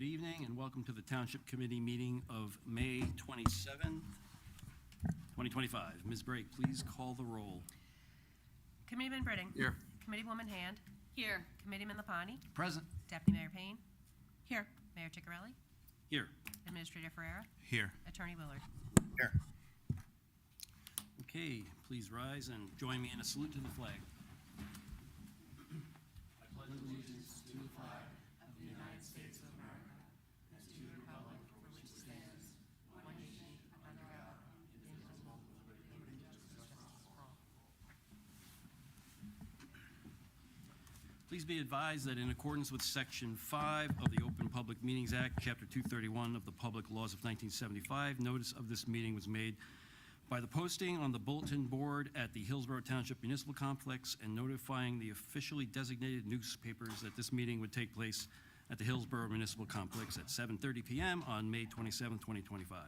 Good evening and welcome to the Township Committee meeting of May 27th, 2025. Ms. Brake, please call the roll. Committeeman Britting. Here. Committeewoman Hand. Here. Committeeman Lapani. Present. Deputy Mayor Payne. Here. Mayor Ciccarelli. Here. Administrator Ferrera. Here. Attorney Willard. Here. Okay, please rise and join me in a salute to the flag. I pledge allegiance to the flag of the United States of America and to the republic for which it stands, one nation, under God, indivisible, with liberty and justice for all. Please be advised that in accordance with Section 5 of the Open Public Meetings Act, Chapter 231 of the Public Laws of 1975, notice of this meeting was made by the posting on the bulletin board at the Hillsborough Township Municipal Complex and notifying the officially designated newspapers that this meeting would take place at the Hillsborough Municipal Complex at 7:30 p.m. on May 27, 2025.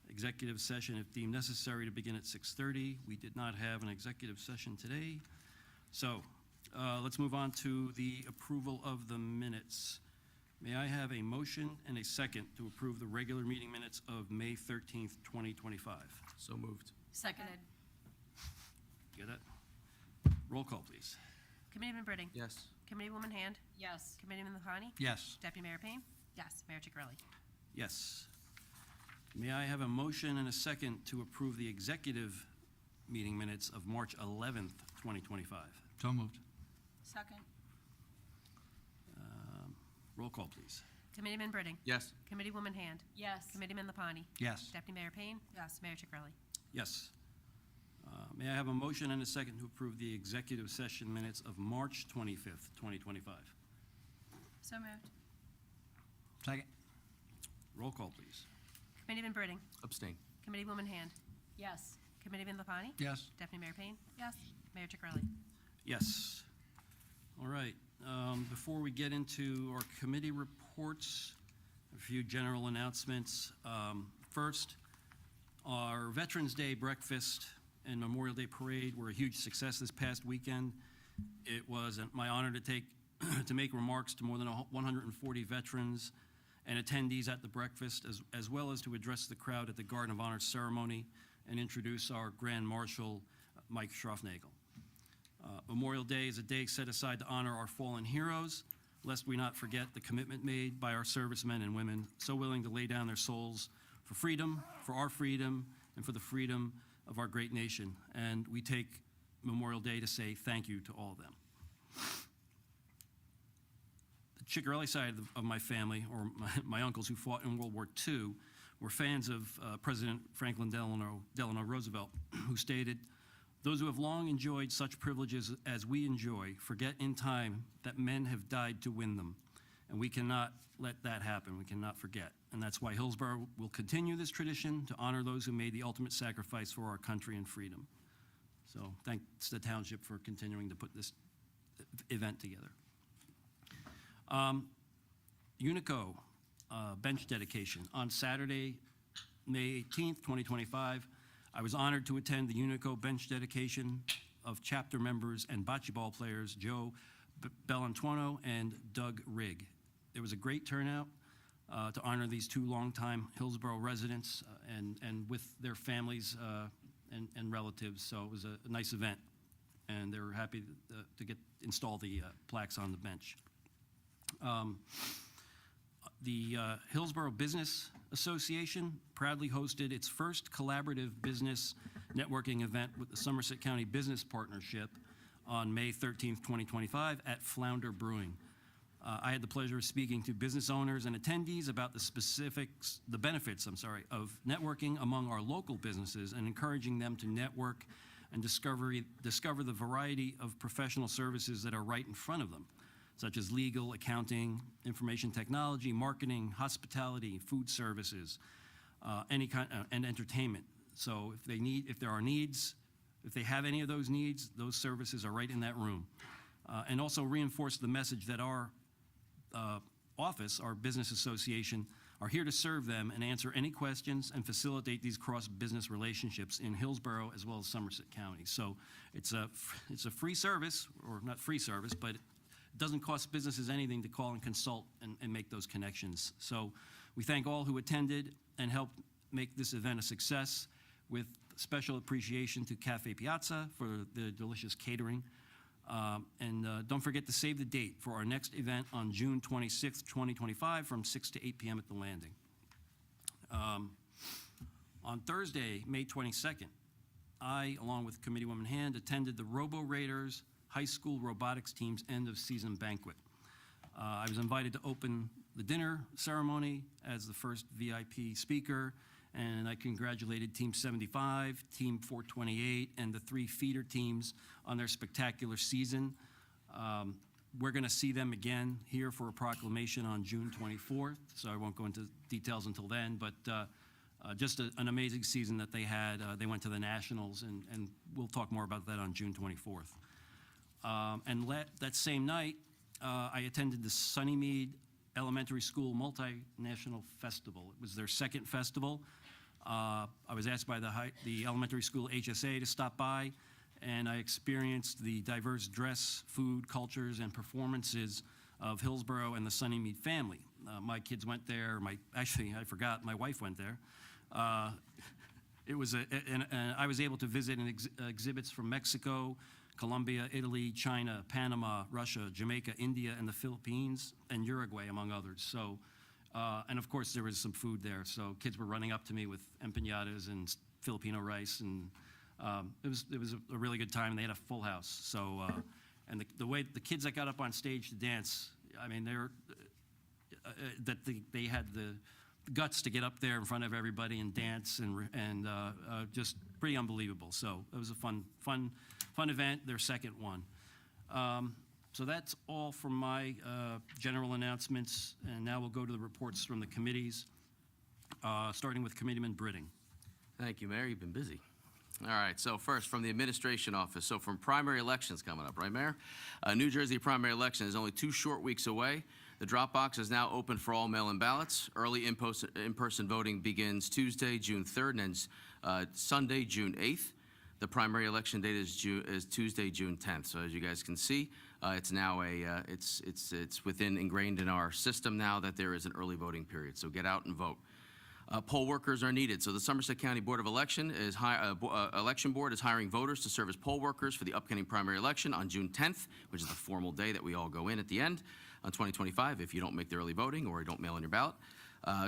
Executive session, if deemed necessary, to begin at 6:30. We did not have an executive session today. So let's move on to the approval of the minutes. May I have a motion and a second to approve the regular meeting minutes of May 13th, 2025? So moved. Seconded. Get it? Roll call, please. Committeeman Britting. Yes. Committeewoman Hand. Yes. Committeeman Lapani. Yes. Deputy Mayor Payne. Yes. Mayor Ciccarelli. Yes. May I have a motion and a second to approve the executive meeting minutes of March 11th, 2025? So moved. Second. Roll call, please. Committeeman Britting. Yes. Committeewoman Hand. Yes. Committeeman Lapani. Yes. Deputy Mayor Payne. Yes. Mayor Ciccarelli. Yes. May I have a motion and a second to approve the executive session minutes of March 25th, 2025? So moved. Second. Roll call, please. Committeeman Britting. Abstain. Committeewoman Hand. Yes. Committeeman Lapani. Yes. Deputy Mayor Payne. Yes. Mayor Ciccarelli. Yes. All right. Before we get into our committee reports, a few general announcements. First, our Veterans Day breakfast and Memorial Day parade were a huge success this past weekend. It was my honor to make remarks to more than 140 veterans and attendees at the breakfast, as well as to address the crowd at the Garden of Honor ceremony and introduce our Grand Marshal, Mike Schroffnagel. Memorial Day is a day set aside to honor our fallen heroes, lest we not forget the commitment made by our servicemen and women so willing to lay down their souls for freedom, for our freedom, and for the freedom of our great nation. And we take Memorial Day to say thank you to all of them. The Ciccarelli side of my family, or my uncles who fought in World War II, were fans of President Franklin Delano Roosevelt, who stated, "Those who have long enjoyed such privileges as we enjoy forget in time that men have died to win them, and we cannot let that happen. We cannot forget." And that's why Hillsborough will continue this tradition to honor those who made the ultimate sacrifice for our country and freedom. So thanks to the Township for continuing to put this event together. Unico bench dedication. On Saturday, May 18th, 2025, I was honored to attend the Unico bench dedication of chapter members and bocce ball players Joe Bellantuono and Doug Rigg. There was a great turnout to honor these two longtime Hillsborough residents and with their families and relatives. So it was a nice event, and they were happy to install the plaques on the bench. The Hillsborough Business Association proudly hosted its first collaborative business networking event with the Somerset County Business Partnership on May 13th, 2025 at Flounder Brewing. I had the pleasure of speaking to business owners and attendees about the benefits of networking among our local businesses and encouraging them to network and discover the variety of professional services that are right in front of them, such as legal, accounting, information technology, marketing, hospitality, food services, any kind, and entertainment. So if there are needs, if they have any of those needs, those services are right in that room. And also reinforce the message that our office, our business association, are here to serve them and answer any questions and facilitate these cross-business relationships in Hillsborough as well as Somerset County. So it's a free service, or not free service, but doesn't cost businesses anything to call and consult and make those connections. So we thank all who attended and helped make this event a success, with special appreciation to Cafe Piazza for the delicious catering. And don't forget to save the date for our next event on June 26th, 2025, from 6 to 8 p.m. at the Landing. On Thursday, May 22nd, I, along with Committeewoman Hand, attended the Robo Raiders High School Robotics Team's end-of-season banquet. I was invited to open the dinner ceremony as the first VIP speaker, and I congratulated Team 75, Team 428, and the 3 feeder teams on their spectacular season. We're going to see them again here for a proclamation on June 24th, so I won't go into details until then, but just an amazing season that they had. They went to the Nationals, and we'll talk more about that on June 24th. That same night, I attended the Sunnymead Elementary School Multinational Festival. It was their second festival. I was asked by the elementary school HSA to stop by, and I experienced the diverse dress, food, cultures, and performances of Hillsborough and the Sunnymead family. My kids went there. Actually, I forgot, my wife went there. It was I was able to visit exhibits from Mexico, Colombia, Italy, China, Panama, Russia, Jamaica, India, and the Philippines, and Uruguay, among others. So, and of course, there was some food there. So kids were running up to me with empanadas and Filipino rice, and it was a really good time. And they had a full house. So, and the way the kids that got up on stage to dance, I mean, they had the guts to get up there in front of everybody and dance, and just pretty unbelievable. So it was a fun event, their second one. So that's all from my general announcements, and now we'll go to the reports from the committees, starting with Committeeman Britting. Thank you, Mayor. You've been busy. All right, so first, from the administration office. So from primary elections coming up, right, Mayor? New Jersey primary election is only 2 short weeks away. The drop box is now open for all mail-in ballots. Early in-person voting begins Tuesday, June 3rd, and ends Sunday, June 8th. The primary election date is Tuesday, June 10th. So as you guys can see, it's now it's ingrained in our system now that there is an early voting period. So get out and vote. Poll workers are needed. So the Somerset County Board of Election Election Board is hiring voters to serve as poll workers for the upcoming primary election on June 10th, which is the formal day that we all go in at the end on 2025 if you don't make the early voting or you don't mail in your ballot.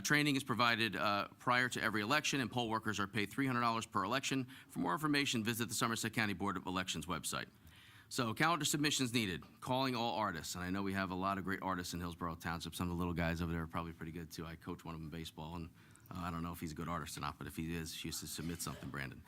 Training is provided prior to every election, and poll workers are paid $300 per election. For more information, visit the Somerset County Board of Elections website. So calendar submissions needed, calling all artists. And I know we have a lot of great artists in Hillsborough Township. Some of the little guys over there are probably pretty good too. I coach one of them in baseball, and I don't know if he's a good artist or not, but if he is, you should submit something, Brandon.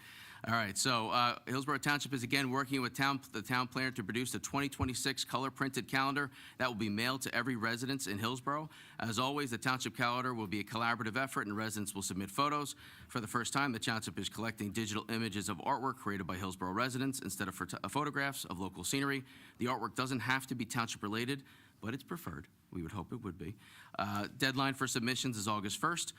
All right, so Hillsborough Township is again working with the town planner to produce the 2026 color printed calendar that will be mailed to every residence in Hillsborough. As always, the township calendar will be a collaborative effort, and residents will submit photos. For the first time, the township is collecting digital images of artwork created by Hillsborough residents instead of photographs of local scenery. The artwork doesn't have to be township related, but it's preferred. We would hope it would be. Deadline for submissions is August 1st.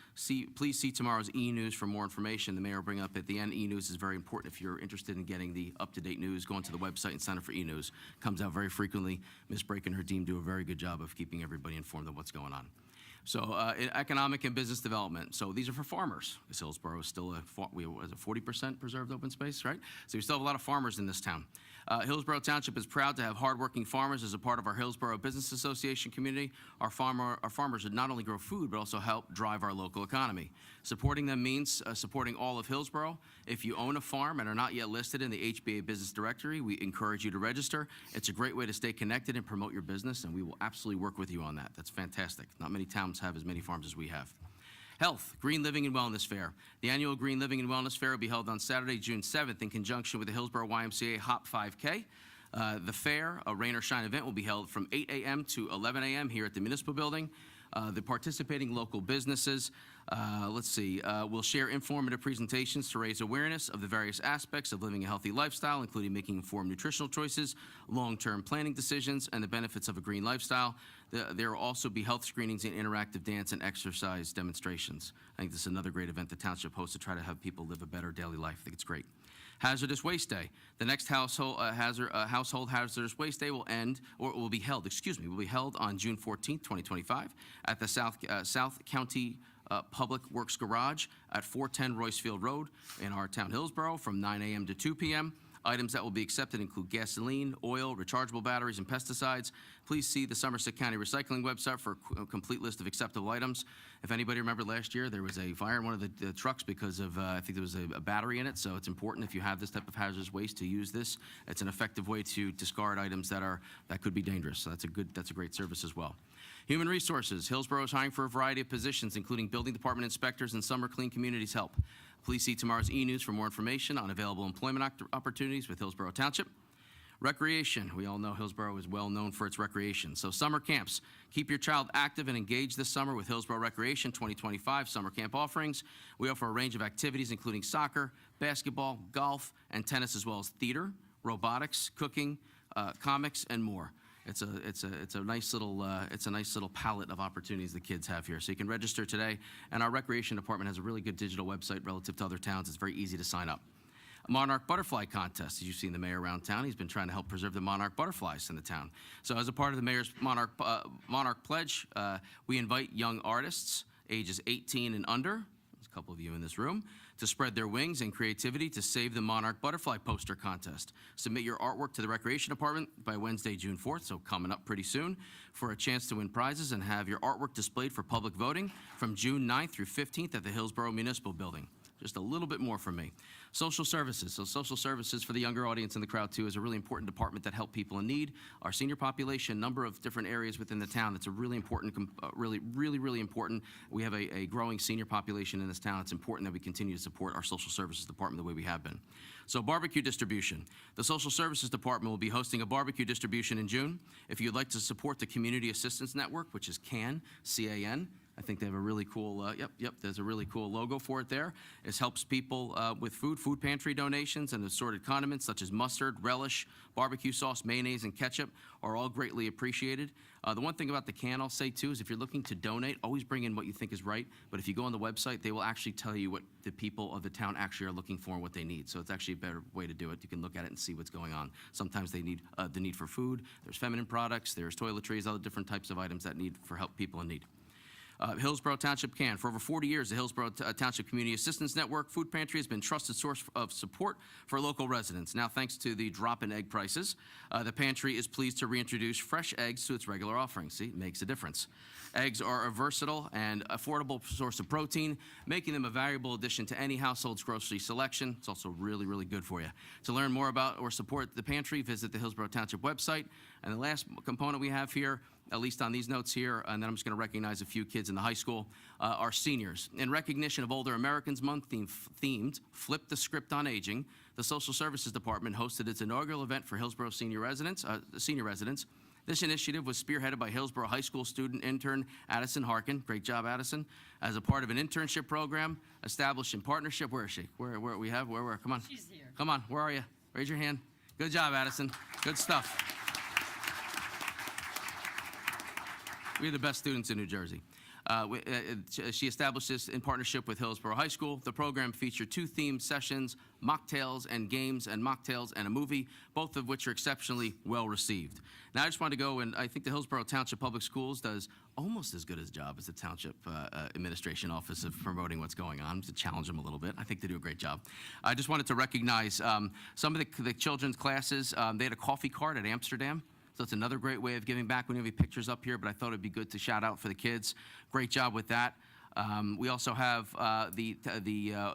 Please see tomorrow's e-news for more information. The mayor will bring up at the end. E-news is very important if you're interested in getting the up-to-date news. Go onto the website and sign up for e-news. Comes out very frequently. Ms. Brake and her team do a very good job of keeping everybody informed of what's going on. So in economic and business development. So these are for farmers. Hillsborough is still a 40% preserved open space, right? So we still have a lot of farmers in this town. Hillsborough Township is proud to have hardworking farmers as a part of our Hillsborough Business Association community. Our farmers would not only grow food, but also help drive our local economy. Supporting them means supporting all of Hillsborough. If you own a farm and are not yet listed in the HBA Business Directory, we encourage you to register. It's a great way to stay connected and promote your business, and we will absolutely work with you on that. That's fantastic. Not many towns have as many farms as we have. Health, Green Living and Wellness Fair. The annual Green Living and Wellness Fair will be held on Saturday, June 7th in conjunction with the Hillsborough YMCA Hop 5K. The fair, a rain or shine event, will be held from 8 a.m. to 11 a.m. here at the Municipal Building. The participating local businesses, will share informative presentations to raise awareness of the various aspects of living a healthy lifestyle, including making informed nutritional choices, long-term planning decisions, and the benefits of a green lifestyle. There will also be health screenings and interactive dance and exercise demonstrations. I think this is another great event the township hosts to try to have people live a better daily life. I think it's great. Hazardous Waste Day. The next household hazardous waste day will be held on June 14th, 2025 at the South County Public Works Garage at 410 Roycefield Road in our town, Hillsborough, from 9 a.m. to 2 p.m. Items that will be accepted include gasoline, oil, rechargeable batteries, and pesticides. Please see the Somerset County Recycling website for a complete list of acceptable items. If anybody remember last year, there was a fire in one of the trucks because of, I think there was a battery in it, so it's important if you have this type of hazardous waste to use this. It's an effective way to discard items that could be dangerous, so that's a great service as well. Human Resources. Hillsborough is hiring for a variety of positions, including building department inspectors and summer clean communities help. Please see tomorrow's e-news for more information on available employment opportunities with Hillsborough Township. Recreation. We all know Hillsborough is well known for its recreation. So summer camps. Keep your child active and engaged this summer with Hillsborough Recreation 2025 summer camp offerings. We offer a range of activities including soccer, basketball, golf, and tennis, as well as theater, robotics, cooking, comics, and more. It's a nice little palette of opportunities the kids have here. So you can register today, and our recreation department has a really good digital website relative to other towns. It's very easy to sign up. Monarch Butterfly Contest. As you've seen the mayor around town, he's been trying to help preserve the monarch butterflies in the town. So as a part of the mayor's Monarch Pledge, we invite young artists ages 18 and under, there's a couple of you in this room, to spread their wings and creativity to save the Monarch Butterfly Poster Contest. Submit your artwork to the Recreation Department by Wednesday, June 4th, so coming up pretty soon, for a chance to win prizes and have your artwork displayed for public voting from June 9th through 15th at the Hillsborough Municipal Building. Just a little bit more from me. Social services. So social services for the younger audience in the crowd too is a really important department that help people in need. Our senior population, number of different areas within the town. It's a really important, really important. We have a growing senior population in this town. It's important that we continue to support our social services department the way we have been. So barbecue distribution. The social services department will be hosting a barbecue distribution in June. If you'd like to support the Community Assistance Network, which is CAN, C-A-N, I think they have a really cool, there's a really cool logo for it there. It helps people with food pantry donations and assorted condiments such as mustard, relish, barbecue sauce, mayonnaise, and ketchup are all greatly appreciated. The one thing about the can I'll say too is if you're looking to donate, always bring in what you think is right, but if you go on the website, they will actually tell you what the people of the town actually are looking for and what they need. So it's actually a better way to do it. You can look at it and see what's going on. Sometimes they need the need for food, there's feminine products, there's toiletries, other different types of items that need for help people in need. Hillsborough Township Can. For over 40 years, the Hillsborough Township Community Assistance Network Food Pantry has been a trusted source of support for local residents. Now, thanks to the drop in egg prices, the pantry is pleased to reintroduce fresh eggs to its regular offerings. See, it makes a difference. Eggs are a versatile and affordable source of protein, making them a valuable addition to any household's grocery selection. It's also really, really good for you. To learn more about or support the pantry, visit the Hillsborough Township website. And the last component we have here, at least on these notes here, and then I'm just going to recognize a few kids in the high school, are seniors. In recognition of Older Americans Month themed Flip the Script on Aging, the Social Services Department hosted its inaugural event for Hillsborough senior residents. This initiative was spearheaded by Hillsborough High School student intern Addison Harkin. Great job, Addison. As a part of an internship program established in partnership. Where is she? Where come on. She's here. Come on, where are you? Raise your hand. Good job, Addison. Good stuff. We are the best students in New Jersey. She established this in partnership with Hillsborough High School. The program featured 2 themed sessions, mocktails and games, and mocktails and a movie, both of which are exceptionally well received. Now, I just want to go, and I think the Hillsborough Township Public Schools does almost as good a job as the Township Administration Office of promoting what's going on, to challenge them a little bit. I think they do a great job. I just wanted to recognize some of the children's classes. They had a coffee cart at Amsterdam. So it's another great way of giving back. We don't have any pictures up here, but I thought it'd be good to shout out for the kids. Great job with that. We also have the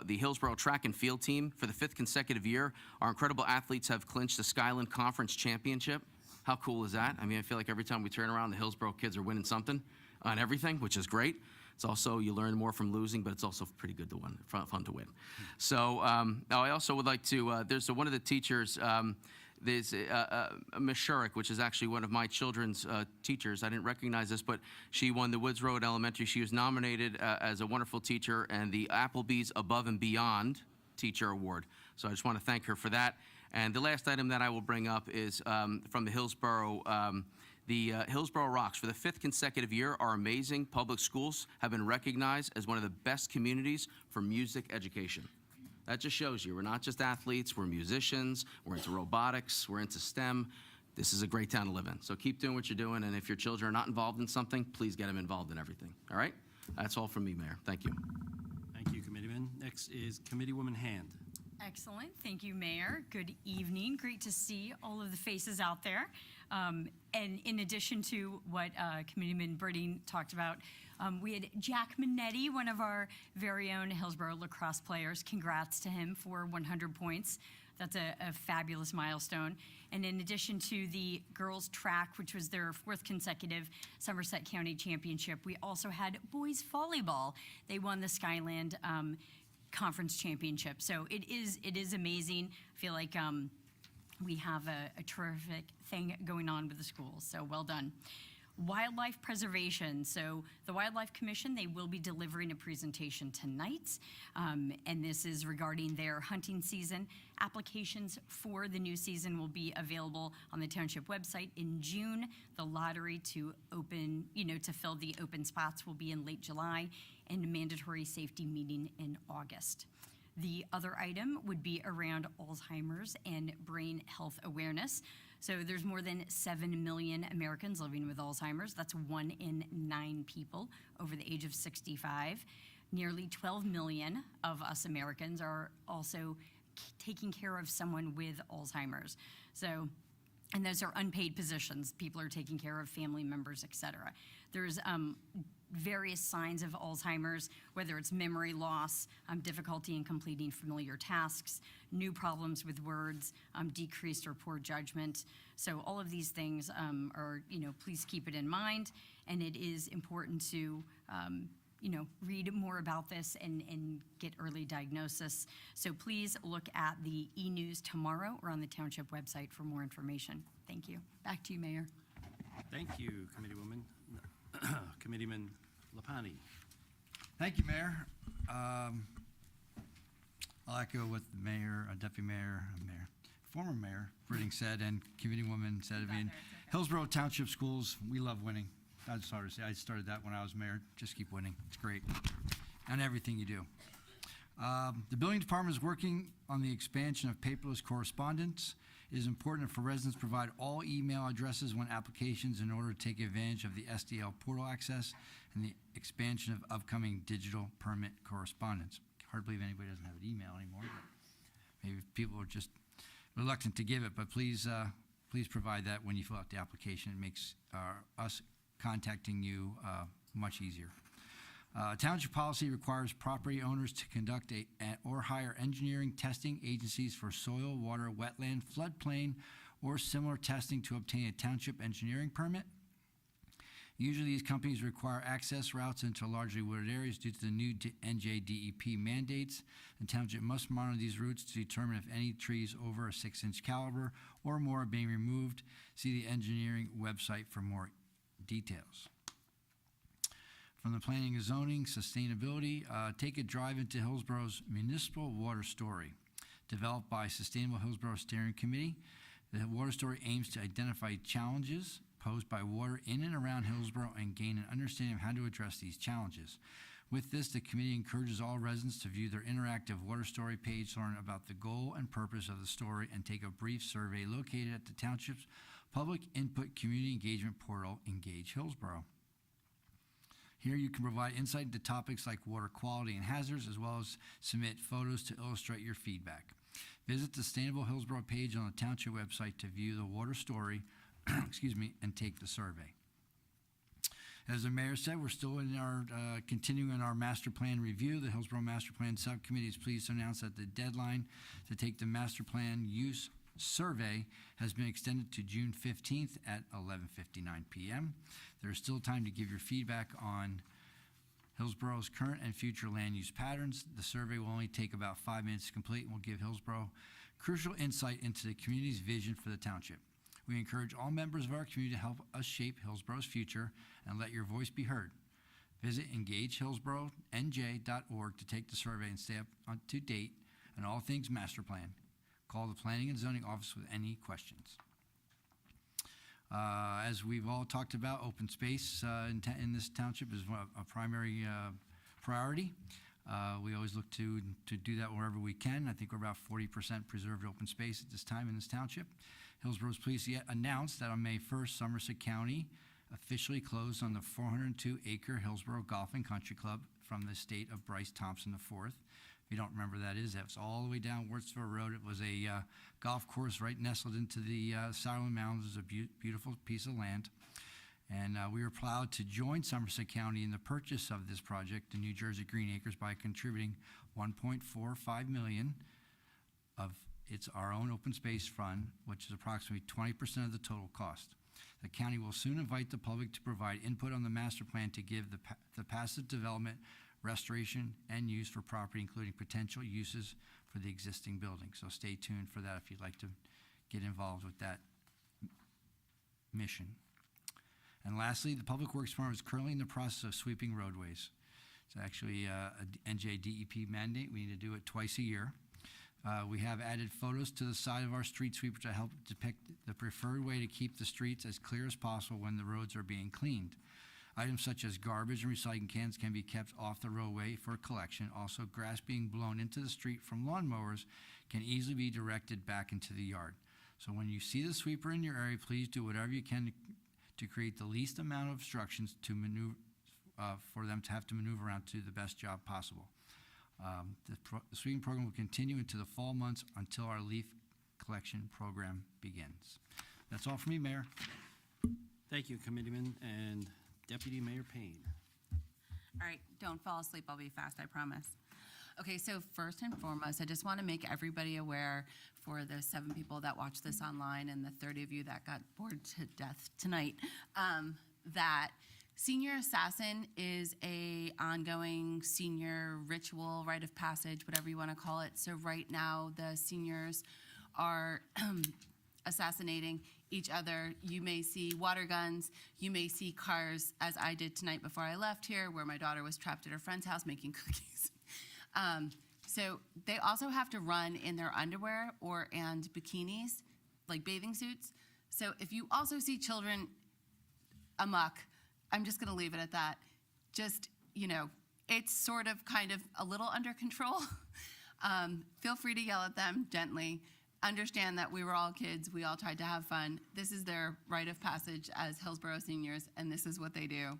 Hillsborough track and field team. For the 5th consecutive year, our incredible athletes have clinched the Skyland Conference Championship. How cool is that? I mean, I feel like every time we turn around, the Hillsborough kids are winning something on everything, which is great. It's also, you learn more from losing, but it's also pretty good to win, fun to win. So now I also would like to, there's one of the teachers, there's Ms. Shurik, which is actually one of my children's teachers. I didn't recognize this, but she won the Woods Road Elementary. She was nominated as a wonderful teacher and the Applebee's Above and Beyond Teacher Award. So I just want to thank her for that. And the last item that I will bring up is from the Hillsborough Rocks. For the 5th consecutive year, our amazing public schools have been recognized as one of the best communities for music education. That just shows you we're not just athletes, we're musicians, we're into robotics, we're into STEM. This is a great town to live in. So keep doing what you're doing, and if your children are not involved in something, please get them involved in everything. All right? That's all from me, Mayor. Thank you. Thank you, Committeeman. Next is Committeewoman Hand. Excellent. Thank you, Mayor. Good evening. Great to see all of the faces out there. And in addition to what Committeeman Birding talked about, we had Jack Minetti, one of our very own Hillsborough lacrosse players. Congrats to him for 100 points. That's a fabulous milestone. And in addition to the girls track, which was their 4th consecutive Somerset County Championship, we also had boys volleyball. They won the Skyland Conference Championship. So it is amazing. I feel like we have a terrific thing going on with the schools. So well done. Wildlife preservation. So the Wildlife Commission, they will be delivering a presentation tonight, and this is regarding their hunting season. Applications for the new season will be available on the Township website in June. The lottery to open, to fill the open spots will be in late July, and a mandatory safety meeting in August. The other item would be around Alzheimer's and brain health awareness. So there's more than 7 million Americans living with Alzheimer's. That's 1 in 9 people over the age of 65. Nearly 12 million of us Americans are also taking care of someone with Alzheimer's. So, and those are unpaid positions. People are taking care of family members, et cetera. There's various signs of Alzheimer's, whether it's memory loss, difficulty in completing familiar tasks, new problems with words, decreased or poor judgment. So all of these things are, please keep it in mind. And it is important to, read more about this and get early diagnosis. So please look at the e-news tomorrow or on the Township website for more information. Thank you. Back to you, Mayor. Thank you, Committeewoman. Committeeman Lapani. Thank you, Mayor. I'll echo what the mayor, Deputy Mayor, former Mayor Britting said, and Committeewoman said. I mean, Hillsborough Township Schools, we love winning. That's hard to say. I started that when I was mayor. Just keep winning. It's great. And everything you do. The building department is working on the expansion of paperless correspondence. It is important for residents to provide all email addresses when applications in order to take advantage of the SDL portal access and the expansion of upcoming digital permit correspondence. Hard to believe anybody doesn't have an email anymore, but maybe people are just reluctant to give it. But please provide that when you fill out the application. It makes us contacting you much easier. Township policy requires property owners to conduct or hire engineering testing agencies for soil, water, wetland, floodplain, or similar testing to obtain a township engineering permit. Usually these companies require access routes into largely wooded areas due to the new NJDEP mandates. The township must monitor these routes to determine if any trees over a 6-inch caliber or more are being removed. See the engineering website for more details. From the planning and zoning, sustainability, take a drive into Hillsborough's municipal water story. Developed by Sustainable Hillsborough Steering Committee, the water story aims to identify challenges posed by water in and around Hillsborough and gain an understanding of how to address these challenges. With this, the committee encourages all residents to view their interactive water story page, learn about the goal and purpose of the story, and take a brief survey located at the Township's public input community engagement portal, Engage Hillsborough. Here you can provide insight into topics like water quality and hazards, as well as submit photos to illustrate your feedback. Visit the Sustainable Hillsborough page on the Township website to view the water story, and take the survey. As the mayor said, we're still in our continuing our master plan review. The Hillsborough Master Plan Subcommittee is pleased to announce that the deadline to take the master plan use survey has been extended to June 15th at 11:59 p.m. There is still time to give your feedback on Hillsborough's current and future land use patterns. The survey will only take about 5 minutes to complete and will give Hillsborough crucial insight into the community's vision for the township. We encourage all members of our community to help us shape Hillsborough's future and let your voice be heard. Visit engagehillsboroughNJ.org to take the survey and stay up to date on all things master plan. Call the Planning and Zoning Office with any questions. As we've all talked about, open space in this township is a primary priority. We always look to do that wherever we can. I think we're about 40% preserved open space at this time in this township. Hillsboro's police yet announced that on May 1st, Somerset County officially closed on the 402-acre Hillsboro Golf and Country Club from the estate of Bryce Thompson IV. If you don't remember that was all the way down Wurtsville Road. It was a golf course right nestled into the Sauerland Mountains. It was a beautiful piece of land. And we were proud to join Somerset County in the purchase of this project, the New Jersey Green Acres, by contributing $1.45 million of our own open space fund, which is approximately 20% of the total cost. The county will soon invite the public to provide input on the master plan to give the passive development, restoration, and use for property, including potential uses for the existing building. So stay tuned for that if you'd like to get involved with that mission. And lastly, the Public Works Department is currently in the process of sweeping roadways. It's actually a NJDEP mandate. We need to do it twice a year. We have added photos to the side of our street sweeper to help depict the preferred way to keep the streets as clear as possible when the roads are being cleaned. Items such as garbage and recycling cans can be kept off the roadway for collection. Also, grass being blown into the street from lawnmowers can easily be directed back into the yard. So when you see the sweeper in your area, please do whatever you can to create the least amount of obstructions to maneuver, for them to have to maneuver around to the best job possible. The sweeping program will continue into the fall months until our leaf collection program begins. That's all for me, Mayor. Thank you, Committeeman and Deputy Mayor Payne. All right, don't fall asleep. I'll be fast, I promise. Okay, so first and foremost, I just want to make everybody aware, for the 7 people that watch this online and the 30 of you that got bored to death tonight, that Senior Assassin is a ongoing senior ritual, rite of passage, whatever you want to call it. So right now, the seniors are assassinating each other. You may see water guns, you may see cars, as I did tonight before I left here, where my daughter was trapped at her friend's house making cookies. So they also have to run in their underwear and bikinis, like bathing suits. So if you also see children amok, I'm just going to leave it at that. Just, it's sort of kind of a little under control. Feel free to yell at them gently. Understand that we were all kids. We all tried to have fun. This is their rite of passage as Hillsboro seniors, and this is what they do.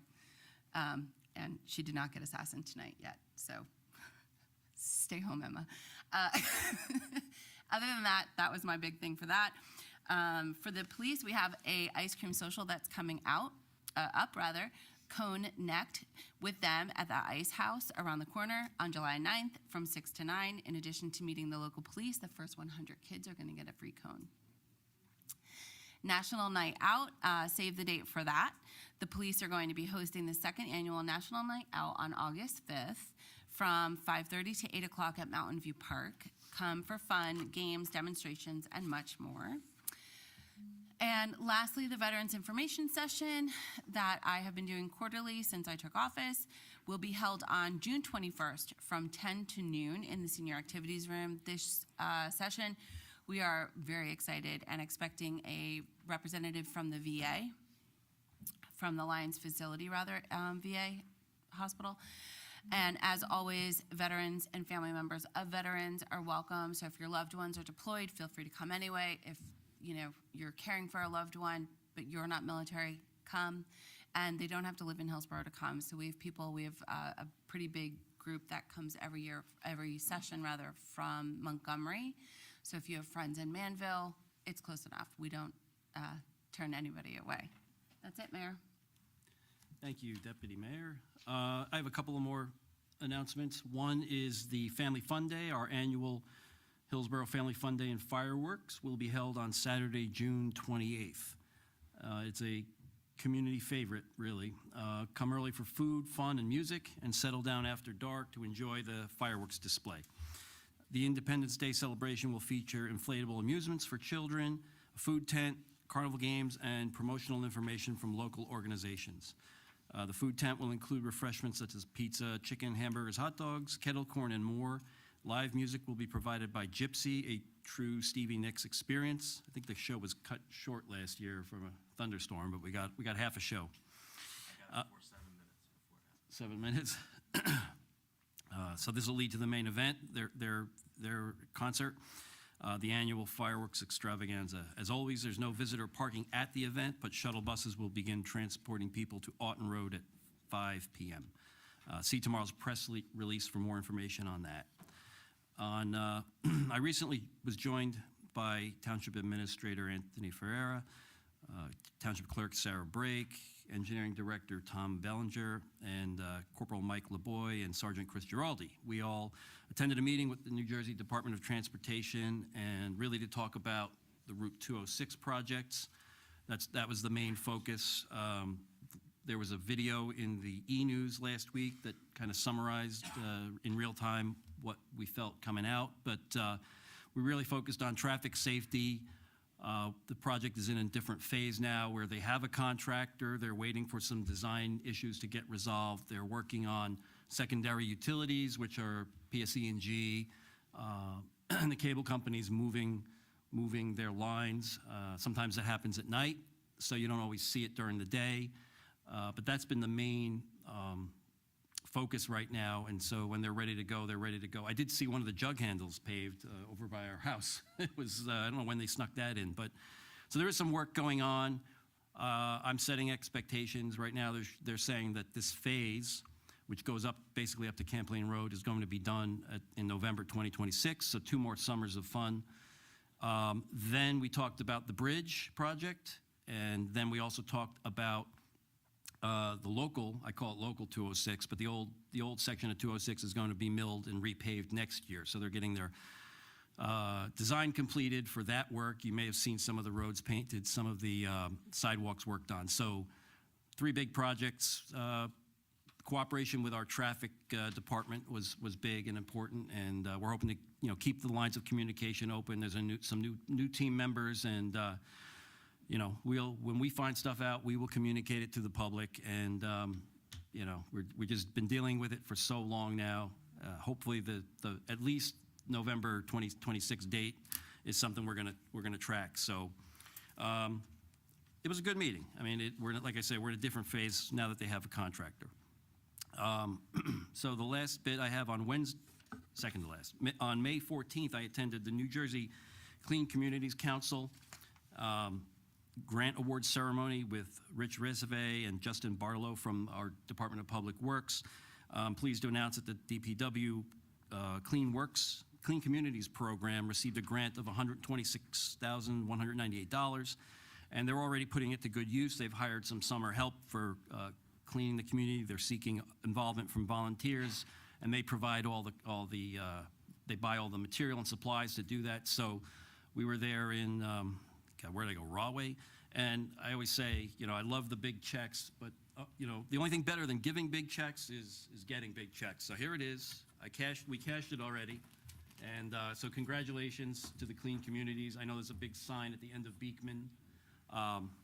And she did not get assassin tonight yet, so stay home, Emma. Other than that, that was my big thing for that. For the police, we have a ice cream social that's coming up, Cone Necked, with them at the Ice House around the corner on July 9th from 6 to 9. In addition to meeting the local police, the first 100 kids are going to get a free cone. National Night Out, save the date for that. The police are going to be hosting the 2nd annual National Night Out on August 5th from 5:30 to 8 o'clock at Mountain View Park. Come for fun, games, demonstrations, and much more. And lastly, the Veterans Information Session that I have been doing quarterly since I took office will be held on June 21st from 10 to noon in the Senior Activities Room. This session, we are very excited and expecting a representative from the VA, from the Lions facility, VA hospital. And as always, veterans and family members of veterans are welcome. So if your loved ones are deployed, feel free to come anyway. If you're caring for a loved one, but you're not military, come. And they don't have to live in Hillsboro to come. So we have a pretty big group that comes every session from Montgomery. So if you have friends in Manville, it's close enough. We don't turn anybody away. That's it, Mayor. Thank you, Deputy Mayor. I have a couple of more announcements. One is the Family Fun Day, our annual Hillsboro Family Fun Day and fireworks will be held on Saturday, June 28th. It's a community favorite, really. Come early for food, fun, and music, and settle down after dark to enjoy the fireworks display. The Independence Day celebration will feature inflatable amusements for children, a food tent, carnival games, and promotional information from local organizations. The food tent will include refreshments such as pizza, chicken, hamburgers, hot dogs, kettle corn, and more. Live music will be provided by Gypsy, a true Stevie Nicks experience. I think the show was cut short last year from a thunderstorm, but we got half a show. I got it for 7 minutes before that. 7 minutes? So this will lead to the main event, their concert, the annual fireworks extravaganza. As always, there's no visitor parking at the event, but shuttle buses will begin transporting people to Aughton Road at 5 p.m. See tomorrow's press release for more information on that. I recently was joined by Township Administrator Anthony Ferreira, Township Clerk Sarah Brake, Engineering Director Tom Bellinger, and Corporal Mike LeBoy and Sergeant Chris Giraldi. We all attended a meeting with the New Jersey Department of Transportation and really to talk about the Route 206 projects. That was the main focus. There was a video in the e-news last week that kind of summarized in real time what we felt coming out, but we really focused on traffic safety. The project is in a different phase now where they have a contractor. They're waiting for some design issues to get resolved. They're working on secondary utilities, which are PSE&G, and the cable companies moving their lines. Sometimes that happens at night, so you don't always see it during the day. But that's been the main focus right now, and so when they're ready to go, they're ready to go. I did see one of the jug handles paved over by our house. It was, I don't know when they snuck that in, but so there is some work going on. I'm setting expectations. Right now, they're saying that this phase, which goes up, basically up to Camp Lane Road, is going to be done in November 2026, so 2 more summers of fun. Then we talked about the bridge project, and then we also talked about the local, I call it local 206, but the old section of 206 is going to be milled and repaved next year. So they're getting their design completed for that work. You may have seen some of the roads painted, some of the sidewalks worked on. So 3 big projects. Cooperation with our traffic department was big and important, and we're hoping to keep the lines of communication open. There's some new team members, and when we find stuff out, we will communicate it to the public, and we've just been dealing with it for so long now. Hopefully, the at least November 2026 date is something we're gonna track. So it was a good meeting. I mean, like I said, we're in a different phase now that they have a contractor. So the last bit I have on Wednesday, second to last, on May 14th, I attended the New Jersey Clean Communities Council grant award ceremony with Rich Reserve and Justin Barlow from our Department of Public Works. I'm pleased to announce that the DPW Clean Communities program received a grant of $126,198, and they're already putting it to good use. They've hired some summer help for cleaning the community. They're seeking involvement from volunteers, and they provide they buy all the material and supplies to do that. So we were there in where'd I go? Rahway. And I always say, I love the big checks, but the only thing better than giving big checks is getting big checks. So here it is. We cashed it already. And so congratulations to the Clean Communities. I know there's a big sign at the end of Beekman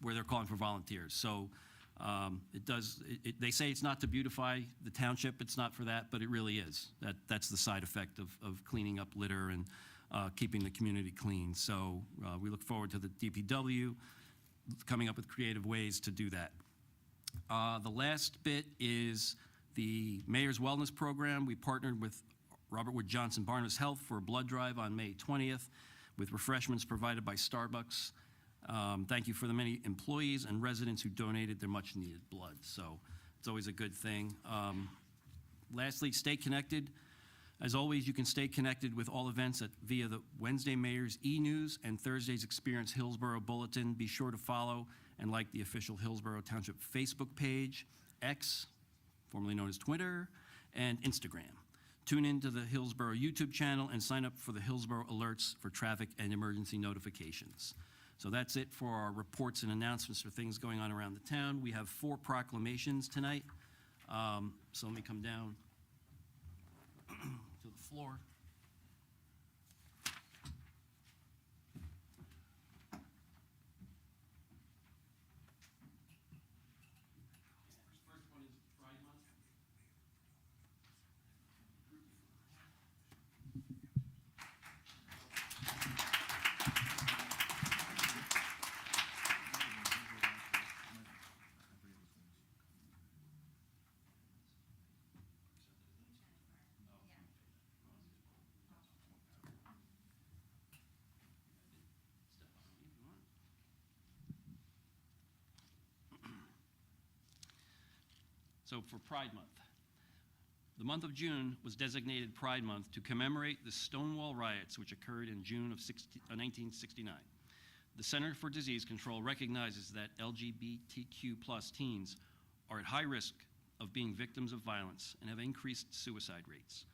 where they're calling for volunteers. So they say it's not to beautify the township. It's not for that, but it really is. That's the side effect of cleaning up litter and keeping the community clean. So we look forward to the DPW coming up with creative ways to do that. The last bit is the Mayor's Wellness Program. We partnered with Robert Wood Johnson Barnabas Health for a blood drive on May 20th with refreshments provided by Starbucks. Thank you for the many employees and residents who donated their much needed blood. So it's always a good thing. Lastly, stay connected. As always, you can stay connected with all events via the Wednesday Mayor's e-news and Thursday's Experience Hillsborough Bulletin. Be sure to follow and like the official Hillsborough Township Facebook page, X, formerly known as Twitter, and Instagram. Tune into the Hillsborough YouTube channel and sign up for the Hillsborough Alerts for traffic and emergency notifications. So that's it for our reports and announcements for things going on around the town. We have 4 proclamations tonight. So let me come down to the floor. First one is Pride Month. So for Pride Month, the month of June was designated Pride Month to commemorate the Stonewall riots which occurred in June of 1969. The Center for Disease Control recognizes that LGBTQ+ teens are at high risk of being victims of violence and have increased suicide rates.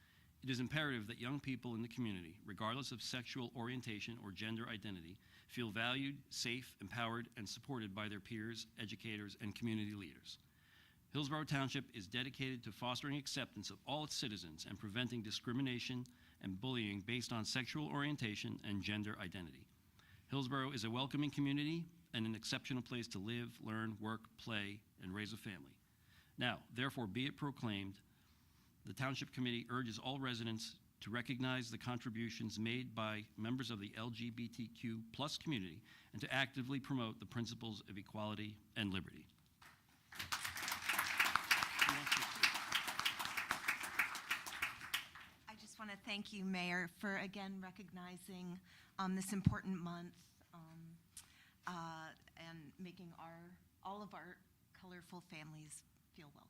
It is imperative that young people in the community, regardless of sexual orientation or gender identity, feel valued, safe, empowered, and supported by their peers, educators, and community leaders. Hillsborough Township is dedicated to fostering acceptance of all its citizens and preventing discrimination and bullying based on sexual orientation and gender identity. Hillsborough is a welcoming community and an exceptional place to live, learn, work, play, and raise a family. Now, therefore, be it proclaimed, the Township Committee urges all residents to recognize the contributions made by members of the LGBTQ+ community and to actively promote the principles of equality and liberty. I just want to thank you, Mayor, for again recognizing this important month and making all of our colorful families feel welcome.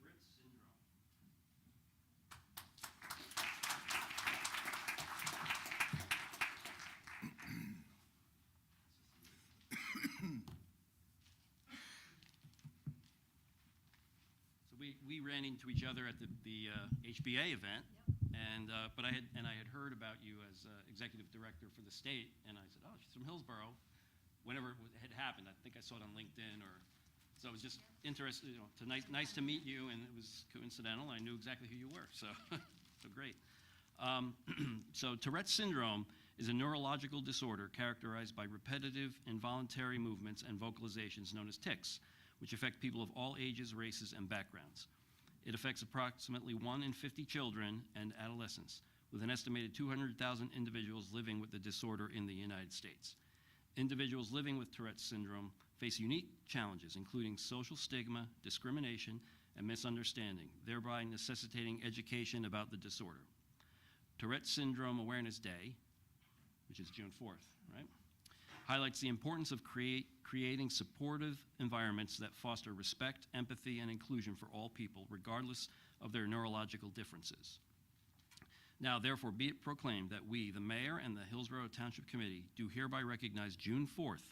Tourette syndrome. So we ran into each other at the HBA event, and but I had heard about you as executive director for the state, and I said, oh, she's from Hillsborough. Whenever it had happened, I think I saw it on LinkedIn, or so I was just interested. Nice to meet you, and it was coincidental. I knew exactly who you were, so so great. So Tourette syndrome is a neurological disorder characterized by repetitive involuntary movements and vocalizations known as tics, which affect people of all ages, races, and backgrounds. It affects approximately 1 in 50 children and adolescents, with an estimated 200,000 individuals living with the disorder in the United States. Individuals living with Tourette syndrome face unique challenges, including social stigma, discrimination, and misunderstanding, thereby necessitating education about the disorder. Tourette Syndrome Awareness Day, which is June 4th, right, highlights the importance of creating supportive environments that foster respect, empathy, and inclusion for all people, regardless of their neurological differences. Now, therefore, be it proclaimed that we, the Mayor and the Hillsborough Township Committee, do hereby recognize June 4th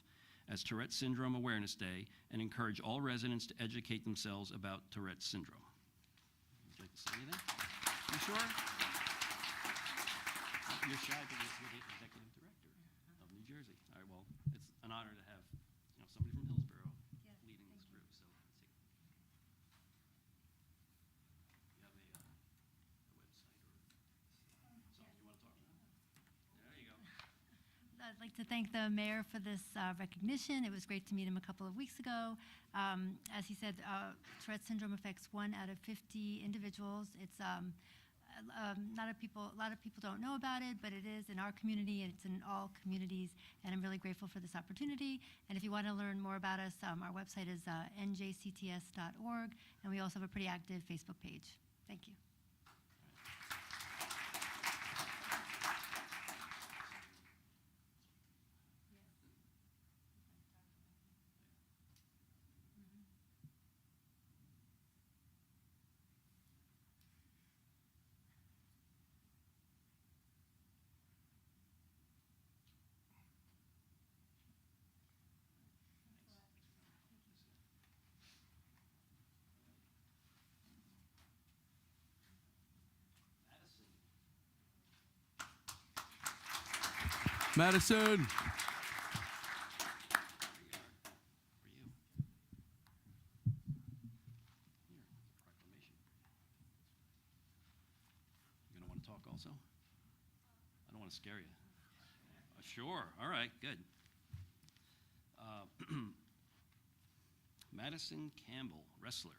as Tourette Syndrome Awareness Day and encourage all residents to educate themselves about Tourette syndrome. Would you like to say anything? You sure? You're shy because you're the executive director of New Jersey. All right, well, it's an honor to have somebody from Hillsborough leading this group. So let's see. You have a website or something you want to talk about? There you go. I'd like to thank the mayor for this recognition. It was great to meet him a couple of weeks ago. As he said, Tourette syndrome affects 1 out of 50 individuals. It's a lot of people don't know about it, but it is in our community, and it's in all communities, and I'm really grateful for this opportunity. And if you want to learn more about us, our website is njcts.org, and we also have a pretty active Facebook page. Thank you. Madison. You gonna want to talk also? I don't want to scare you. Sure, all right, good. Madison Campbell, wrestler.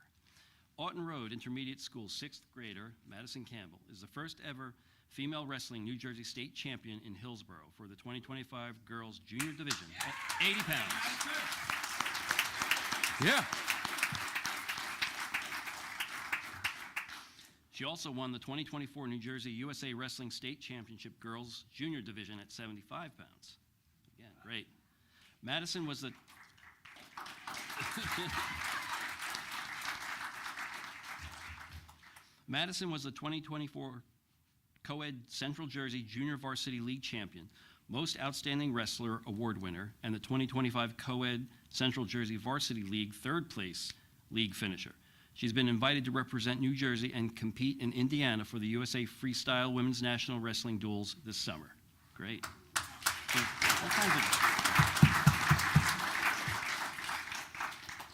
Aughton Road Intermediate School 6th grader Madison Campbell is the first ever female wrestling New Jersey State champion in Hillsborough for the 2025 Girls Junior Division at 80 pounds. Yeah. She also won the 2024 New Jersey USA Wrestling State Championship Girls Junior Division at 75 pounds. Again, great. Madison was the Madison was the 2024 Co-Ed Central Jersey Junior Varsity League champion, Most Outstanding Wrestler Award winner, and the 2025 Co-Ed Central Jersey Varsity League third place league finisher. She's been invited to represent New Jersey and compete in Indiana for the USA Freestyle Women's National Wrestling Duels this summer. Great. So, all kinds of-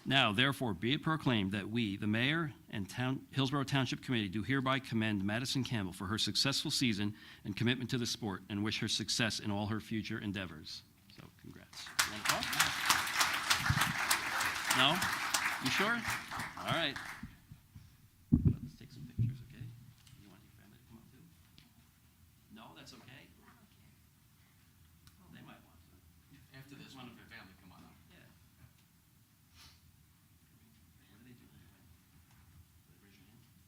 Now, therefore, be it proclaimed that we, the mayor and Hillsborough Township Committee, do hereby commend Madison Campbell for her successful season and commitment to the sport and wish her success in all her future endeavors. So, congrats. You want to talk? No? You sure? All right. Let's take some pictures, okay? You want your family to come up too? No, that's okay. They might want to. After this, one of your family come on up. Yeah. What do they do anyway? Do they raise your hand?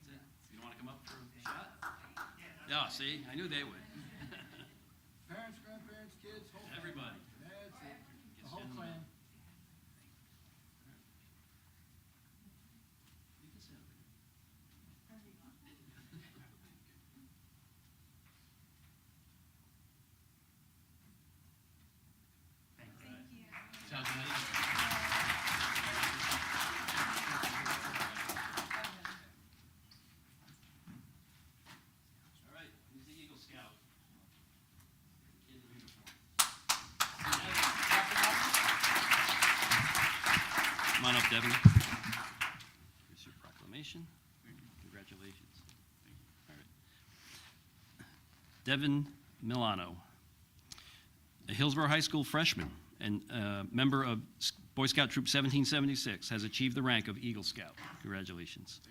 That's it. You don't want to come up for a shot? Yeah, see, I knew they would. Parents, grandparents, kids, whole Everybody. That's it. The whole clan. You can sit over here. All right, who's the Eagle Scout? Kid in uniform. Come on up, Devin. Here's your proclamation. Congratulations. All right. Devin Milano, a Hillsborough High School freshman and member of Boy Scout Troop 1776, has achieved the rank of Eagle Scout. Congratulations.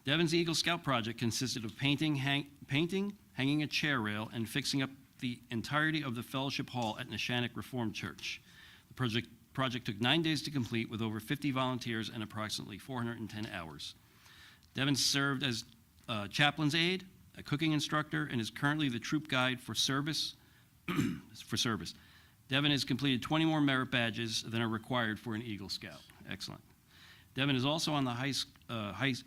Devon's Eagle Scout project consisted of painting, hanging a chair rail, and fixing up the entirety of the Fellowship Hall at Neshannock Reformed Church. The project took 9 days to complete with over 50 volunteers and approximately 410 hours. Devon served as chaplain's aide, a cooking instructor, and is currently the troop guide for service. Devon has completed 20 more merit badges than are required for an Eagle Scout. Excellent. Devon is also on the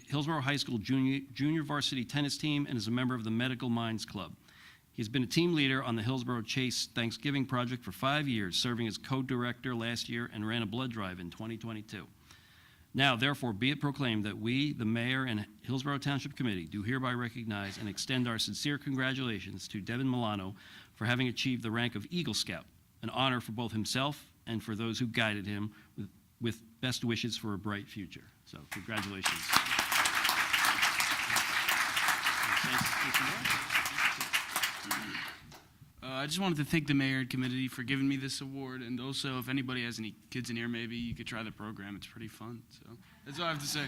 Hillsborough High School junior varsity tennis team and is a member of the Medical Minds Club. He's been a team leader on the Hillsborough Chase Thanksgiving Project for 5 years, serving as co-director last year and ran a blood drive in 2022. Now, therefore, be it proclaimed that we, the mayor and Hillsborough Township Committee, do hereby recognize and extend our sincere congratulations to Devin Milano for having achieved the rank of Eagle Scout, an honor for both himself and for those who guided him, with best wishes for a bright future. So, congratulations. I just wanted to thank the mayor and committee for giving me this award, and also if anybody has any kids in here, maybe you could try the program. It's pretty fun. So that's all I have to say.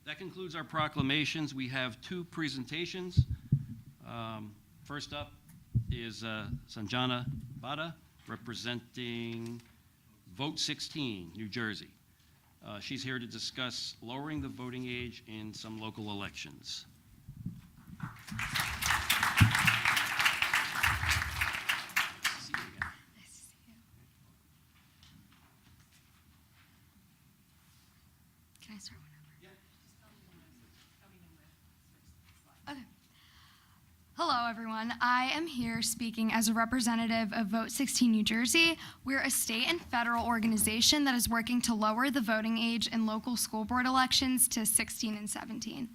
That concludes our proclamations. We have two presentations. First up is Sanjana Bada, representing Vote 16, New Jersey. She's here to discuss lowering the voting age in some local elections. Can I start whenever? Okay. Hello, everyone. I am here speaking as a representative of Vote 16 New Jersey. We're a state and federal organization that is working to lower the voting age in local school board elections to 16 and 17.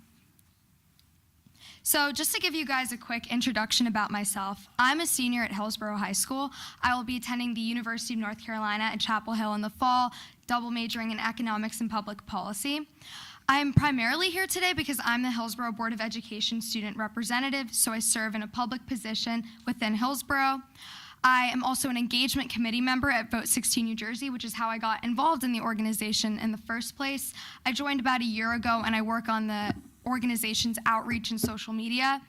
So just to give you guys a quick introduction about myself, I'm a senior at Hillsborough High School. I will be attending the University of North Carolina at Chapel Hill in the fall, double majoring in economics and public policy. I'm primarily here today because I'm the Hillsborough Board of Education student representative, so I serve in a public position within Hillsborough. I am also an engagement committee member at Vote 16 New Jersey, which is how I got involved in the organization in the first place. I joined about a year ago, and I work on the organization's outreach and social media.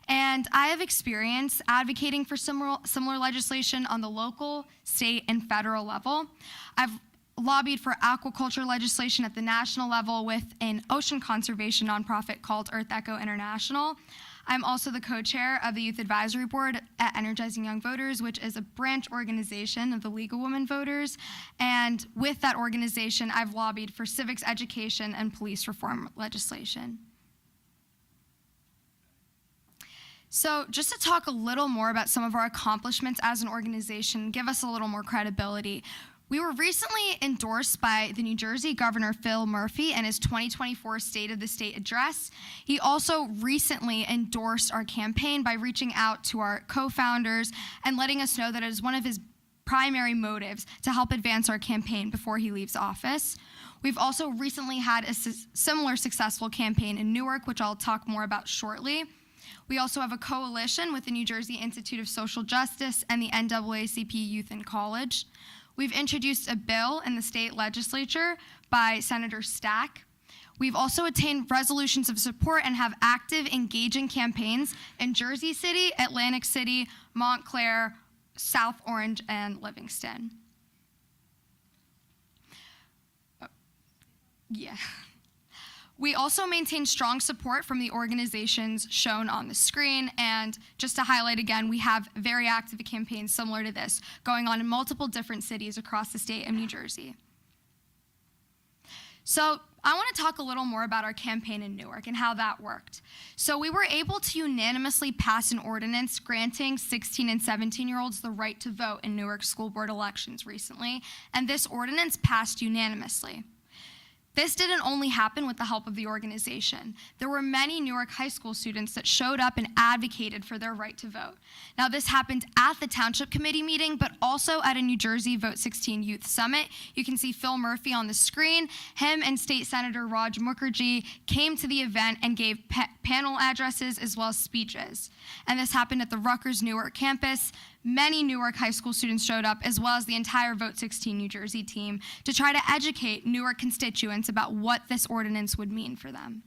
And I have experience advocating for similar legislation on the local, state, and federal level. I've lobbied for aquaculture legislation at the national level with an ocean conservation nonprofit called Earth Echo International. I'm also the co-chair of the Youth Advisory Board at Energizing Young Voters, which is a branch organization of the League of Women Voters. And with that organization, I've lobbied for civics education and police reform legislation. So just to talk a little more about some of our accomplishments as an organization, give us a little more credibility. We were recently endorsed by the New Jersey Governor Phil Murphy in his 2024 State of the State address. He also recently endorsed our campaign by reaching out to our co-founders and letting us know that it is one of his primary motives to help advance our campaign before he leaves office. We've also recently had a similar successful campaign in Newark, which I'll talk more about shortly. We also have a coalition with the New Jersey Institute of Social Justice and the NAACP Youth in College. We've introduced a bill in the state legislature by Senator Stack. We've also attained resolutions of support and have active, engaging campaigns in Jersey City, Atlantic City, Montclair, South Orange, and Livingston. We also maintain strong support from the organizations shown on the screen, and just to highlight again, we have very active campaigns similar to this going on in multiple different cities across the state of New Jersey. So I want to talk a little more about our campaign in Newark and how that worked. So we were able to unanimously pass an ordinance granting 16 and 17-year-olds the right to vote in Newark school board elections recently, and this ordinance passed unanimously. This didn't only happen with the help of the organization. There were many Newark high school students that showed up and advocated for their right to vote. Now, this happened at the Township Committee meeting, but also at a New Jersey Vote 16 Youth Summit. You can see Phil Murphy on the screen. Him and State Senator Raj Mukherjee came to the event and gave panel addresses as well as speeches. And this happened at the Rutgers Newark campus. Many Newark high school students showed up, as well as the entire Vote 16 New Jersey team, to try to educate Newark constituents about what this ordinance would mean for them.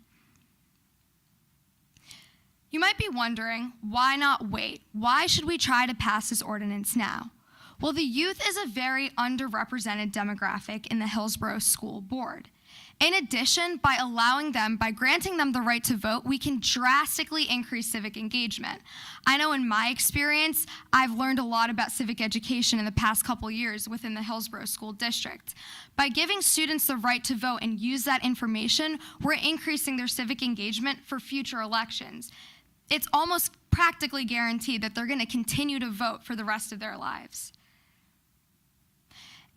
You might be wondering, why not wait? Why should we try to pass this ordinance now? Well, the youth is a very underrepresented demographic in the Hillsborough School Board. In addition, by granting them the right to vote, we can drastically increase civic engagement. I know in my experience, I've learned a lot about civic education in the past couple years within the Hillsborough School District. By giving students the right to vote and use that information, we're increasing their civic engagement for future elections. It's almost practically guaranteed that they're going to continue to vote for the rest of their lives.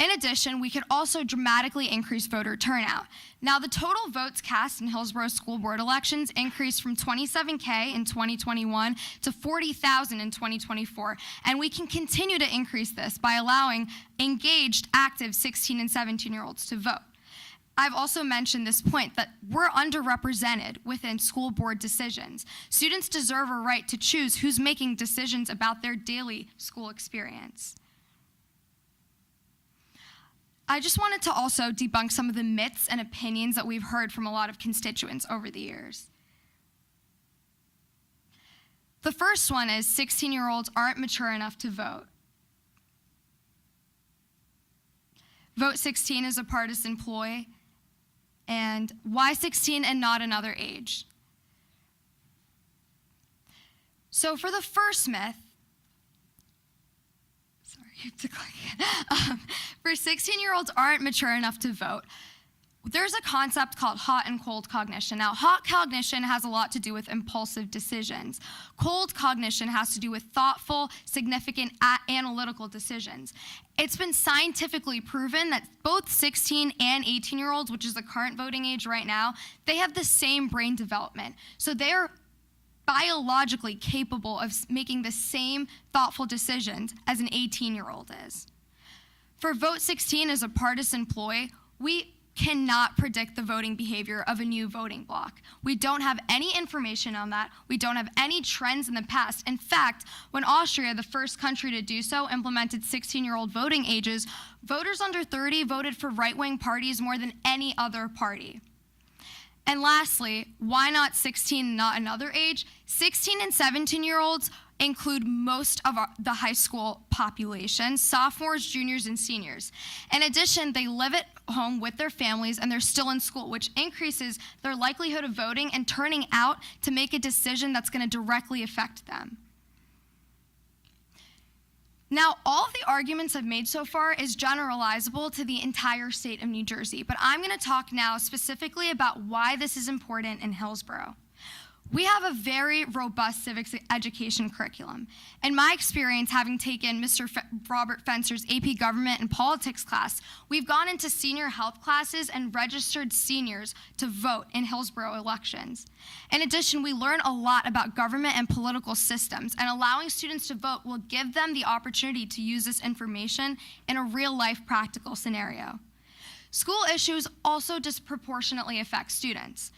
In addition, we could also dramatically increase voter turnout. Now, the total votes cast in Hillsborough School Board elections increased from 27K in 2021 to 40,000 in 2024, and we can continue to increase this by allowing engaged, active 16 and 17-year-olds to vote. I've also mentioned this point that we're underrepresented within school board decisions. Students deserve a right to choose who's making decisions about their daily school experience. I just wanted to also debunk some of the myths and opinions that we've heard from a lot of constituents over the years. The first one is 16-year-olds aren't mature enough to vote. Vote 16 is a partisan ploy, and why 16 and not another age? So for the first myth, for 16-year-olds aren't mature enough to vote, there's a concept called hot and cold cognition. Now, hot cognition has a lot to do with impulsive decisions. Cold cognition has to do with thoughtful, significant, analytical decisions. It's been scientifically proven that both 16 and 18-year-olds, which is the current voting age right now, they have the same brain development. So they are biologically capable of making the same thoughtful decisions as an 18-year-old is. For Vote 16 as a partisan ploy, we cannot predict the voting behavior of a new voting bloc. We don't have any information on that. We don't have any trends in the past. In fact, when Austria, the first country to do so, implemented 16-year-old voting ages, voters under 30 voted for right-wing parties more than any other party. And lastly, why not 16 and not another age? 16 and 17-year-olds include most of the high school population, sophomores, juniors, and seniors. In addition, they live at home with their families and they're still in school, which increases their likelihood of voting and turning out to make a decision that's going to directly affect them. Now, all of the arguments I've made so far is generalizable to the entire state of New Jersey, but I'm going to talk now specifically about why this is important in Hillsborough. We have a very robust civics education curriculum. In my experience, having taken Mr. Robert Fencer's AP Government and Politics class, we've gone into senior health classes and registered seniors to vote in Hillsborough elections. In addition, we learn a lot about government and political systems, and allowing students to vote will give them the opportunity to use this information in a real-life practical scenario. School issues also disproportionately affect students.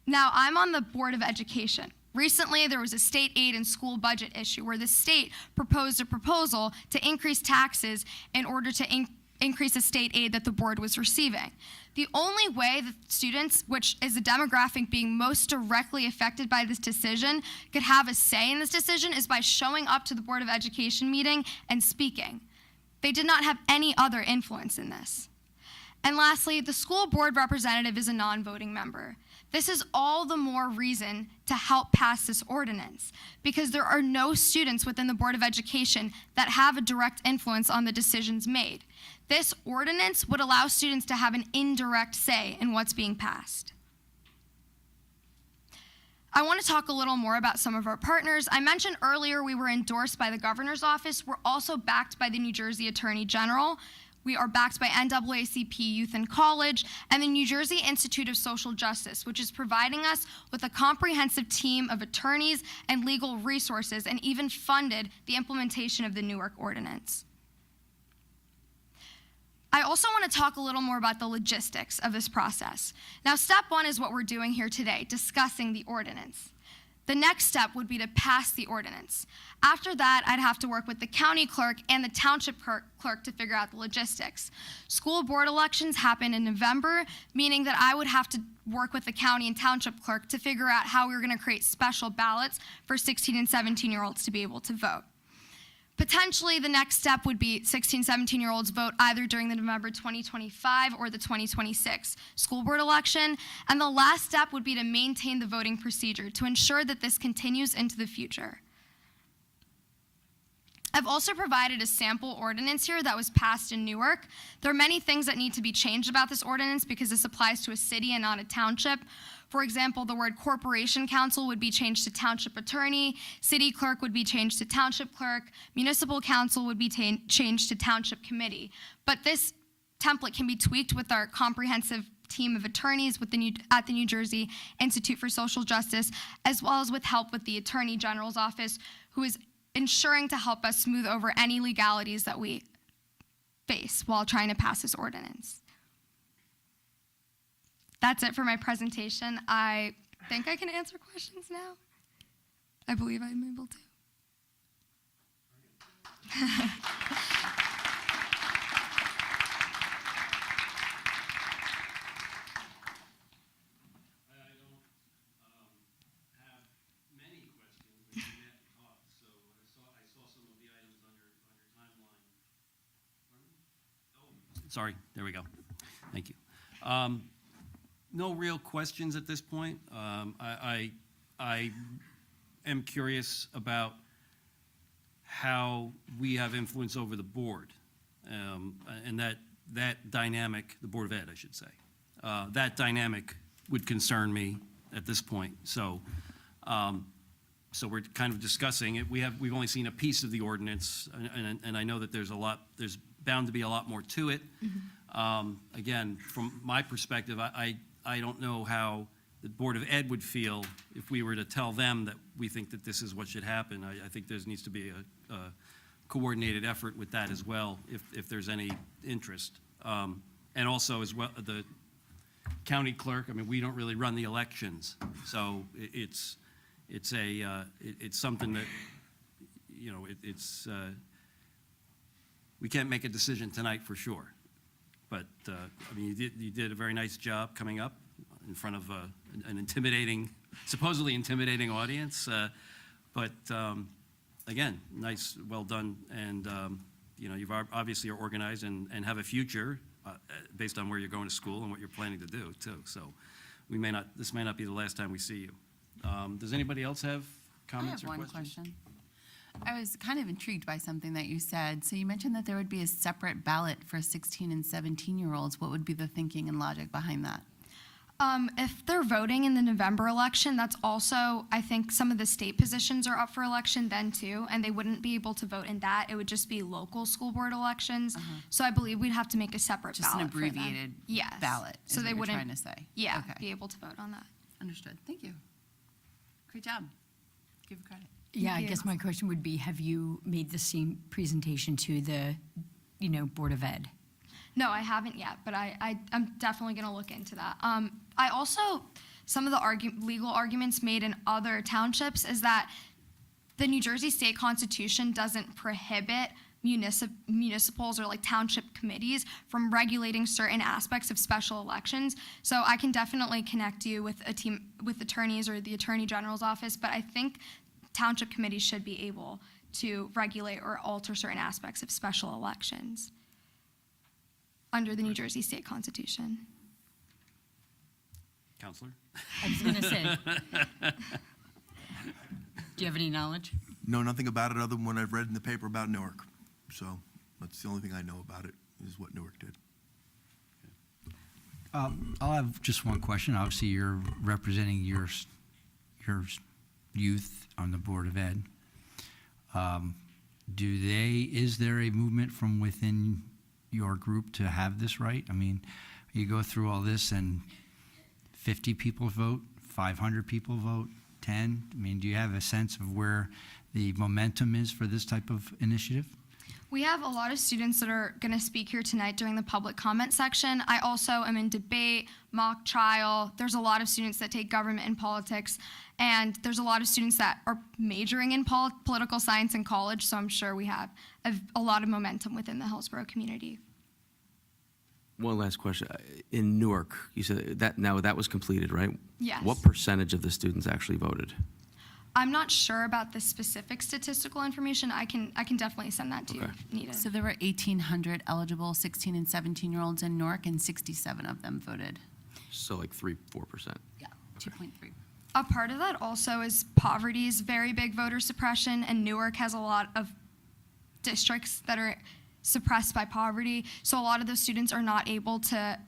Now, I'm on the Board of Education. Recently, there was a state aid and school budget issue where the state proposed a proposal to increase taxes in order to increase the state aid that the board was receiving. The only way that students, which is the demographic being most directly affected by this decision, could have a say in this decision is by showing up to the Board of Education meeting and speaking. They did not have any other influence in this. And lastly, the school board representative is a non-voting member. This is all the more reason to help pass this ordinance, because there are no students within the Board of Education that have a direct influence on the decisions made. This ordinance would allow students to have an indirect say in what's being passed. I want to talk a little more about some of our partners. I mentioned earlier we were endorsed by the governor's office. We're also backed by the New Jersey Attorney General. We are backed by NAACP Youth and College and the New Jersey Institute of Social Justice, which is providing us with a comprehensive team of attorneys and legal resources, and even funded the implementation of the Newark Ordinance. I also want to talk a little more about the logistics of this process. Now, step one is what we're doing here today, discussing the ordinance. The next step would be to pass the ordinance. After that, I'd have to work with the county clerk and the township clerk to figure out the logistics. School board elections happen in November, meaning that I would have to work with the county and township clerk to figure out how we were going to create special ballots for 16 and 17-year-olds to be able to vote. Potentially, the next step would be 16, 17-year-olds vote either during the November 2025 or the 2026 school board election. And the last step would be to maintain the voting procedure to ensure that this continues into the future. I've also provided a sample ordinance here that was passed in Newark. There are many things that need to be changed about this ordinance because this applies to a city and not a township. For example, the word corporation council would be changed to township attorney, city clerk would be changed to township clerk, municipal council would be changed to township committee. But this template can be tweaked with our comprehensive team of attorneys at the New Jersey Institute for Social Justice, as well as with help with the Attorney General's office, who is ensuring to help us smooth over any legalities that we face while trying to pass this ordinance. That's it for my presentation. I think I can answer questions now. I believe I'm able to. sorry, there we go. Thank you. No real questions at this point. I am curious about how we have influence over the board, and that dynamic, the Board of Ed, I should say. That dynamic would concern me at this point. So we're kind of discussing it. We've only seen a piece of the ordinance, and I know that there's bound to be a lot more to it. Again, from my perspective, I don't know how the Board of Ed would feel if we were to tell them that we think that this is what should happen. I think there needs to be a coordinated effort with that as well, if there's any interest. And also as well, the county clerk, I mean, we don't really run the elections, so it's something that, you know, we can't make a decision tonight for sure. But, I mean, you did a very nice job coming up in front of an intimidating, supposedly intimidating audience. But again, nice, well done. And, you know, you've obviously are organized and have a future based on where you're going to school and what you're planning to do, too. So this may not be the last time we see you. Does anybody else have comments or questions? I have one question. I was kind of intrigued by something that you said. So you mentioned that there would be a separate ballot for 16 and 17-year-olds. What would be the thinking and logic behind that? If they're voting in the November election, that's also, I think some of the state positions are up for election then too, and they wouldn't be able to vote in that. It would just be local school board elections. So I believe we'd have to make a separate Just an ballot for them. abbreviated Yes. ballot is So what they you're wouldn't, trying to say. yeah, Okay. be able to vote on that. Understood. Thank you. Great job. Give you credit. Yeah, I you. guess my question would be, have you made the same presentation to the, Board of Ed? No, I haven't yet, but I'm definitely going to look into that. I also, some of the legal arguments made in other townships is that the New Jersey State Constitution doesn't prohibit municipals or like township committees from regulating certain aspects of special elections. So I can definitely connect you with a team, with attorneys or the Attorney General's office, but I think township committees should be able to regulate or alter certain aspects of special elections under the New Jersey State Constitution. Counselor? I was going to say. Do you have any knowledge? Know nothing about it other than what I've read in the paper about Newark. So that's the only thing I know about it, is what Newark did. I'll have just one question. Obviously, you're representing your youth on the Board of Ed. Is there a movement from within your group to have this right? I mean, you go through all this and 50 people vote, 500 people vote, 10? I mean, do you have a sense of where the momentum is for this type of initiative? We have a lot of students that are going to speak here tonight during the public comment section. I also am in debate, mock trial. There's a lot of students that take government and politics, and there's a lot of students that are majoring in political science in college, so I'm sure we have a lot of momentum within the Hillsborough community. One last question. In Newark, you said that was completed, right? Yes. What percentage of the students actually voted? I'm not sure about the specific statistical information. I can definitely send that to you Okay. if needed. So there were 1,800 eligible 16 and 17-year-olds in Newark, and 67 of them voted. So like 3-4%. Yeah, 2.3. A part of that also is poverty is very big voter suppression, and Newark has a lot of districts that are suppressed by poverty. So a lot of those students are not able to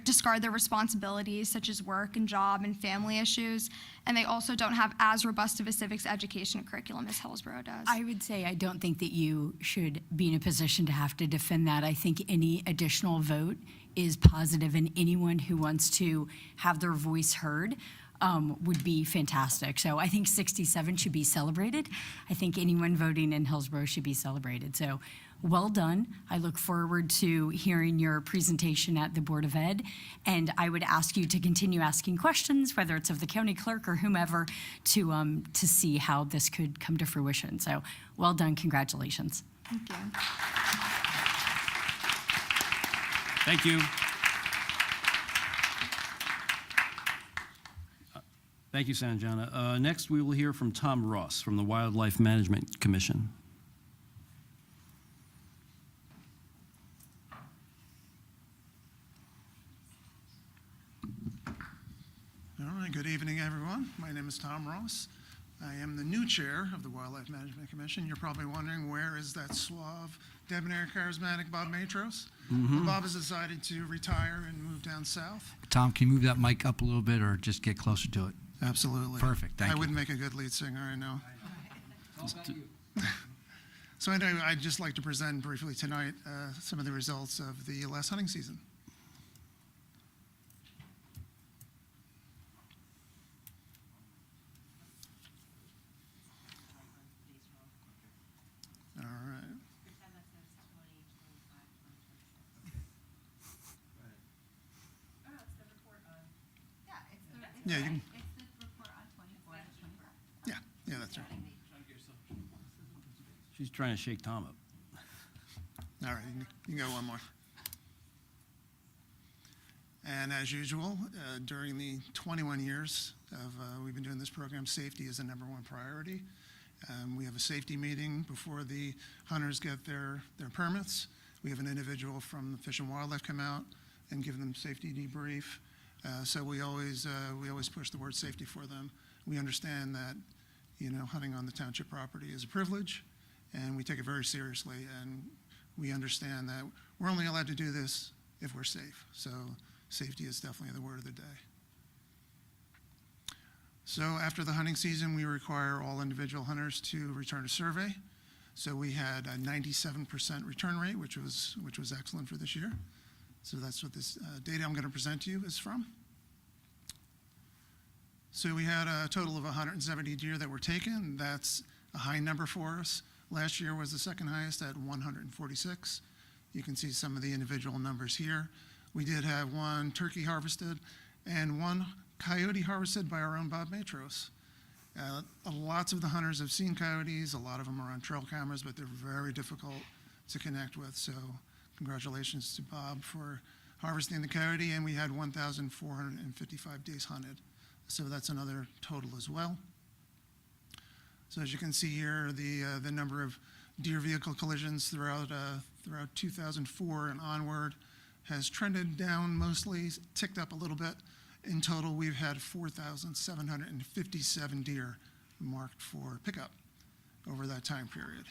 discard their responsibilities such as work and job and family issues, and they also don't have as robust of a civics education curriculum as Hillsborough does. I would say I don't think that you should be in a position to have to defend that. I think any additional vote is positive, and anyone who wants to have their voice heard would be fantastic. So I think 67 should be celebrated. I think anyone voting in Hillsborough should be celebrated. So well done. I look forward to hearing your presentation at the Board of Ed, and I would ask you to continue asking questions, whether it's of the county clerk or whomever, to see how this could come to fruition. So well done. Congratulations. Thank you. Thank you. Thank you, Sanjana. Next, we will hear from Tom Ross from the Wildlife Management Commission. Good evening, everyone. My name is Tom Ross. I am the new chair of the Wildlife Management Commission. You're probably wondering, where is that suave, debonair, charismatic Bob Matros? Well, Bob has decided to retire and move down south. Tom, can you move that mic up a little bit or just get closer to it? Absolutely. Perfect, thank I you. wouldn't make a good lead singer, I know. So anyway, I'd just like to present briefly tonight some of the results of the last hunting season. All right. Yeah, you can. Yeah, that's right. She's trying to shake Tom up. All right, you can go one more. And as usual, during the 21 years of we've been doing this program, safety is the #1 priority. We have a safety meeting before the hunters get their permits. We have an individual from Fish and Wildlife come out and give them safety debrief. So we always push the word safety for them. We understand that, hunting on the township property is a privilege, and we take it very seriously. And we understand that we're only allowed to do this if we're safe. So safety is definitely the word of the day. So after the hunting season, we require all individual hunters to return a survey. So we had a 97% return rate, which was excellent for this year. So that's what this data I'm going to present to you is from. So we had a total of 170 deer that were taken. That's a high number for us. Last year was the second highest at 146. You can see some of the individual numbers here. We did have one turkey harvested and one coyote harvested by our own Bob Matros. Lots of the hunters have seen coyotes. A lot of them are on trail cameras, but they're very difficult to connect with. So congratulations to Bob for harvesting the coyote, and we had 1,455 days hunted. So that's another total as well. So as you can see here, the number of deer vehicle collisions throughout 2004 and onward has trended down mostly, ticked up a little bit. In total, we've had 4,757 deer marked for pickup over that time period.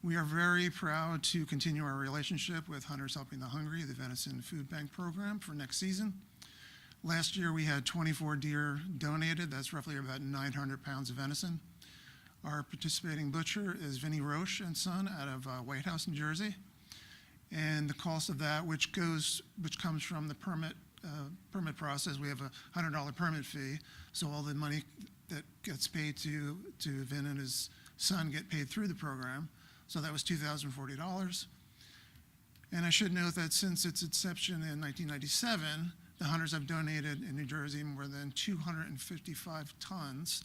We are very proud to continue our relationship with Hunters Helping the Hungry, the Venison Food Bank program, for next season. Last year, we had 24 deer donated. That's roughly about 900 pounds of venison. Our participating butcher is Vinnie Roche and Son out of White House, New Jersey. And the cost of that, which comes from the permit process, we have a $100 permit fee. So all the money that gets paid to Vin and his son get paid through the program. So that was $2,040. And I should note that since its inception in 1997, the hunters have donated in New Jersey more than 255 tons.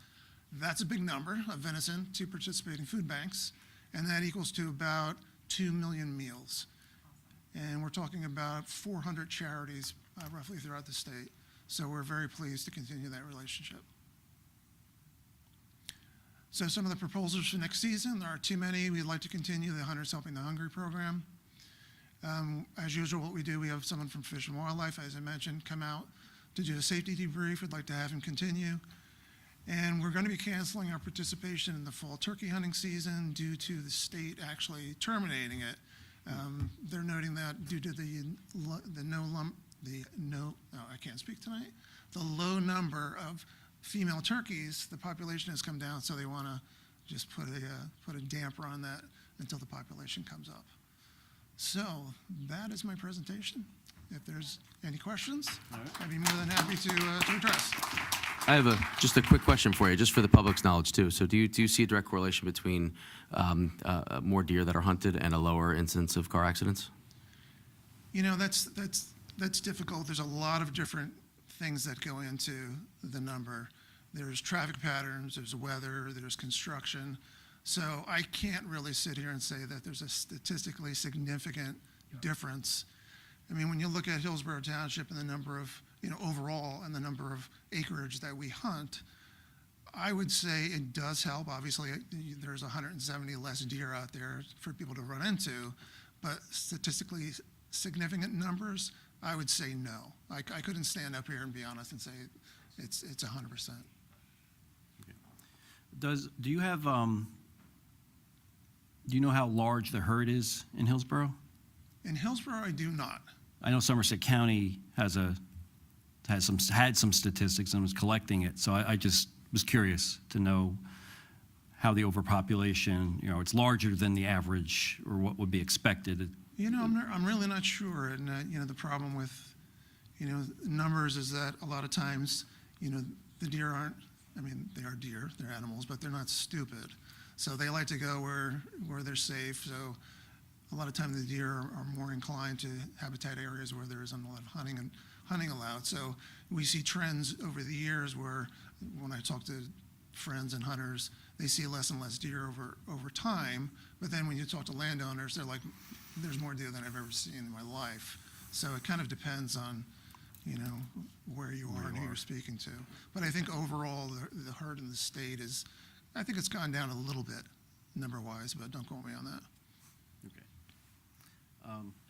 That's a big number of venison to participating food banks, and that equals to about 2 million meals. And we're talking about 400 charities roughly throughout the state. So we're very pleased to continue that relationship. So some of the proposals for next season, there are too many. We'd like to continue the Hunters Helping the Hungry program. As usual, what we do, we have someone from Fish and Wildlife, as I mentioned, come out to do a safety debrief. We'd like to have him continue. And we're going to be canceling our participation in the fall turkey hunting season due to the state actually terminating it. They're noting that due to the low number of female turkeys, the population has come down, so they want to just put a damper on that until the population comes up. So that is my presentation. If there's any questions, I'd be more than happy to address. I have just a quick question for you, just for the public's knowledge too. So do you see a direct correlation between more deer that are hunted and a lower incidence of car accidents? That's difficult. There's a lot of different things that go into the number. There's traffic patterns, there's weather, there's construction. So I can't really sit here and say that there's a statistically significant difference. I mean, when you look at Hillsborough Township and the number of, overall, and the number of acreage that we hunt, I would say it does help. Obviously, there's 170 less deer out there for people to run into, but statistically significant numbers, I would say no. I couldn't stand up here and be honest and say it's 100%. Do you have, do you know how large the herd is in Hillsborough? In Hillsborough, I do not. I know Somerset County had some statistics and was collecting it, so I just was curious to know how the overpopulation, it's larger than the average or what would be expected. I'm really not sure. And, the problem with, numbers is that a lot of times, the deer aren't, they are deer, they're animals, but they're not stupid. So they like to go where they're safe. So a lot of times the deer are more inclined to habitat areas where there isn't a lot of hunting allowed. So we see trends over the years where when I talk to friends and hunters, they see less and less deer over time. But then when you talk to landowners, they're like, there's more deer than I've ever seen in my life. So it kind of depends on, where you are and who you're speaking to. But I think overall, the herd in the state is, I think it's gone down a little bit, number-wise, but don't quote me on that. Okay.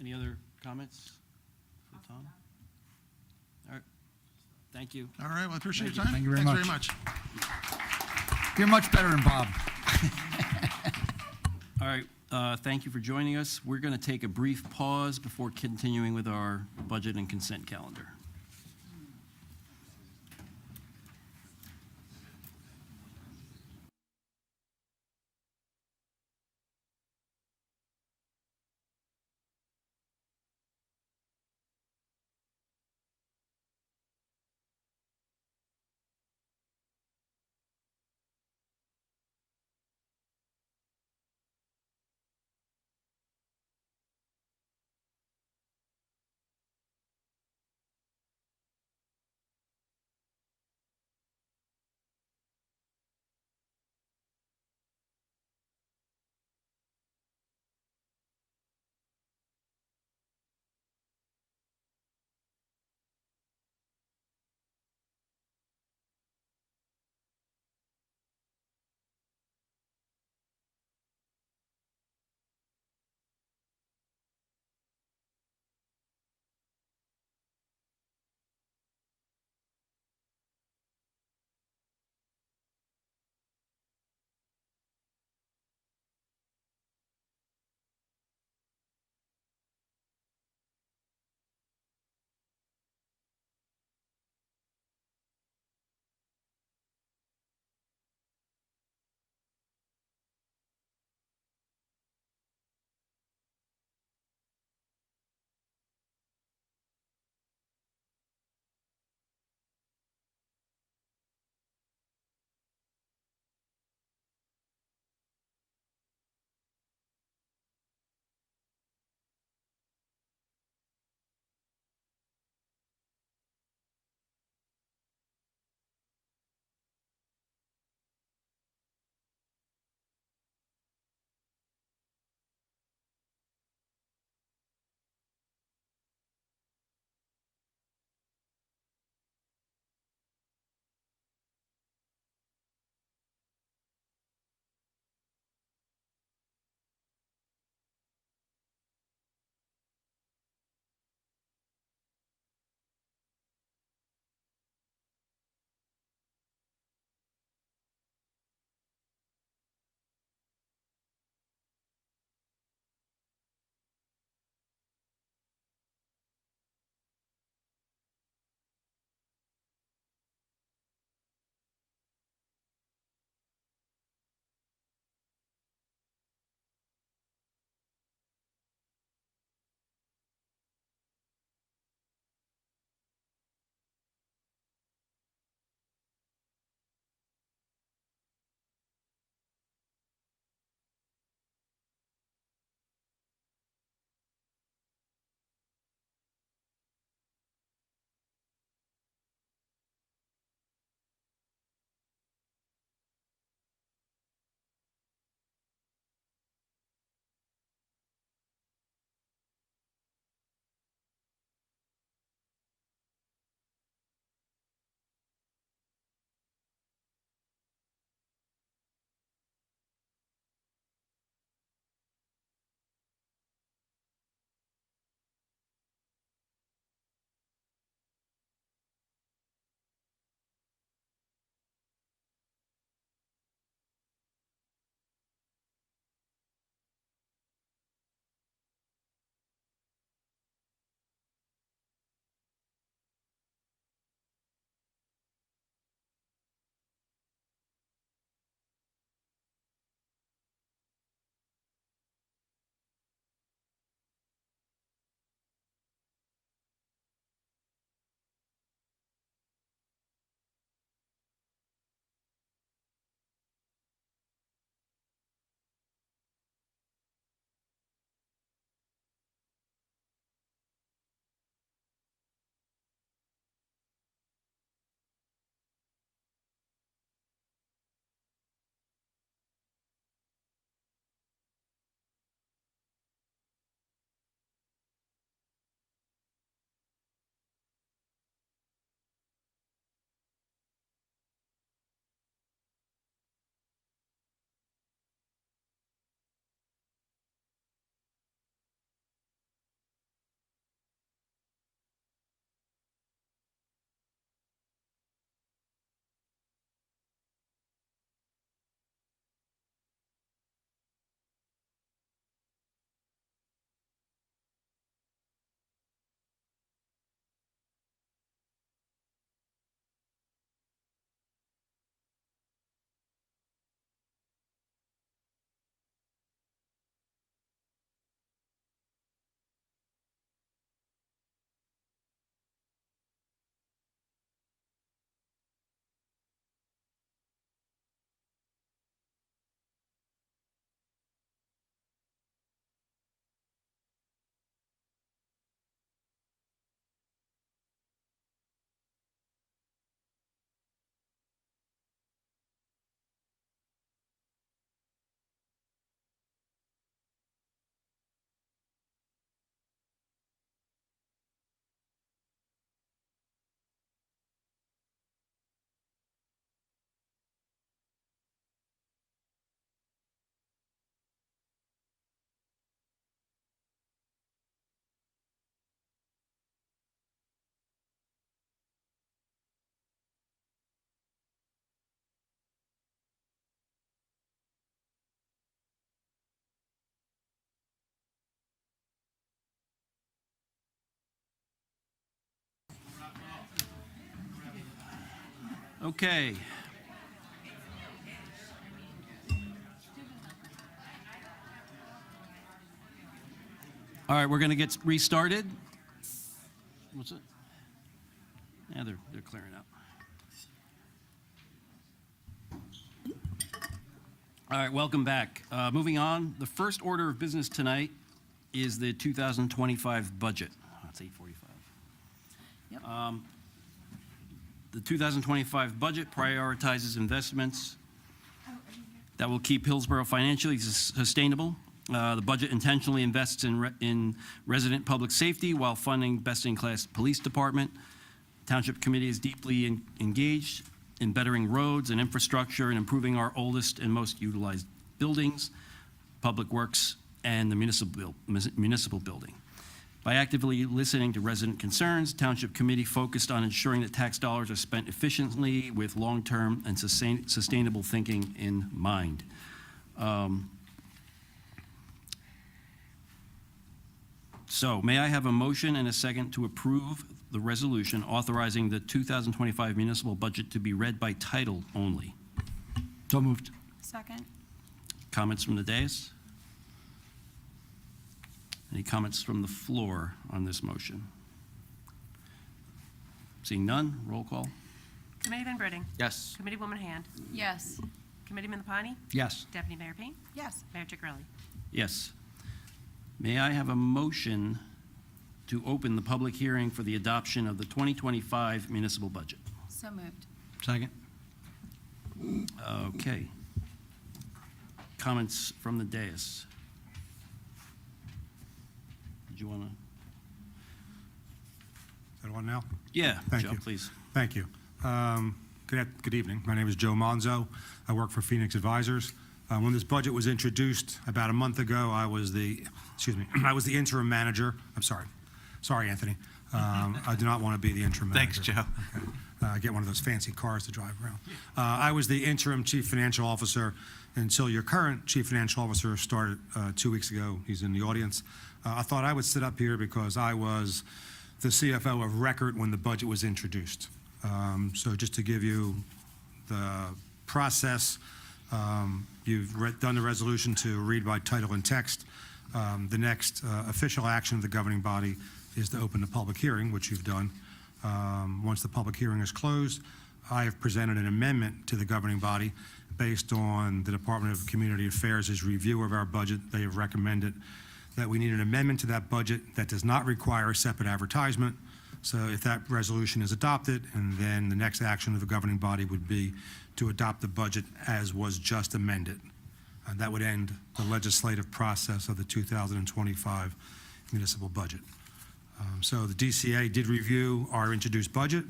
Any other comments for Tom? All right. Thank you. All right, well, I appreciate Thank your you. time. Thank you very Thanks much. very much. You're much better than Bob. All right. Thank you for joining us. We're going to take a brief pause before continuing with our budget and consent calendar. Okay. All right, we're going to get restarted. What's it? Yeah, they're clearing out. All right, welcome back. Moving on, the first order of business tonight is the 2025 budget. It's 8:45. Yep. The 2025 budget prioritizes investments that will keep Hillsborough financially sustainable. The budget intentionally invests in resident public safety while funding best-in-class police department. Township Committee is deeply engaged in bettering roads and infrastructure and improving our oldest and most utilized buildings, public works, and the municipal building. By actively listening to resident concerns, Township Committee focused on ensuring that tax dollars are spent efficiently with long-term and sustainable thinking in mind. So may I have a motion and a second to approve the resolution authorizing the 2025 municipal budget to be read by title only? So moved. Second. Comments from the dais? Any comments from the floor on this motion? Seeing none, roll call. Committeeman Britting? Yes. Committeewoman Hand? Yes. Committeeman Lapani? Yes. Deputy Mayor Payne? Yes. Mayor Ciccarelli? Yes. May I have a motion to open the public hearing for the adoption of the 2025 municipal budget? So moved. Second. Okay. Comments from the dais? Did you want to? Is that on now? Yeah, Thank Joe, you. please. Thank you. Good evening. My name is Joe Monzo. I work for Phoenix Advisors. When this budget was introduced about a month ago, I was the interim manager. I'm sorry. Sorry, Anthony. I do not want to be the interim manager. Thanks, Joe. Okay. Get one of those fancy cars to drive around. I was the interim chief financial officer until your current chief financial officer started 2 weeks ago. He's in the audience. I thought I would sit up here because I was the CFO of record when the budget was introduced. So just to give you the process, you've done the resolution to read by title and text. The next official action of the governing body is to open the public hearing, which you've done. Once the public hearing is closed, I have presented an amendment to the governing body based on the Department of Community Affairs' review of our budget. They have recommended that we need an amendment to that budget that does not require a separate advertisement. So if that resolution is adopted, and then the next action of the governing body would be to adopt the budget as was just amended. That would end the legislative process of the 2025 municipal budget. So the DCA did review our introduced budget.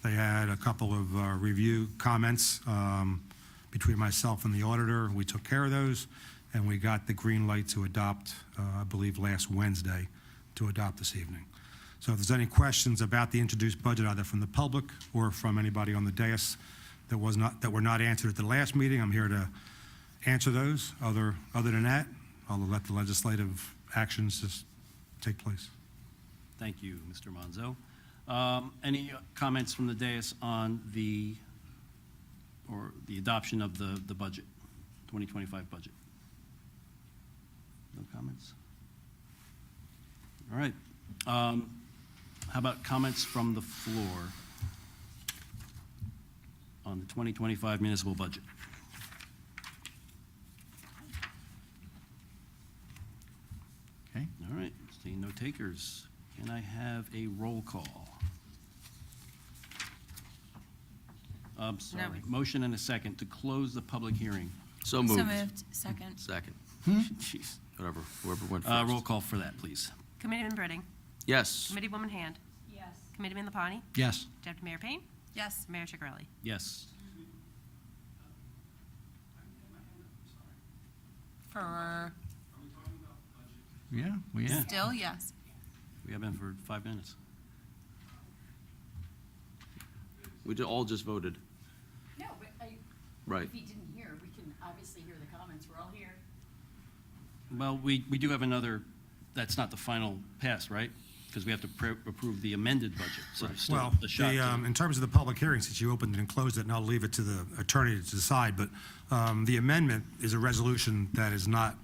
They had a couple of review comments between myself and the auditor. We took care of those, and we got the green light to adopt, I believe, last Wednesday, to adopt this evening. So if there's any questions about the introduced budget, either from the public or from anybody on the dais that were not answered at the last meeting, I'm here to answer those. Other than that, I'll let the legislative actions just take place. Thank you, Mr. Monzo. Any comments from the dais on the adoption of the budget, 2025 budget? No comments? All right. How about comments from the floor on the 2025 municipal budget? Okay. All right, seeing no takers, can I have a roll call? I'm sorry, motion and a second to close the public hearing. So moved. So moved. Second. Second. Jeez. Whoever went first. Roll call for that, please. Committeeman Britting? Yes. Committeewoman Hand? Yes. Committeeman Lapani? Yes. Deputy Mayor Payne? Yes. Mayor Ciccarelli? Yes. For Yeah, we Yeah. still, yes. We have been for 5 minutes. We all just voted. No, but Right. if he didn't hear, we can obviously hear the comments. We're all here. Well, we do have another, that's not the final pass, right? because we have to approve the amended budget, so there's still Well, a shot. in terms of the public hearing, since you opened it and closed it, and I'll leave it to the attorney to decide, but the amendment is a resolution that is not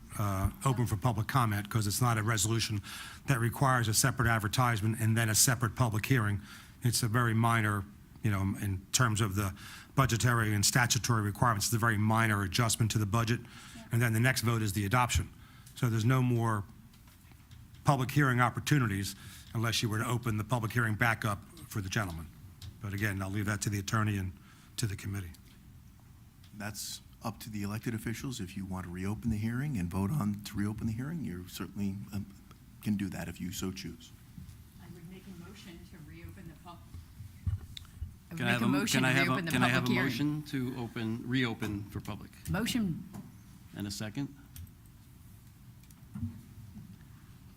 open for public comment, because it's not a resolution that requires a separate advertisement and then a separate public hearing. It's a very minor, in terms of the budgetary and statutory requirements, it's a very minor adjustment to the budget. And then the next vote is the adoption. So there's no more public hearing opportunities unless you were to open the public hearing back up for the gentleman. But again, I'll leave that to the attorney and to the committee. That's up to the elected officials. If you want to reopen the hearing and vote on to reopen the hearing, you certainly can do that if you so choose. I would make a motion to reopen the Can I have a motion to reopen for public? Motion. And a second?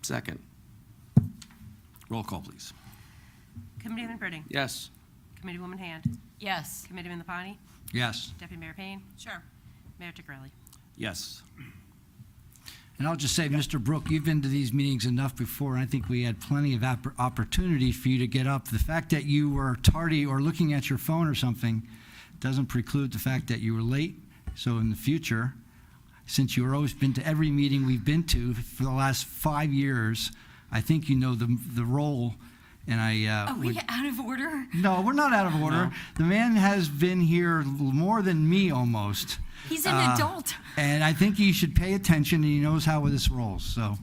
Second. Roll call, please. Committeeman Britting? Yes. Committeewoman Hand? Yes. Committeeman Lapani? Yes. Deputy Mayor Payne? Sure. Mayor Tigrelli? Yes. And I'll just say, Mr. Brook, you've been to these meetings enough before, and I think we had plenty of opportunity for you to get up. The fact that you were tardy or looking at your phone or something doesn't preclude the fact that you were late. So in the future, since you've always been to every meeting we've been to for the last 5 years, I think you know the role, and I Are we out of order? No, we're not out of order. No. The man has been here more than me almost. He's an adult. And I think he should pay attention, and he knows how this rolls. So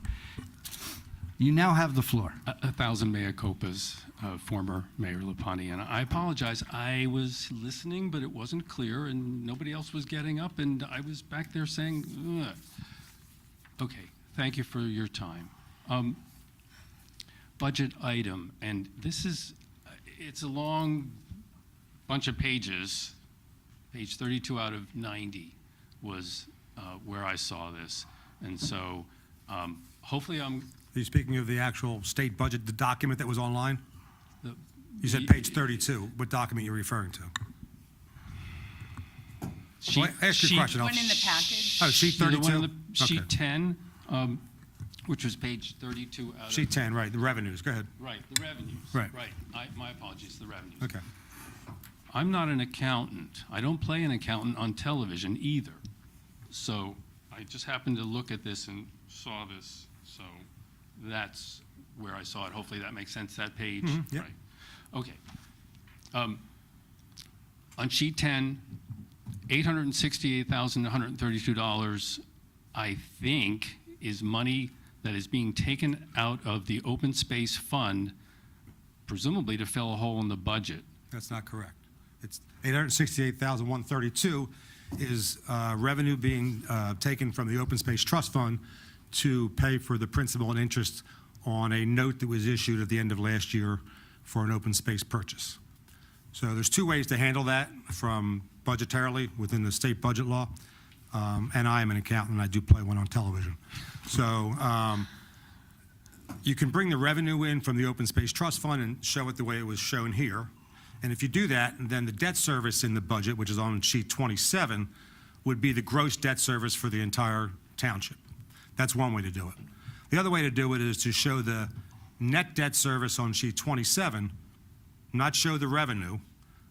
you now have the floor. 1,000 mea culpas, former Mayor Lapani. And I apologize. I was listening, but it wasn't clear, and nobody else was getting up, and I was back there saying, ugh. Okay, thank you for your time. Budget item, and this is, it's a long bunch of pages. Page 32 out of 90 was where I saw this. And so hopefully Are you speaking of the actual state budget, the document that was online? The- You said page 32. What document you're referring to? Well, ask your question. One in the package. Oh, sheet The 32? one in the Okay. sheet 10, which was page 32 out of. Sheet 10, right, the revenues. Go ahead. Right, the revenues. Right. My apologies, the revenues. Okay. I'm not an accountant. I don't play an accountant on television either. So I just happened to look at this and saw this. So that's where I saw it. Hopefully that makes sense, that page. yep. Right. Okay. On sheet 10, $868,132, I think, is money that is being taken out of the open space fund, presumably to fill a hole in the budget. That's not correct. It's $868,132 is revenue being taken from the Open Space Trust Fund to pay for the principal and interest on a note that was issued at the end of last year for an open space purchase. So there's two ways to handle that from budgetarily within the state budget law. And I am an accountant, and I do play one on television. So you can bring the revenue in from the Open Space Trust Fund and show it the way it was shown here. And if you do that, then the debt service in the budget, which is on sheet 27, would be the gross debt service for the entire township. That's one way to do it. The other way to do it is to show the net debt service on sheet 27, not show the revenue,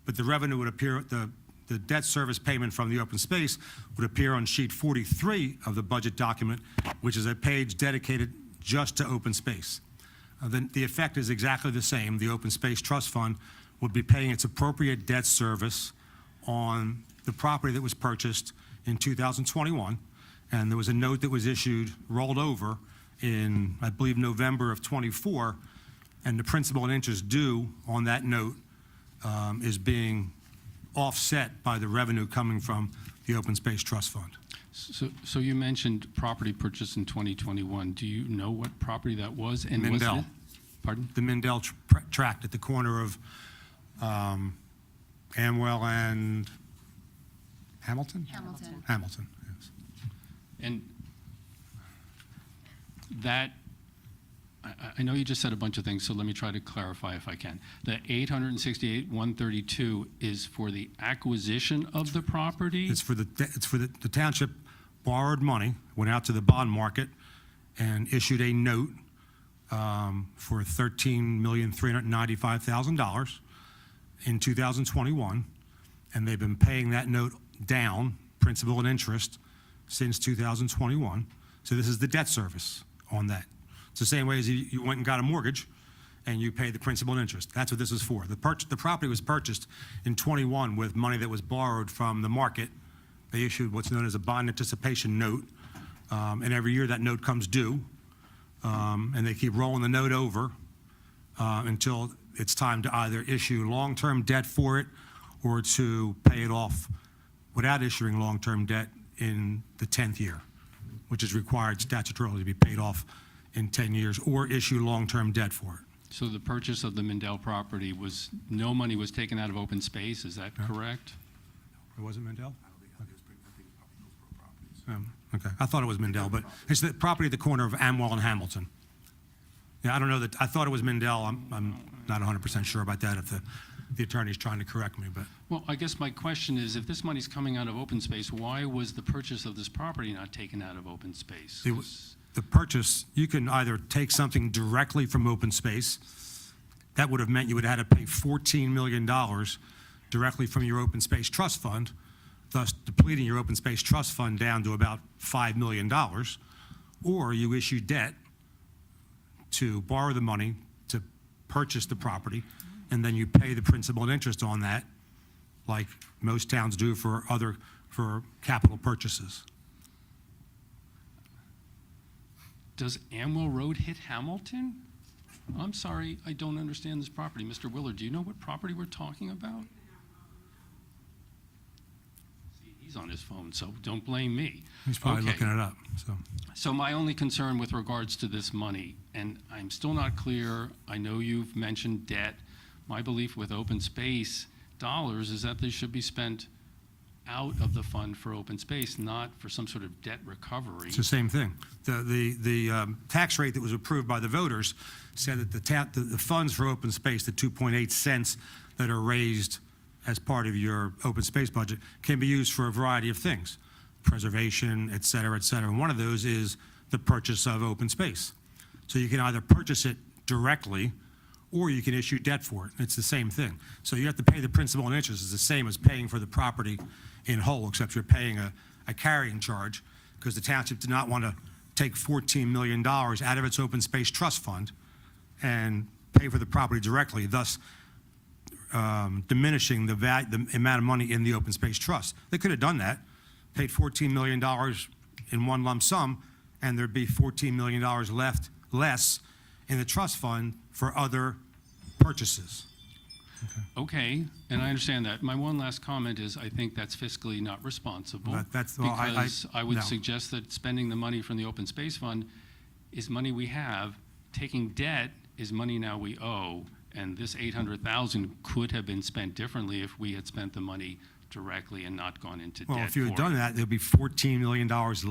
but the revenue would appear, the debt service payment from the open space would appear on sheet 43 of the budget document, which is a page dedicated just to open space. The effect is exactly the same. The Open Space Trust Fund would be paying its appropriate debt service on the property that was purchased in 2021, and there was a note that was issued, rolled over in, I believe, November of '24, and the principal and interest due on that note is being offset by the revenue coming from the Open Space Trust Fund. So you mentioned property purchase in 2021. Do you know what property that was? And was Mindell. it? Pardon? The Mindell tract at the corner of Amwell and Hamilton? Hamilton. Hamilton, yes. And that, I know you just said a bunch of things, so let me try to clarify if I can. The $868,132 is for the acquisition of the property? It's for the township borrowed money, went out to the bond market and issued a note for $13,395,000 in 2021, and they've been paying that note down, principal and interest, since 2021. So this is the debt service on that. It's the same way as you went and got a mortgage and you pay the principal and interest. That's what this is for. The property was purchased in 21 with money that was borrowed from the market. They issued what's known as a bond anticipation note, and every year that note comes due, and they keep rolling the note over until it's time to either issue long-term debt for it or to pay it off without issuing long-term debt in the 10th year, which is required statutorily to be paid off in 10 years, or issue long-term debt for it. So the purchase of the Mindell property was, no money was taken out of open space, is that correct? It wasn't Mindell? Okay, I thought it was Mindell, but it's the property at the corner of Amwell and Hamilton. Yeah, I don't know that, I thought it was Mindell. I'm not 100% sure about that if the attorney's trying to correct me, but. Well, I guess my question is, if this money's coming out of open space, why was the purchase of this property not taken out of open space? The purchase, you can either take something directly from open space. That would have meant you would have had to pay $14 million directly from your open space trust fund, thus depleting your open space trust fund down to about $5 million. Or you issue debt to borrow the money to purchase the property, and then you pay the principal and interest on that, like most towns do for capital purchases. Does Amwell Road hit Hamilton? I'm sorry, I don't understand this property. Mr. Willard, do you know what property we're talking about? See, he's on his phone, so don't blame me. He's probably Okay. looking it up, so. So my only concern with regards to this money, and I'm still not clear, I know you've mentioned debt. My belief with open space dollars is that they should be spent out of the fund for open space, not for some sort of debt recovery. It's the same thing. The tax rate that was approved by the voters said that the funds for open space, the 2.8 cents that are raised as part of your open space budget, can be used for a variety of things, preservation, et cetera, et cetera. And one of those is the purchase of open space. So you can either purchase it directly or you can issue debt for it. It's the same thing. So you have to pay the principal and interest. It's the same as paying for the property in whole, except you're paying a carrying charge, because the township did not want to take $14 million out of its open space trust fund and pay for the property directly, thus diminishing the amount of money in the open space trust. They could have done that, paid $14 million in one lump sum, and there'd be $14 million less in the trust fund for other purchases. Okay, and I understand that. My one last comment is I think that's fiscally not responsible. Because I would no. suggest that spending the money from the open space fund is money we have. Taking debt is money now we owe, and this $800,000 could have been spent differently if we had spent the money directly and not gone into debt. Well, if you had for done it. that, there'd be $14 million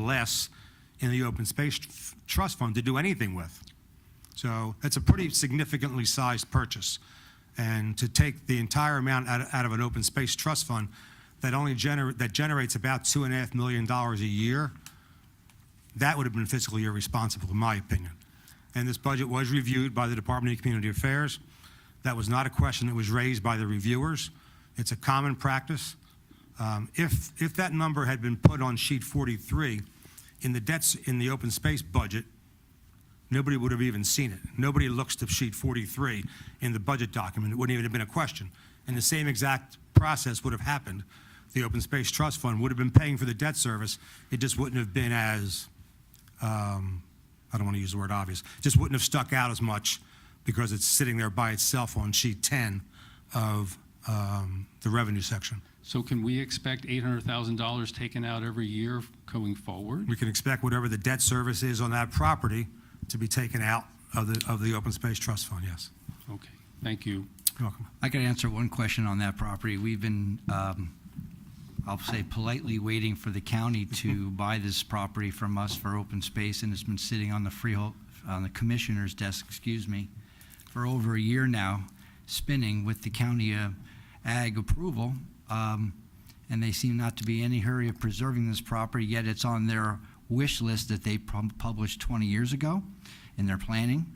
less in the open space trust fund to do anything with. So that's a pretty significantly sized purchase. And to take the entire amount out of an open space trust fund that generates about $2.5 million a year, that would have been fiscally irresponsible, in my opinion. And this budget was reviewed by the Department of Community Affairs. That was not a question that was raised by the reviewers. It's a common practice. If that number had been put on sheet 43 in the open space budget, nobody would have even seen it. Nobody looks to sheet 43 in the budget document. It wouldn't even have been a question. And the same exact process would have happened. The open space trust fund would have been paying for the debt service. It just wouldn't have been as, I don't want to use the word obvious, just wouldn't have stuck out as much because it's sitting there by itself on sheet 10 of the revenue section. So can we expect $800,000 taken out every year going forward? We can expect whatever the debt service is on that property to be taken out of the open space trust fund, yes. Okay, thank you. You're welcome. I could answer one question on that property. We've been, I'll say politely waiting for the county to buy this property from us for open space, and it's been sitting on the commissioner's desk, for over a year now, spinning with the county ag approval, and they seem not to be in any hurry of preserving this property, yet it's on their wish list that they published 20 years ago in their planning.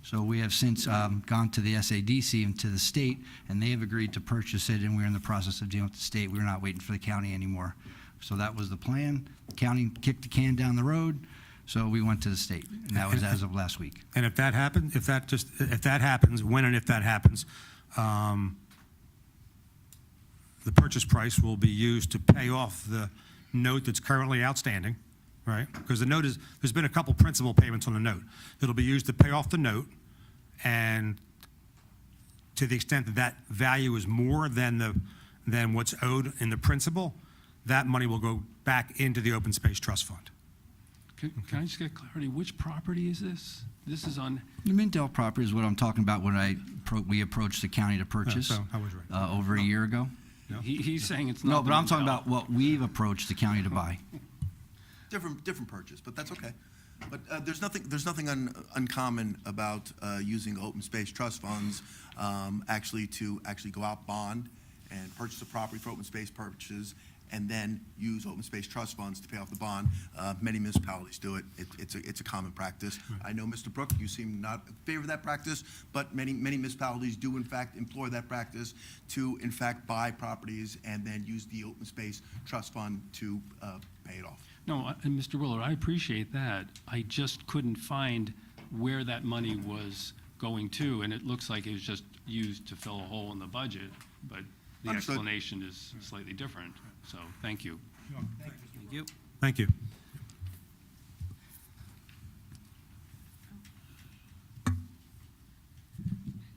So we have since gone to the SADC and to the state, and they have agreed to purchase it, and we're in the process of dealing with the state. We're not waiting for the county anymore. So that was the plan. The county kicked the can down the road, so we went to the state, and that was as of last week. And if that happens, if that happens, when and if that happens, the purchase price will be used to pay off the note that's currently outstanding, right? Because the note there's been a couple principal payments on the note. It'll be used to pay off the note, and to the extent that that value is more than what's owed in the principal, that money will go back into the Open Space Trust Fund. Can I just get clarity? Which property is this? This is on, The Mindale property is what I'm talking about when we approached the county to purchase so I was right. over a year ago. he's saying it's not. No, but I'm talking Mindale. about what we've approached the county to buy. Different purchase, but that's okay. But there's nothing uncommon about using open space trust funds actually to go out bond and purchase a property for open space purchases, and then use open space trust funds to pay off the bond. Many municipalities do it. It's a common practice. I know, Mr. Brook, you seem not in favor of that practice, but many municipalities do in fact employ that practice to in fact buy properties and then use the open space trust fund to pay it off. No, and Mr. Willard, I appreciate that. I just couldn't find where that money was going to, and it looks like it was just used to fill a hole in the budget, but the Understood. explanation is slightly different. So, thank you. Thank you. Thank you.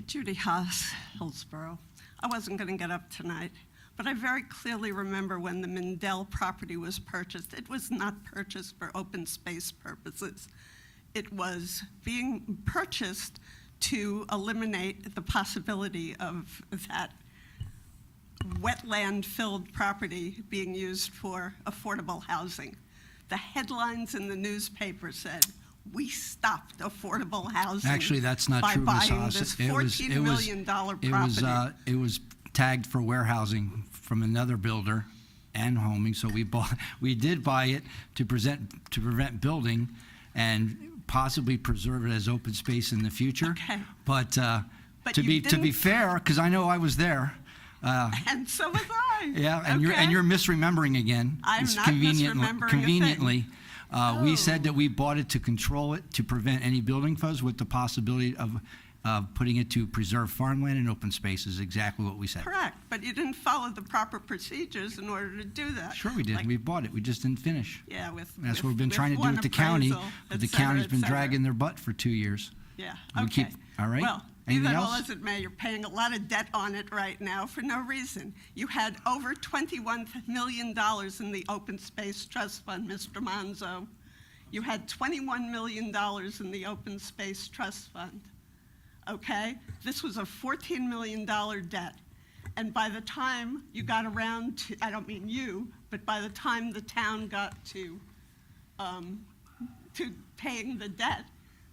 Judy Haas, Hillsborough. I wasn't going to get up tonight, but I very clearly remember when the Mindell property was purchased. It was not purchased for open space purposes. It was being purchased to eliminate the possibility of that wetland-filled property being used for affordable housing. The headlines in the newspaper said, "We stopped affordable housing." Actually, that's not by true, Ms. buying Haas. this $14 million property. It was tagged for warehousing from another builder and homing, so we did buy it to prevent building and possibly preserve it as open space in the future. Okay. But But to you be didn't- fair, because I know I was there. And so was I. Yeah, and you're misremembering again. I'm It's not misremembering a thing. Conveniently. We Oh. said that we bought it to control it, to prevent any building fuzz, with the possibility of putting it to preserve farmland and open space is exactly what we said. Correct, but you didn't follow the proper procedures in order to do that. Sure we did. Like, We bought it. We just didn't finish. Yeah, with. That's what we've been with trying to do one with the county, appraisal, but the et cetera, county's et been cetera. dragging their butt for 2 years. Yeah, We keep- okay. all right. Well, be Anything that all else? as it may, you're paying a lot of debt on it right now for no reason. You had over $21 million in the Open Space Trust Fund, Mr. Monzo. You had $21 million in the Open Space Trust Fund, okay? This was a $14 million debt. And by the time you got around to, I don't mean you, but by the time the town got to paying the debt,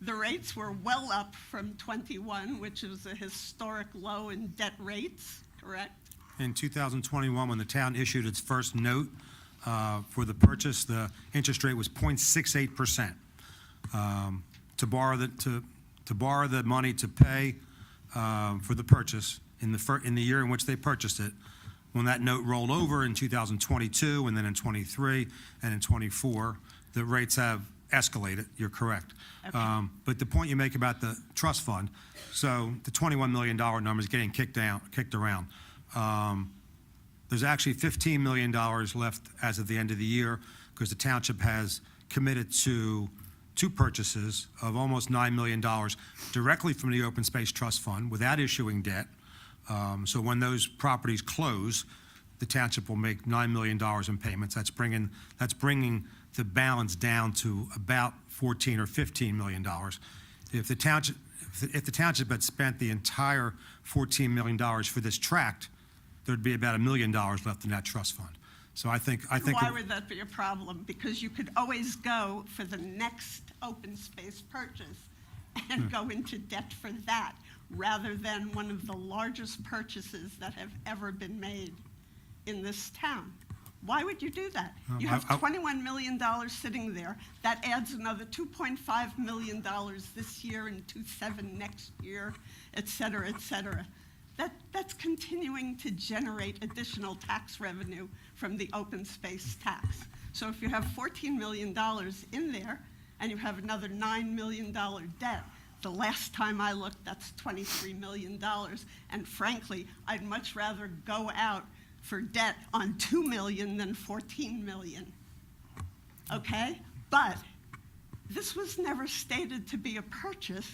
the rates were well up from 21, which is a historic low in debt rates, correct? In 2021, when the town issued its first note for the purchase, the interest rate was 0.68%. To borrow the money to pay for the purchase in the year in which they purchased it, when that note rolled over in 2022 and then in 23 and in 24, the rates have escalated. You're correct. Okay. But the point you make about the trust fund, so the $21 million number is getting kicked around. There's actually $15 million left as of the end of the year because the township has committed to two purchases of almost $9 million directly from the Open Space Trust Fund without issuing debt. So when those properties close, the township will make $9 million in payments. That's bringing the balance down to about $14 or $15 million. If the township had spent the entire $14 million for this tract, there'd be about $1 million left in that trust fund. So I think. Why would that be a problem? Because you could always go for the next open space purchase and go into debt for that, rather than one of the largest purchases that have ever been made in this town. Why would you do that? You I- have $21 million sitting there. That adds another $2.5 million this year and 2.7 next year, et cetera, et cetera. That's continuing to generate additional tax revenue from the open space tax. So if you have $14 million in there and you have another $9 million debt, the last time I looked, that's $23 million. And frankly, I'd much rather go out for debt on $2 million than $14 million. Okay? But this was never stated to be a purchase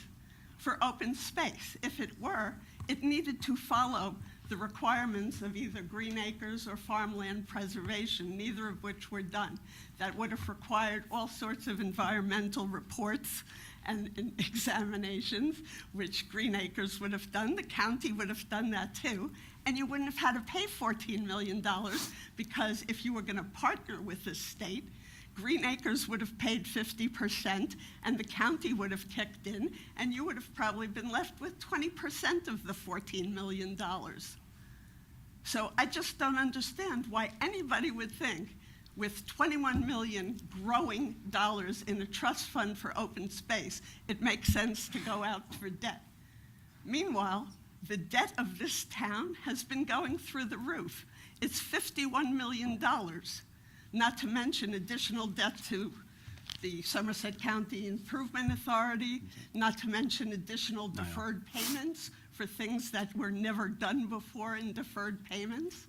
for open space. If it were, it needed to follow the requirements of either Green Acres or farmland preservation, neither of which were done. That would have required all sorts of environmental reports and examinations, which Green Acres would have done. The county would have done that too. And you wouldn't have had to pay $14 million because if you were going to partner with the state, Green Acres would have paid 50% and the county would have kicked in, and you would have probably been left with 20% of the $14 million. So I just don't understand why anybody would think with $21 million growing dollars in a trust fund for open space, it makes sense to go out for debt. Meanwhile, the debt of this town has been going through the roof. It's $51 million. Not to mention additional debt to the Somerset County Improvement Authority, not to mention additional deferred payments for things that were never done before in deferred payments.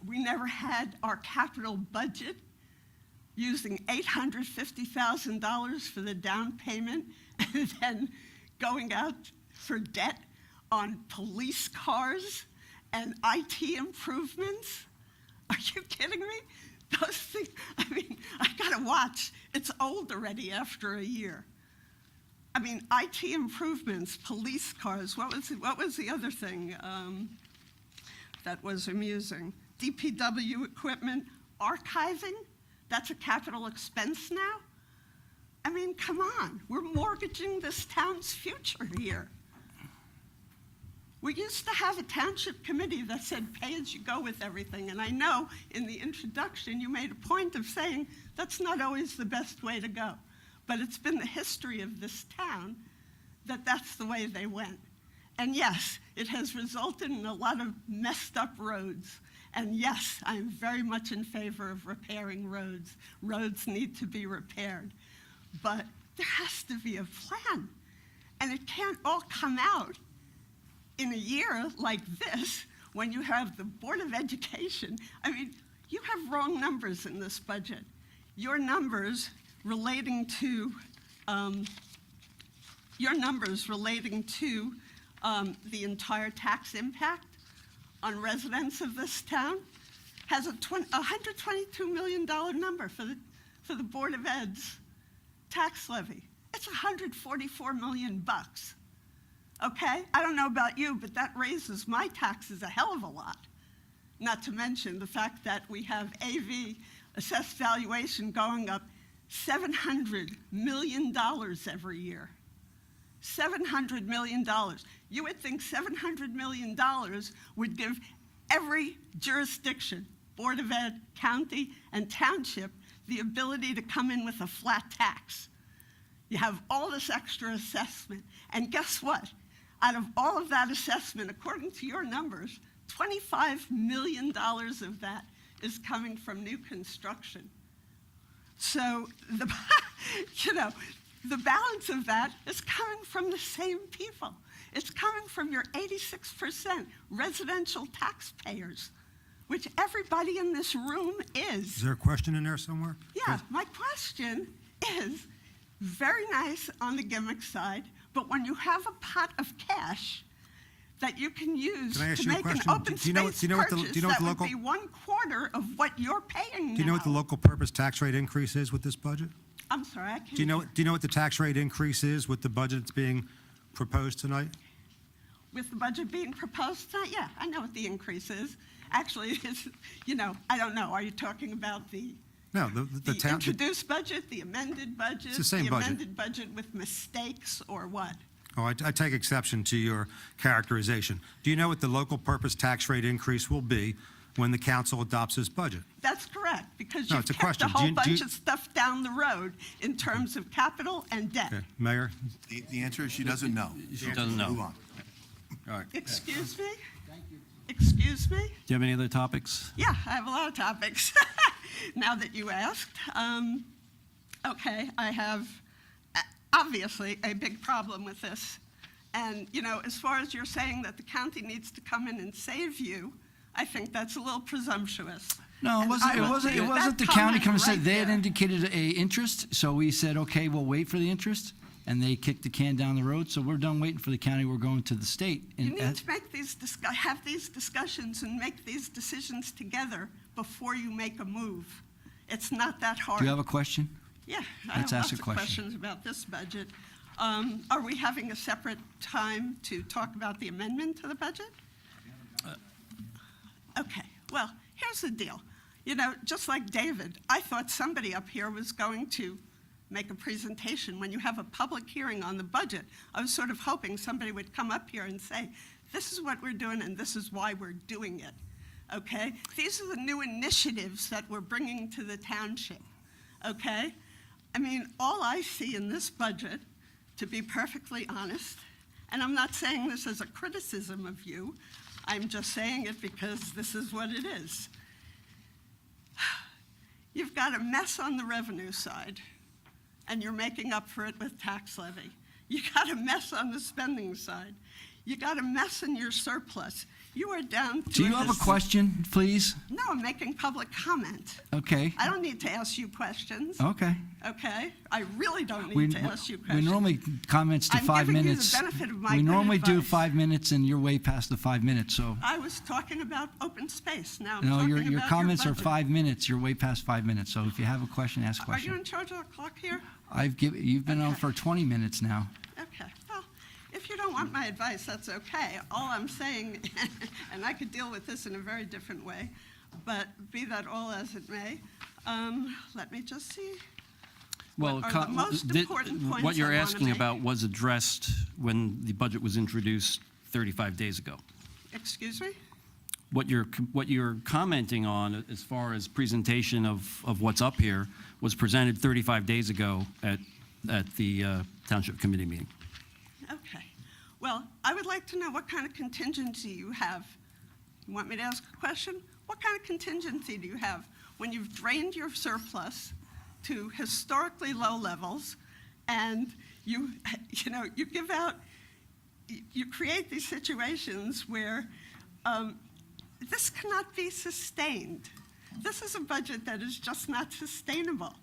We never had our capital budget using $850,000 for the down payment and then going out for debt on police cars and IT improvements. Are you kidding me? Those things, I mean, I gotta watch. It's old already after a year. I mean, IT improvements, police cars, what was the other thing that was amusing? DPW equipment, archiving, that's a capital expense now? I mean, come on, we're mortgaging this town's future here. We used to have a township committee that said pay as you go with everything, and I know in the introduction you made a point of saying that's not always the best way to go, but it's been the history of this town that that's the way they went. And yes, it has resulted in a lot of messed up roads, and yes, I'm very much in favor of repairing roads. Roads need to be repaired, but there has to be a plan, and it can't all come out in a year like this, when you have the Board of Education. I mean, you have wrong numbers in this budget. Your numbers relating to the entire tax impact on residents of this town has a $122 million number for the Board of Ed's tax levy. It's $144 million bucks. Okay, I don't know about you, but that raises my taxes a hell of a lot. Not to mention the fact that we have AV, assessed valuation, going up $700 million every year. $700 million. You would think $700 million would give every jurisdiction, Board of Ed, county, and township, the ability to come in with a flat tax. You have all this extra assessment, and guess what? Out of all of that assessment, according to your numbers, $25 million of that is coming from new construction. So the balance of that is coming from the same people. It's coming from your 86% residential taxpayers, which everybody in this room is. Is there a question in there somewhere? Yeah, my question is, very nice on the gimmick side, but when you have a pot of cash that you can use Can I ask to you a make an question? open Do you know space what the- purchase, do you know what that the would local- be 1/4 of what you're paying now. Do you know what the local purpose tax rate increase is with this budget? I'm sorry, I can't. Do you know what the tax rate increase is with the budget that's being proposed tonight? With the budget being proposed tonight, yeah, I know what the increase is. Actually, it's, I don't know. Are you talking about the No, the town. introduced budget, the amended budget? It's the same budget. amended budget with mistakes, or what? Oh, I take exception to your characterization. Do you know what the local purpose tax rate increase will be when the council adopts this budget. That's correct, because No, you've it's a kept a question. whole Do you- bunch of stuff down the road in terms of capital and debt. Okay, Mayor? The answer is she doesn't know. She doesn't know. Move on. All right. Do Excuse me? Excuse me? you have any other topics? Yeah, I have a lot of topics, now that you asked. Okay, I have obviously a big problem with this. And, you know, as far as you're saying that the county needs to come in and save you, I think that's a little presumptuous. No, it And wasn't, I it will wasn't, leave it wasn't the that county comment coming and said, right they had there. indicated a interest, so we said, okay, we'll wait for the interest, and they kicked the can down the road, so we're done waiting for the county, we're going to the state. You And need to make these, have these discussions and make these decisions together before you make a move. It's not that hard. do you have a question? Yeah, I Let's have ask lots a of question. questions about this budget. Are we having a separate time to talk about the amendment to the budget? Okay, well, here's the deal. You know, just like David, I thought somebody up here was going to make a presentation. When you have a public hearing on the budget, I was sort of hoping somebody would come up here and say, this is what we're doing and this is why we're doing it, okay? These are the new initiatives that we're bringing to the township, okay? I mean, all I see in this budget, to be perfectly honest, and I'm not saying this as a criticism of you, I'm just saying it because this is what it is. You've got a mess on the revenue side, and you're making up for it with tax levy. You got a mess on the spending side. You got a mess in your surplus. You are down to Do you have a question, please? No, I'm making public comment. Okay, I don't need to ask you questions, okay. okay? I really don't We need to ask you we questions. normally comments to I'm 5 giving you the minutes. benefit of my We good normally do advice. 5 minutes, and you're way past the 5 minutes, so. I was talking about open space. Now I'm No, talking your about comments are budget. 5 minutes, you're way past 5 minutes, so if you have a question, ask a Are you question. in charge of the clock here? You've been on Okay. for 20 minutes now. Okay, well, if you don't want my advice, that's okay. All I'm saying, and I could deal with this in a very different way, but be that all as it may, let me just see. Well, What are the most important what points you're I wanna asking make? about was addressed when the budget was introduced 35 days ago. Excuse me? What you're commenting on as far as presentation of what's up here was presented 35 days ago at the Township Committee meeting. Okay. Well, I would like to know what kind of contingency you have. You want me to ask a question? What kind of contingency do you have when you've drained your surplus to historically low levels and you give out, you create these situations where this cannot be sustained. This is a budget that is just not sustainable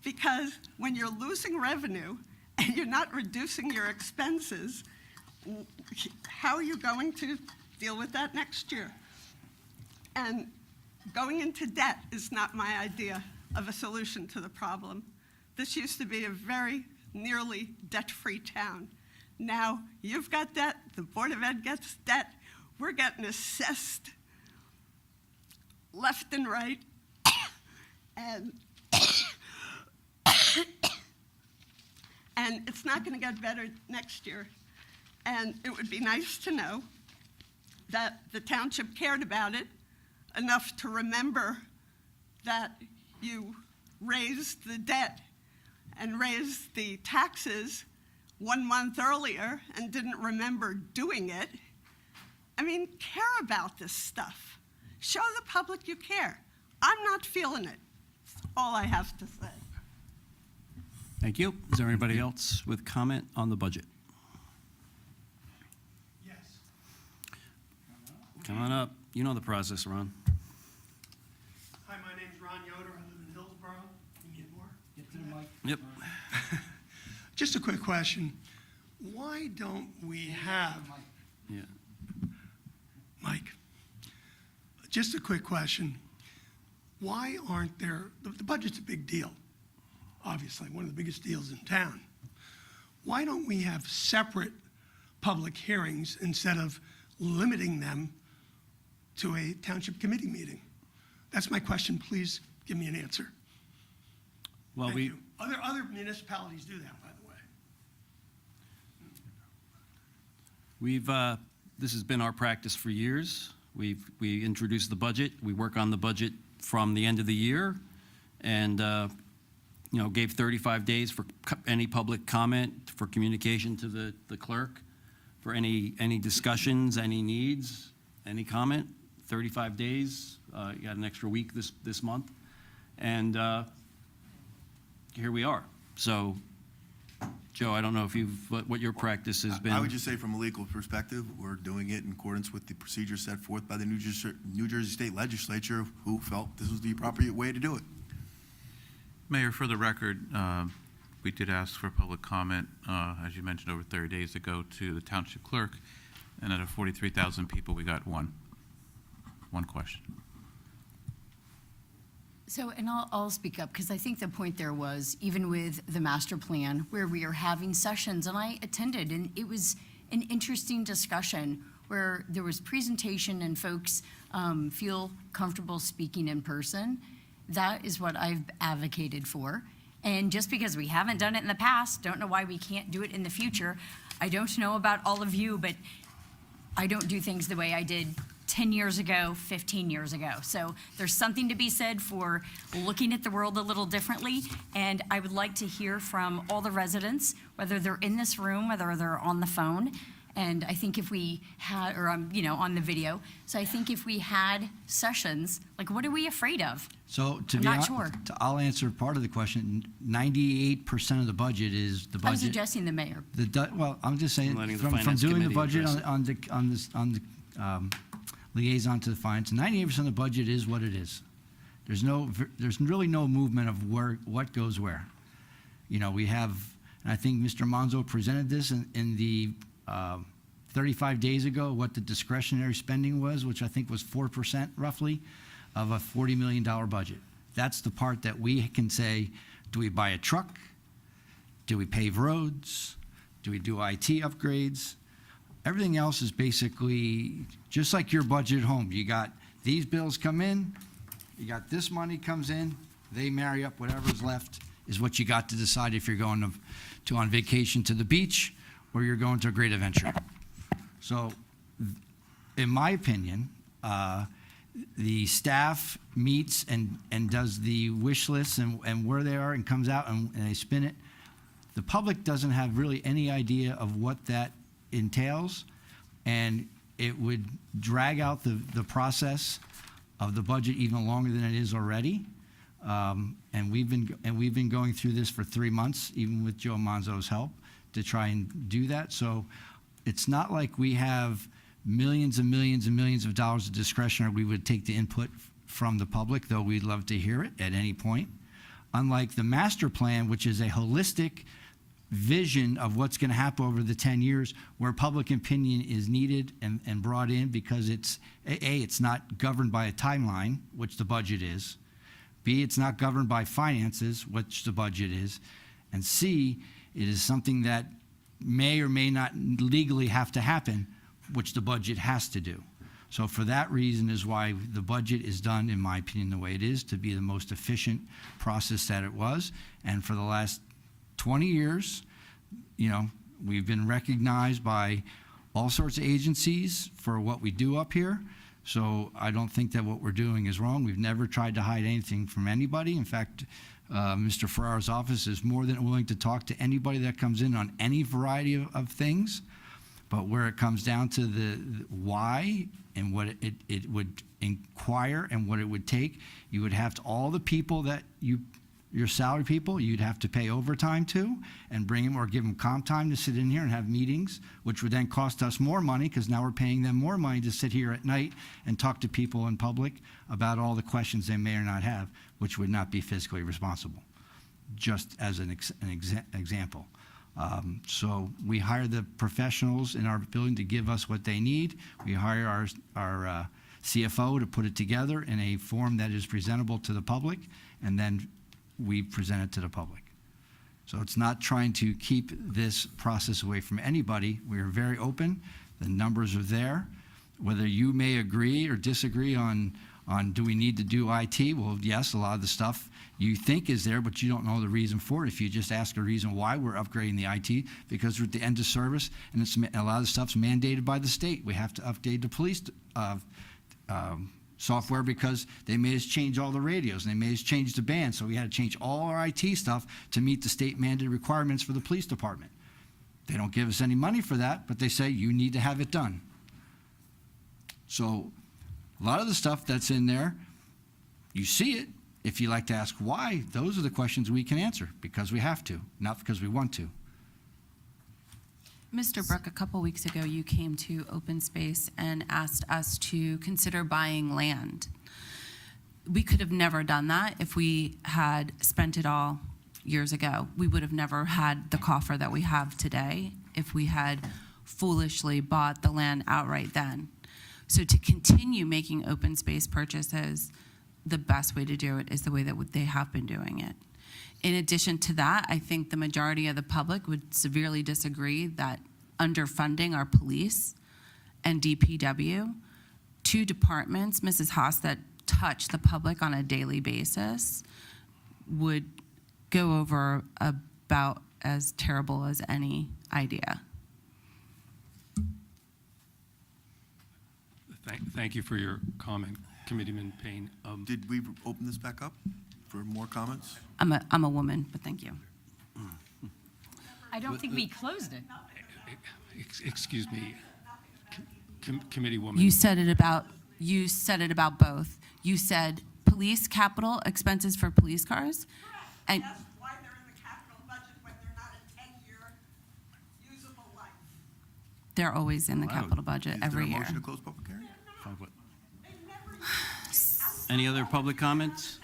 because when you're losing revenue and you're not reducing your expenses, how are you going to deal with that next year? And going into debt is not my idea of a solution to the problem. This used to be a very nearly debt-free town. Now you've got debt, the Board of Ed gets debt, we're getting assessed left and right, and and it's not going to get better next year. And it would be nice to know that the township cared about it enough to remember that you raised the debt and raised the taxes 1 month earlier and didn't remember doing it. I mean, care about this stuff. Show the public you care. I'm not feeling it. That's all I have to say. Thank you. Is there anybody else with comment on the budget? Yes. Come on up. You know the process, Ron. Hi, my name's Ron Yoder. I live in Hillsborough. Can you get more? Get to the mic. Yep. Just a quick question. Why don't we have, Yeah. Mike, just a quick question. Why aren't there, the budget's a big deal, obviously, one of the biggest deals in town. Why don't we have separate public hearings instead of limiting them to a township committee meeting? That's my question. Please give me an answer. Well, Thank we, you. Other municipalities do that, by the way. we've, this has been our practice for years. We introduced the budget. We work on the budget from the end of the year, and gave 35 days for any public comment, for communication to the clerk, for any discussions, any needs, any comment. 35 days. You got an extra week this month, and here we are. So, Joe, I don't know if what your practice has been. I would just say from a legal perspective, we're doing it in accordance with the procedures set forth by the New Jersey State Legislature, who felt this was the appropriate way to do it. Mayor, for the record, we did ask for public comment, as you mentioned, over 30 days ago to the Township Clerk, and out of 43,000 people, we got one question. So, and I'll speak up, because I think the point there was, even with the master plan, where we are having sessions, and I attended, and it was an interesting discussion where there was presentation and folks feel comfortable speaking in person. That is what I've advocated for. And just because we haven't done it in the past, don't know why we can't do it in the future. I don't know about all of you, but I don't do things the way I did 10 years ago, 15 years ago. So there's something to be said for looking at the world a little differently. And I would like to hear from all the residents, whether they're in this room, whether they're on the phone. And I think if we had, or on the video. So I think if we had sessions, like, what are we afraid of? So I'm not sure. I'll answer part of the question. 98% of the budget is the budget. I was addressing the mayor. Well, I'm just saying, Letting the from finance doing the committee budget address on the liaison to the finance, 98% of the budget is what it is. There's really no movement of what goes where. We have, and I think Mr. Monzo presented this in the 35 days ago, what the discretionary spending was, which I think was 4% roughly of a $40 million budget. That's the part that we can say, do we buy a truck? Do we pave roads? Do we do IT upgrades? Everything else is basically just like your budget at home. You got these bills come in, you got this money comes in, they marry up whatever's left is what you got to decide if you're going to on vacation to the beach or you're going to a great adventure. So, in my opinion, the staff meets and does the wish lists and where they are and comes out and they spin it. The public doesn't have really any idea of what that entails, and it would drag out the process of the budget even longer than it is already. And we've been going through this for 3 months, even with Joe Monzo's help, to try and do that. So it's not like we have millions and millions and millions of dollars of discretion, or we would take the input from the public, though we'd love to hear it at any point. Unlike the master plan, which is a holistic vision of what's going to happen over the 10 years, where public opinion is needed and brought in, because it's not governed by a timeline, which the budget is. B, it's not governed by finances, which the budget is. And C, it is something that may or may not legally have to happen, which the budget has to do. So for that reason is why the budget is done, in my opinion, the way it is, to be the most efficient process that it was. And for the last 20 years, we've been recognized by all sorts of agencies for what we do up here. So I don't think that what we're doing is wrong. We've never tried to hide anything from anybody. In fact, Mr. Ferrara's office is more than willing to talk to anybody that comes in on any variety of things. But where it comes down to the why and what it would inquire and what it would take, you would have to, all the people that your salary people, you'd have to pay overtime to and bring them or give them comp time to sit in here and have meetings, which would then cost us more money, because now we're paying them more money to sit here at night and talk to people in public about all the questions they may or not have, which would not be fiscally responsible, just as an example. So we hire the professionals in our building to give us what they need. We hire our CFO to put it together in a form that is presentable to the public, and then we present it to the public. So it's not trying to keep this process away from anybody. We are very open. The numbers are there. Whether you may agree or disagree on do we need to do IT? Well, yes, a lot of the stuff you think is there, but you don't know the reason for it. If you just ask a reason why we're upgrading the IT, because we're at the end of service, and a lot of the stuff's mandated by the state. We have to update the police software because they made us change all the radios and they made us change the band. So we had to change all our IT stuff to meet the state mandated requirements for the police department. They don't give us any money for that, but they say you need to have it done. So a lot of the stuff that's in there, you see it. If you like to ask why, those are the questions we can answer because we have to, not because we want to. Mr. Brook, a couple weeks ago, you came to Open Space and asked us to consider buying land. We could have never done that if we had spent it all years ago. We would have never had the coffer that we have today if we had foolishly bought the land outright then. So to continue making open space purchases, the best way to do it is the way that they have been doing it. In addition to that, I think the majority of the public would severely disagree that underfunding our police and DPW, two departments, Mrs. Haas, that touch the public on a daily basis, would go over about as terrible as any idea. Thank you for your comment, Committeeman Payne. Did we open this back up for more comments? I'm a woman, but thank you. I don't think we closed it. Excuse me, Committeewoman. You said it about both. You said police capital expenses for police cars, and That's why they're in the capital budget when they're not a 10-year usable life. they're always in the capital budget every Is there a year. motion to close public hearing? Any other public comments?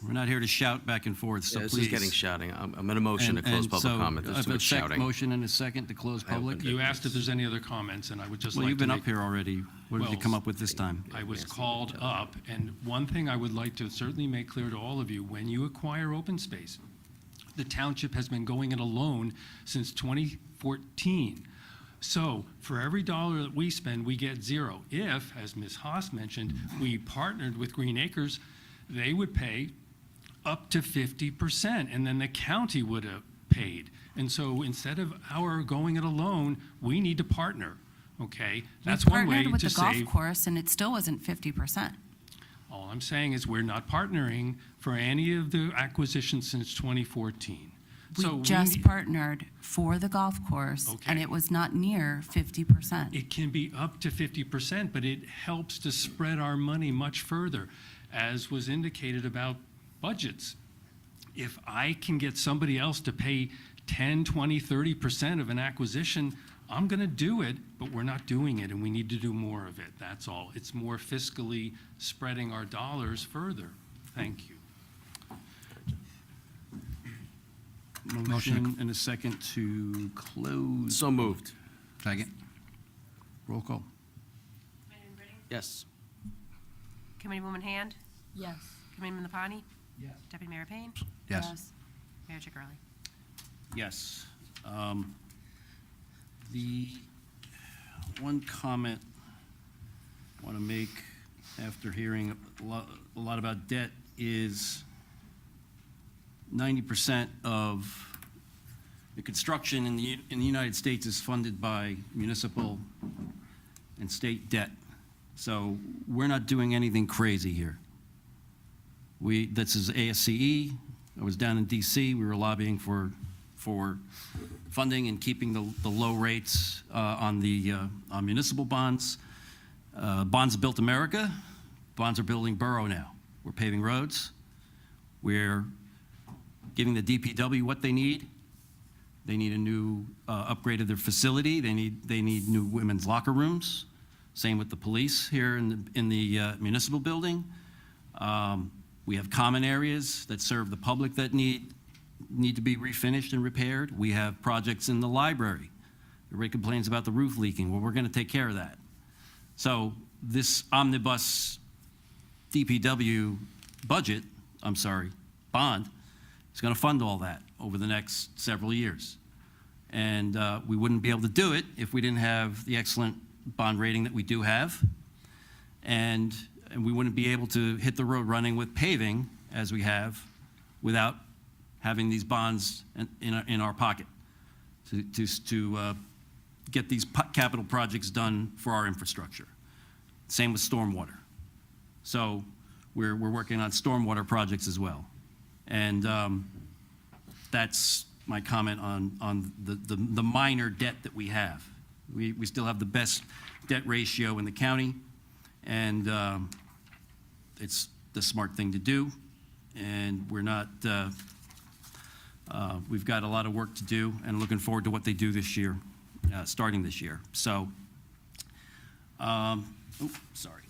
We're not here to shout back and forth, so Yeah, this please. is getting shouting. I'm in a motion to close public comment. There's too much shouting. Motion and a second to close public. You asked if there's any other comments, and I would just like to Well, you've been make- up here already. What did you Well, come up with this time? I was called up, and one thing I would like to certainly make clear to all of you, when you acquire open space, the township has been going it alone since 2014. So for every dollar that we spend, we get zero. If, as Ms. Haas mentioned, we partnered with Green Acres, they would pay up to 50%, and then the county would have paid. And so instead of our going it alone, we need to partner, okay? That's We one way partnered with to the golf save. course, and it still wasn't 50%. All I'm saying is we're not partnering for any of the acquisitions since 2014. So We just need- partnered for the golf course, and Okay. it was not near 50%. It can be up to 50%, but it helps to spread our money much further, as was indicated about budgets. If I can get somebody else to pay 10, 20, 30% of an acquisition, I'm going to do it, but we're not doing it, and we need to do more of it. That's all. It's more fiscally spreading our dollars further. Thank you. Motion and a second to close. So moved. Second. Roll call. Yes. Committeewoman Hand? Yes. Committeeman Lapani? Yes. Deputy Mayor Payne? Yes. Mayor Chicarelli? Yes. The one comment I want to make after hearing a lot about debt is 90% of the construction in the United States is funded by municipal and state debt. So we're not doing anything crazy here. This is ASCE. I was down in DC. We were lobbying for funding and keeping the low rates on municipal bonds. Bonds built America. Bonds are building borough now. We're paving roads. We're giving the DPW what they need. They need a new upgrade of their facility. They need new women's locker rooms. Same with the police here in the municipal building. We have common areas that serve the public that need to be refinished and repaired. We have projects in the library. Everybody complains about the roof leaking. Well, we're going to take care of that. So this omnibus DPW bond, is going to fund all that over the next several years. And we wouldn't be able to do it if we didn't have the excellent bond rating that we do have. And we wouldn't be able to hit the road running with paving as we have without having these bonds in our pocket to get these capital projects done for our infrastructure. Same with stormwater. So we're working on stormwater projects as well. And that's my comment on the minor debt that we have. We still have the best debt ratio in the county, and it's the smart thing to do. And we're not, we've got a lot of work to do, and looking forward to what they do this year, starting this year. So, sorry.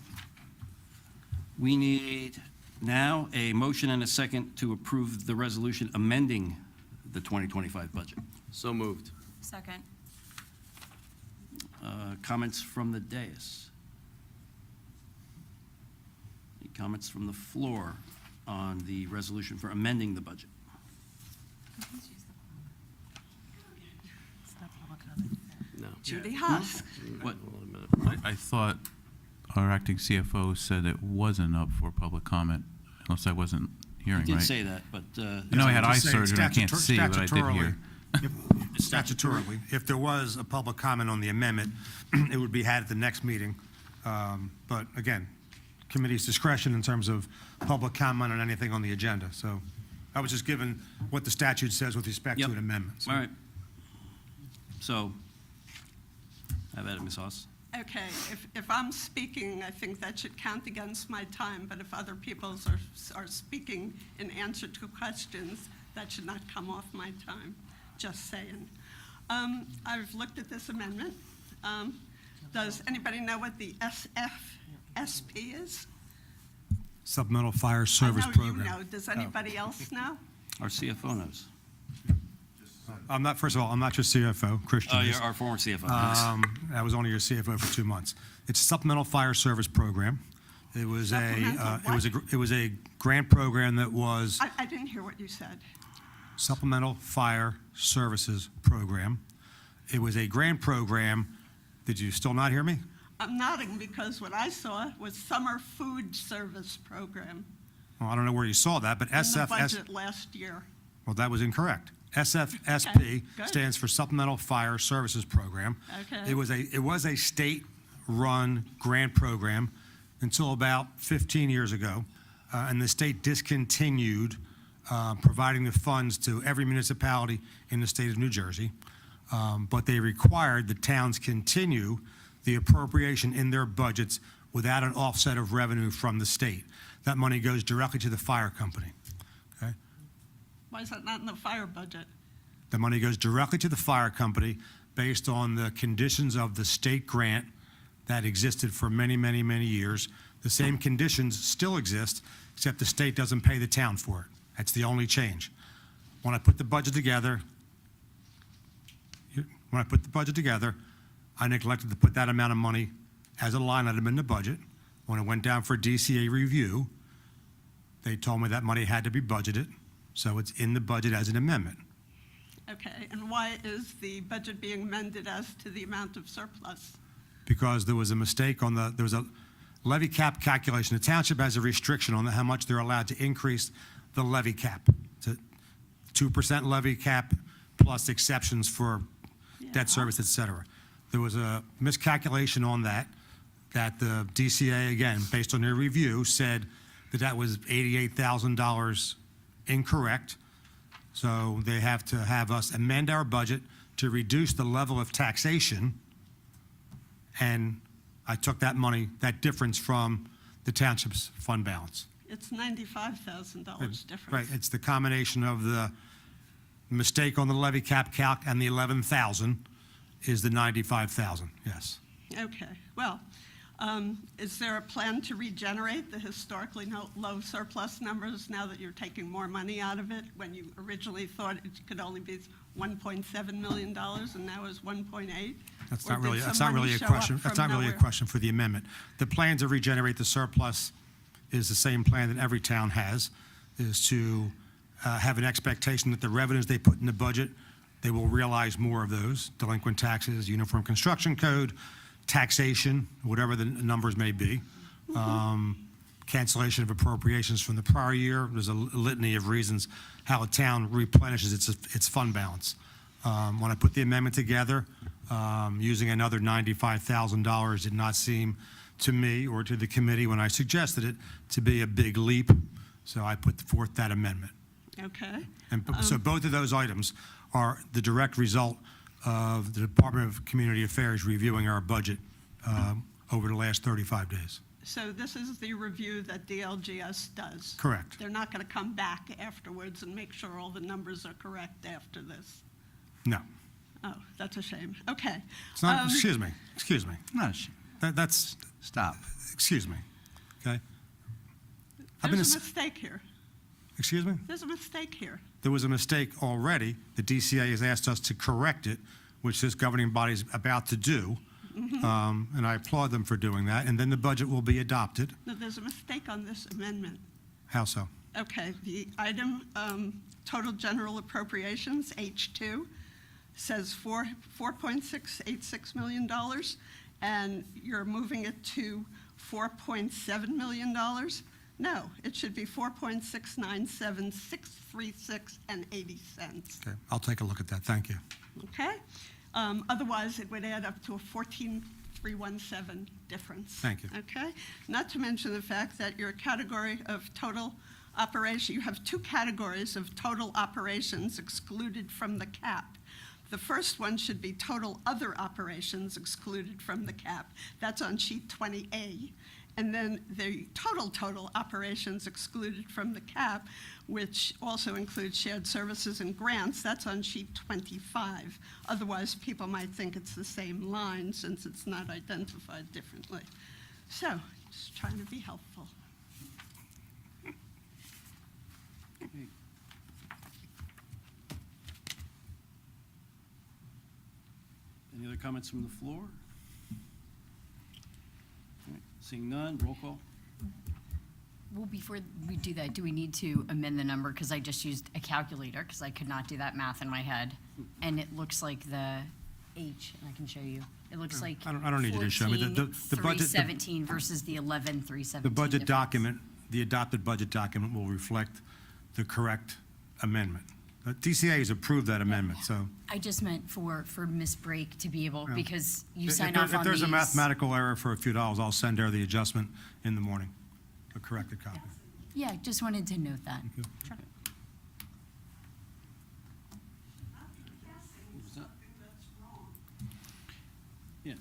We need now a motion and a second to approve the resolution amending the 2025 budget. So moved. Second. Comments from the dais? Any comments from the floor on the resolution for amending the budget? No. Judy Husk. What? I thought our acting CFO said it wasn't up for public comment, unless I wasn't hearing He right. did say that, but. You know, I had eye surgery, I can't see, but I did hear. Statutorily, if there was a public comment on the amendment, it would be had at the next meeting. But again, committee's discretion in terms of public comment on anything on the agenda. So I was just given what the statute says with respect to Yep. an amendment. So- All right. So, have at it, Ms. Haas. Okay, if I'm speaking, I think that should count against my time, but if other people are speaking in answer to questions, that should not come off my time, just saying. I've looked at this amendment. Does anybody know what the SFSP is? Supplemental Fire Service I know Program. you know. Does anybody else know? Our CFO knows. I'm not, first of all, I'm not your CFO, Christian Oh, is. you're our former CFO. Yes. I was only your CFO for 2 months. It's a Supplemental Fire Service Program. It was it was a grant program that was I didn't hear what you said. Supplemental Fire Services Program. It was a grant program. Did you still not hear me? I'm nodding because what I saw was Summer Food Service Program Well, I don't know where you saw that, but in the SFS, budget last year. well, that was incorrect. SFSP Okay, good. stands for Supplemental Fire Services Program. Okay. It was a state-run grant program until about 15 years ago, and the state discontinued providing the funds to every municipality in the state of New Jersey, but they required the towns continue the appropriation in their budgets without an offset of revenue from the state. That money goes directly to the fire company. Okay? Why is that not in the fire budget? The money goes directly to the fire company based on the conditions of the state grant that existed for many, many, many years. The same conditions still exist, except the state doesn't pay the town for it. That's the only change. When I put the budget together, I neglected to put that amount of money as a line item in the budget. When it went down for DCA review, they told me that money had to be budgeted, so it's in the budget as an amendment. Okay, and why is the budget being amended as to the amount of surplus? Because there was a mistake on there was a levy cap calculation. The township has a restriction on how much they're allowed to increase the levy cap. It's a 2% levy cap plus exceptions for debt service, et cetera. There was a miscalculation on that the DCA, again, based on their review, said that was $88,000 incorrect. So they have to have us amend our budget to reduce the level of taxation. And I took that money, that difference from the township's fund balance. It's $95,000 difference. Right, it's the combination of the mistake on the levy cap calc and the 11,000 is the 95,000, yes. Okay, well, is there a plan to regenerate the historically low surplus numbers now that you're taking more money out of it when you originally thought it could only be $1.7 million and now is 1.8? That's Or not really, did that's some not money really a show up question, that's from not really a nowhere? question for the amendment. The plan to regenerate the surplus is the same plan that every town has, is to have an expectation that the revenues they put in the budget, they will realize more of those, delinquent taxes, uniform construction code, taxation, whatever the numbers may be, cancellation of appropriations from the prior year. There's a litany of reasons how a town replenishes its fund balance. When I put the amendment together, using another $95,000 did not seem to me or to the committee when I suggested it to be a big leap, so I put forth that amendment. Okay. And so both of those items are the direct result of the Department of Community Affairs reviewing our budget over the last 35 days. So this is the review that DLGS does? Correct. They're not going to come back afterwards and make sure all the numbers are correct after this? No. Oh, that's a shame. Okay. It's not, excuse me. No, That's, stop. excuse me, okay? I've been There's a ass- mistake here. Excuse me? There's a mistake here. There was a mistake already. The DCA has asked us to correct it, which this governing body is about to do. And I applaud them for doing that. And then the budget will be adopted. No, there's a mistake on this amendment. How so? Okay, the item, total general appropriations, H2, says $4.686 million, and you're moving it to $4.7 million. No, it should be $4.697,636.80. Okay, I'll take a look at that. Thank you. Okay? Otherwise, it would add up to a 14,317 difference. Thank you. Okay? Not to mention the fact that your category of total operation, you have two categories of total operations excluded from the cap. The first one should be total other operations excluded from the cap. That's on sheet 20A. And then the total operations excluded from the cap, which also includes shared services and grants, that's on sheet 25. Otherwise, people might think it's the same line since it's not identified differently. So, just trying to be helpful. Any other comments from the floor? All right, seeing none, roll call. Well, before we do that, do we need to amend the number? Because I just used a calculator, because I could not do that math in my head. And it looks like the H, and I can show you. It looks like I don't need you to show me. The budget- 14,317 versus the 11,317. The budget difference. document, the adopted budget document will reflect the correct amendment. DCA has approved that amendment, so. I just meant for Ms. Brake to be able, Yeah. because you If sign there- off on If there's a these. mathematical error for a few dollars, I'll send her the adjustment in the morning, a corrected copy. Yeah, just wanted to note that. you. Sure. What was that? Yeah,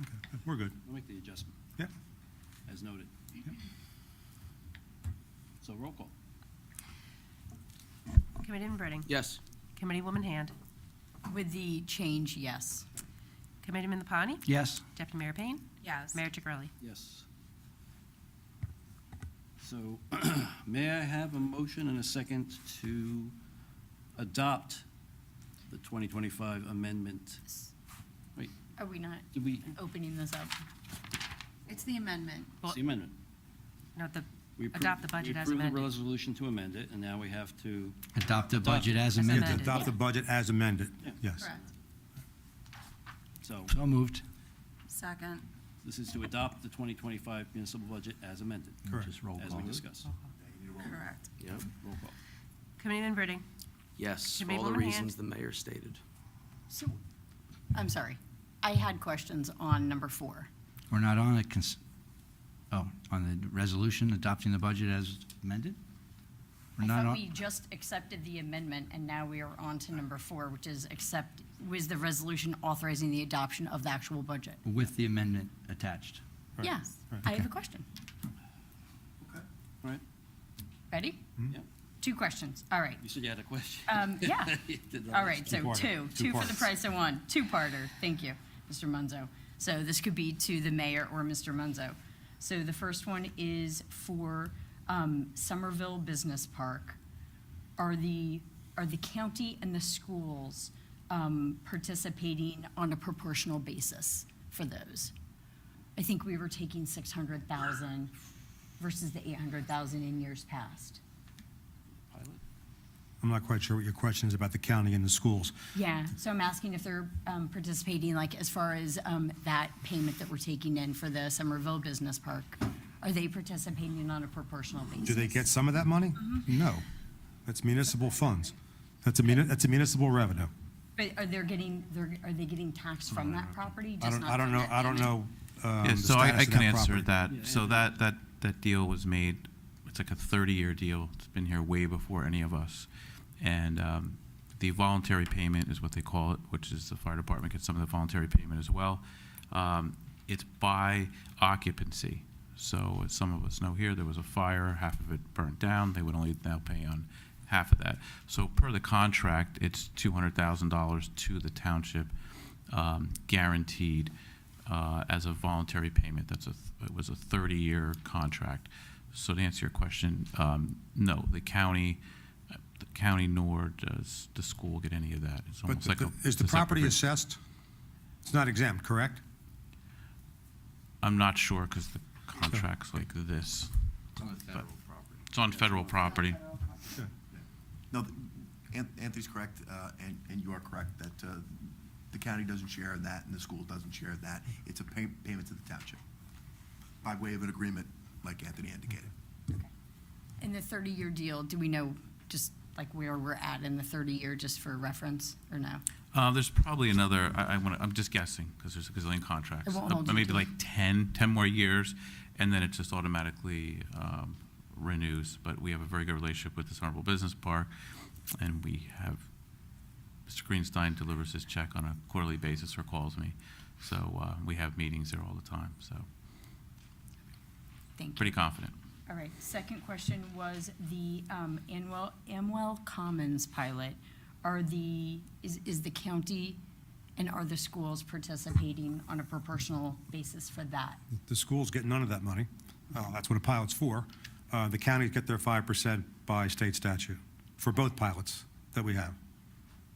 Okay, we're good. we'll make the adjustment. Yeah. As noted. So roll call. Committeeman Britting. Yes. Committeewoman Hand. With the change, yes. Committeeman Lapani. Yes. Deputy Mayor Payne. Yes. Mayor Chicarelli. Yes. So may I have a motion and a second to adopt the 2025 amendment? Wait, Are we not did we, opening this up? It's the amendment. it's the amendment? No, We appro- adopt the budget as We amended. approved the resolution to amend it, and now we have to, Adopt the budget as As amended. amended. Adopt the budget as amended, Yeah. yes. Correct. so So moved. Second. this is to adopt the 2025 municipal budget as amended. Correct. Just roll As call. we discussed. Correct. Yep. Roll call. Committeeman Britting. Yes, for all the Committeewoman Hand. reasons the mayor stated. So, I'm sorry. I had questions on number 4. We're not on it, on the resolution adopting the budget as amended? We're I not thought on, we just accepted the amendment, and now we are on to number 4, which is was the resolution authorizing the adoption of the actual budget. with the amendment attached. Right. Yes, Right. I have a question. All right, Ready? yeah. 2 questions. All right. You said you had a question. Yeah. You did that All last right, so time. two for the Two-parter. price of one. 2-parter. Thank you, Mr. Munzo. So this could be to the mayor or Mr. Munzo. So the first one is for Somerville Business Park. Are the county and the schools participating on a proportional basis for those? I think we were taking 600,000 versus the 800,000 in years past. Pilot? I'm not quite sure what your question is about the county and the schools. Yeah, so I'm asking if they're participating, like, as far as that payment that we're taking in for the Somerville Business Park. Are they participating on a proportional basis? Do they get some of that money? No. That's municipal funds. That's a municipal revenue. But are they getting taxed from that property? I just don't, not I don't from know, that I don't payment? know Yeah, the so I status of can that answer property? that. So that deal was made, it's like a 30-year deal. It's been here way before any of us. And the voluntary payment is what they call it, which is the fire department gets some of the voluntary payment as well. It's by occupancy. So as some of us know here, there was a fire, half of it burnt down. They would only now pay on half of that. So per the contract, it's $200,000 to the township, guaranteed as a voluntary payment. It was a 30-year contract. So to answer your question, no, the county nor does the school get any of that. It's But almost like is the it's a separate property thing. assessed? It's not exempt, correct? I'm not sure because the contract's like this. It's on the federal property. It's on federal property. No, Anthony's correct, and you are correct, that the county doesn't share in that and the school doesn't share in that. It's a payment to the township by way of an agreement, like Anthony indicated. In the 30-year deal, do we know just like where we're at in the 30-year, just for reference, or no? There's probably another, I'm just guessing, because there's a gazillion contracts. It won't hold you Maybe to it. like 10 more years, and then it just automatically renews. But we have a very good relationship with this Honorable Business Park, and we have, Mr. Greenstein delivers his check on a quarterly basis or calls me. So we have meetings there all the time, so Thank you. pretty confident. All right, second question was the Amwell Commons pilot. Is the county and are the schools participating on a proportional basis for that? The schools get none of that money. That's what a pilot's for. The counties get their 5% by state statute for both pilots that we have.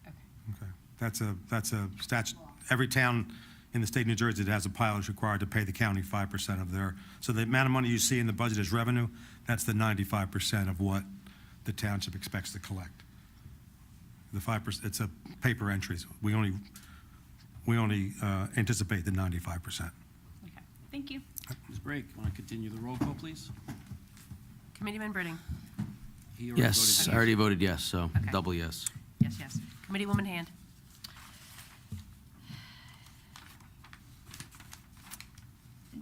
Okay. That's a statute. Every town in the state of New Jersey that has a pilot is required to pay the county 5% of their, so the amount of money you see in the budget as revenue, that's the 95% of what the township expects to collect. The 5%, it's a paper entries. We only anticipate the 95%. Okay, thank you. Ms. Brake, want to continue the roll call, please? Committeeman Britting? He already Yes, voted I already voted yes, so Okay. double yes. Yes, yes. Committeewoman Hand?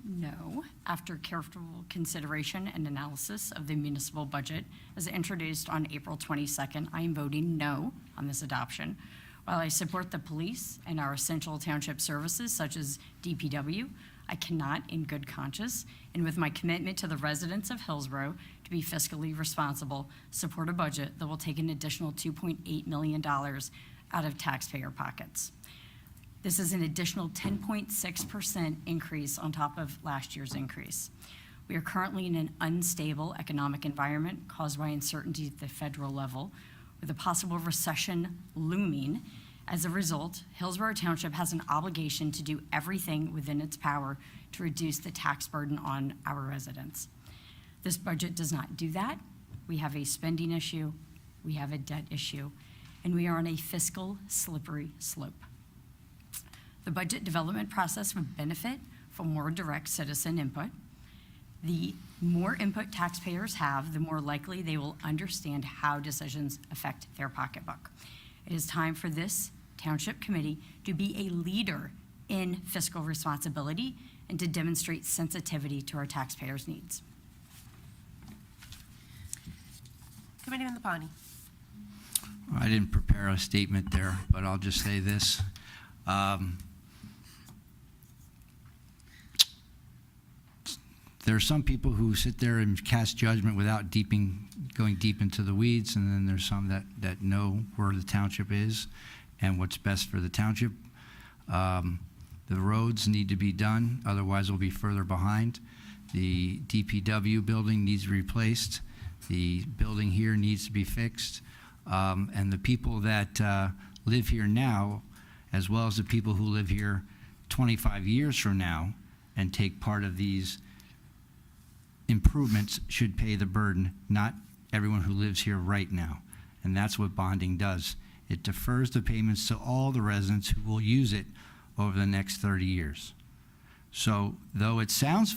No. After careful consideration and analysis of the municipal budget as introduced on April 22nd, I am voting no on this adoption. While I support the police and our essential township services such as DPW, I cannot, in good conscience, and with my commitment to the residents of Hillsborough to be fiscally responsible, support a budget that will take an additional $2.8 million out of taxpayer pockets. This is an additional 10.6% increase on top of last year's increase. We are currently in an unstable economic environment caused by uncertainty at the federal level, with a possible recession looming. As a result, Hillsborough Township has an obligation to do everything within its power to reduce the tax burden on our residents. This budget does not do that. We have a spending issue, we have a debt issue, and we are on a fiscal slippery slope. The budget development process would benefit from more direct citizen input. The more input taxpayers have, the more likely they will understand how decisions affect their pocketbook. It is time for this Township Committee to be a leader in fiscal responsibility and to demonstrate sensitivity to our taxpayers' needs. Committeeman Lapani? I didn't prepare a statement there, but I'll just say this. There are some people who sit there and cast judgment without going deep into the weeds, and then there's some that know where the township is and what's best for the township. The roads need to be done, otherwise we'll be further behind. The DPW building needs replaced. The building here needs to be fixed. And the people that live here now, as well as the people who live here 25 years from now and take part of these improvements, should pay the burden, not everyone who lives here right now. And that's what bonding does. It defers the payments to all the residents who will use it over the next 30 years. So though it sounds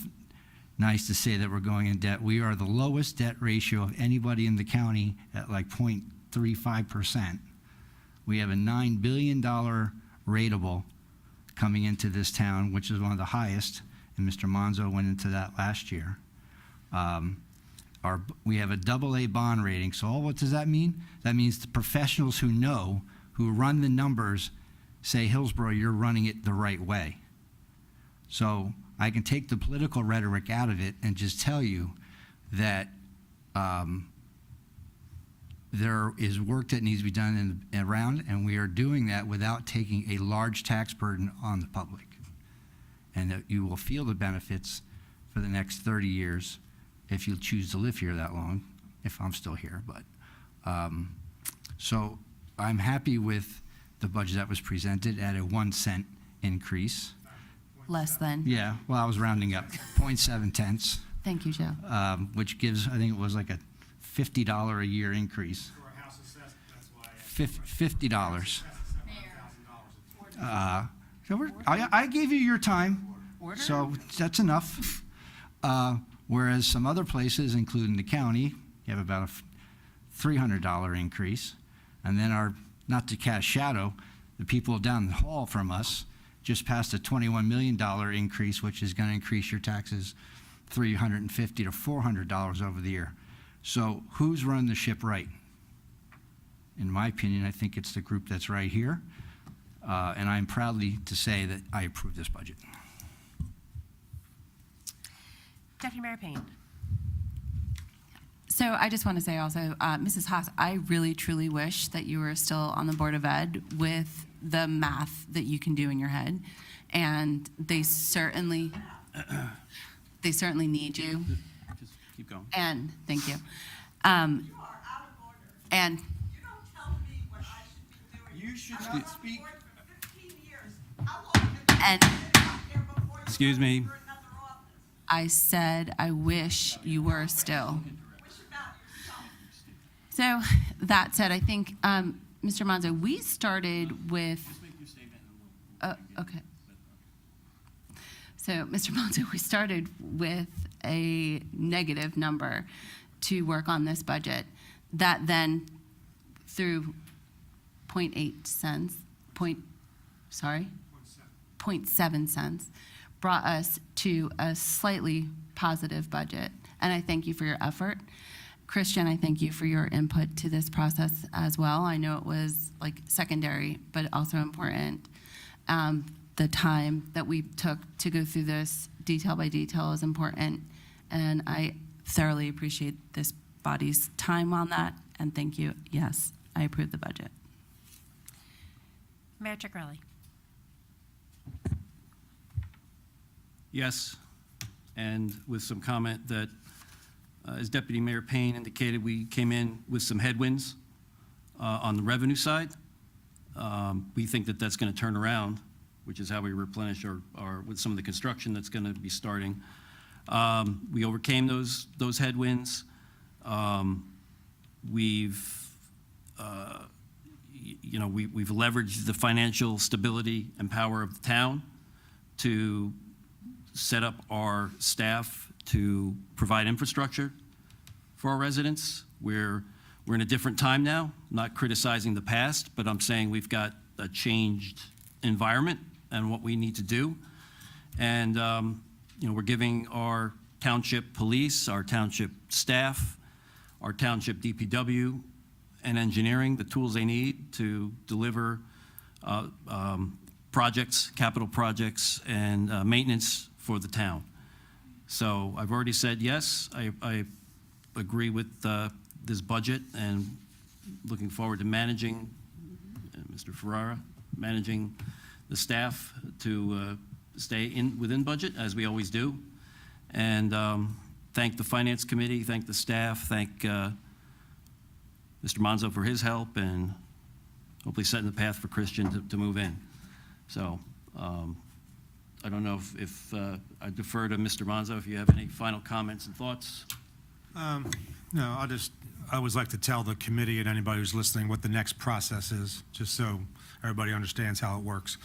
nice to say that we're going in debt, we are the lowest debt ratio of anybody in the county at like 0.35%. We have a $9 billion rateable coming into this town, which is one of the highest, and Mr. Monzo went into that last year. We have a AA bond rating, so what does that mean? That means the professionals who run the numbers say, Hillsborough, you're running it the right way. So I can take the political rhetoric out of it and just tell you that there is work that needs to be done around, and we are doing that without taking a large tax burden on the public. And that you will feel the benefits for the next 30 years if you choose to live here that long, if I'm still here. But so I'm happy with the budget that was presented at a 1 cent increase. Less than. Yeah, well, I was rounding up, 0.7 cents, Thank you, Joe. which gives, I think it was like a $50 a year increase. $50. So I gave you your time, so that's enough. Whereas some other places, including the county, you have about a $300 increase. And then not to cast shadow, the people down the hall from us just passed a $21 million increase, which is going to increase your taxes $350 to $400 over the year. So who's run the ship right? In my opinion, I think it's the group that's right here. And I'm proudly to say that I approve this budget. Deputy Mayor Payne. So I just want to say also, Mrs. Haas, I really truly wish that you were still on the Board of Ed with the math that you can do in your head. And they certainly need you. Just keep going. And, thank you. And You should not speak. And Excuse me. I said, I wish you were still. So that said, I think, Mr. Monzo, we started with, okay. So, Mr. Monzo, we started with a negative number to work on this budget. That then, through 0.8 cents, 0.7 cents, brought us to a slightly positive budget. And I thank you for your effort. Christian, I thank you for your input to this process as well. I know it was like secondary, but also important. The time that we took to go through this detail by detail is important. And I thoroughly appreciate this body's time on that. And thank you. Yes, I approve the budget. Mayor Ciccarelli. Yes, and with some comment that, as Deputy Mayor Payne indicated, we came in with some headwinds on the revenue side. We think that that's going to turn around, which is how we replenish our with some of the construction that's going to be starting. We overcame those headwinds. We've leveraged the financial stability and power of the town to set up our staff to provide infrastructure for our residents. We're in a different time now, not criticizing the past, but I'm saying we've got a changed environment and what we need to do. And, we're giving our township police, our township staff, our township DPW and engineering the tools they need to deliver projects, capital projects, and maintenance for the town. So I've already said yes, I agree with this budget and looking forward to managing, Mr. Ferrara, managing the staff to stay within budget, as we always do. And thank the Finance Committee, thank the staff, thank Mr. Monzo for his help, and hopefully setting the path for Christian to move in. So I don't know if I defer to Mr. Monzo if you have any final comments and thoughts. No, I always like to tell the committee and anybody who's listening what the next process is, just so everybody understands how it works.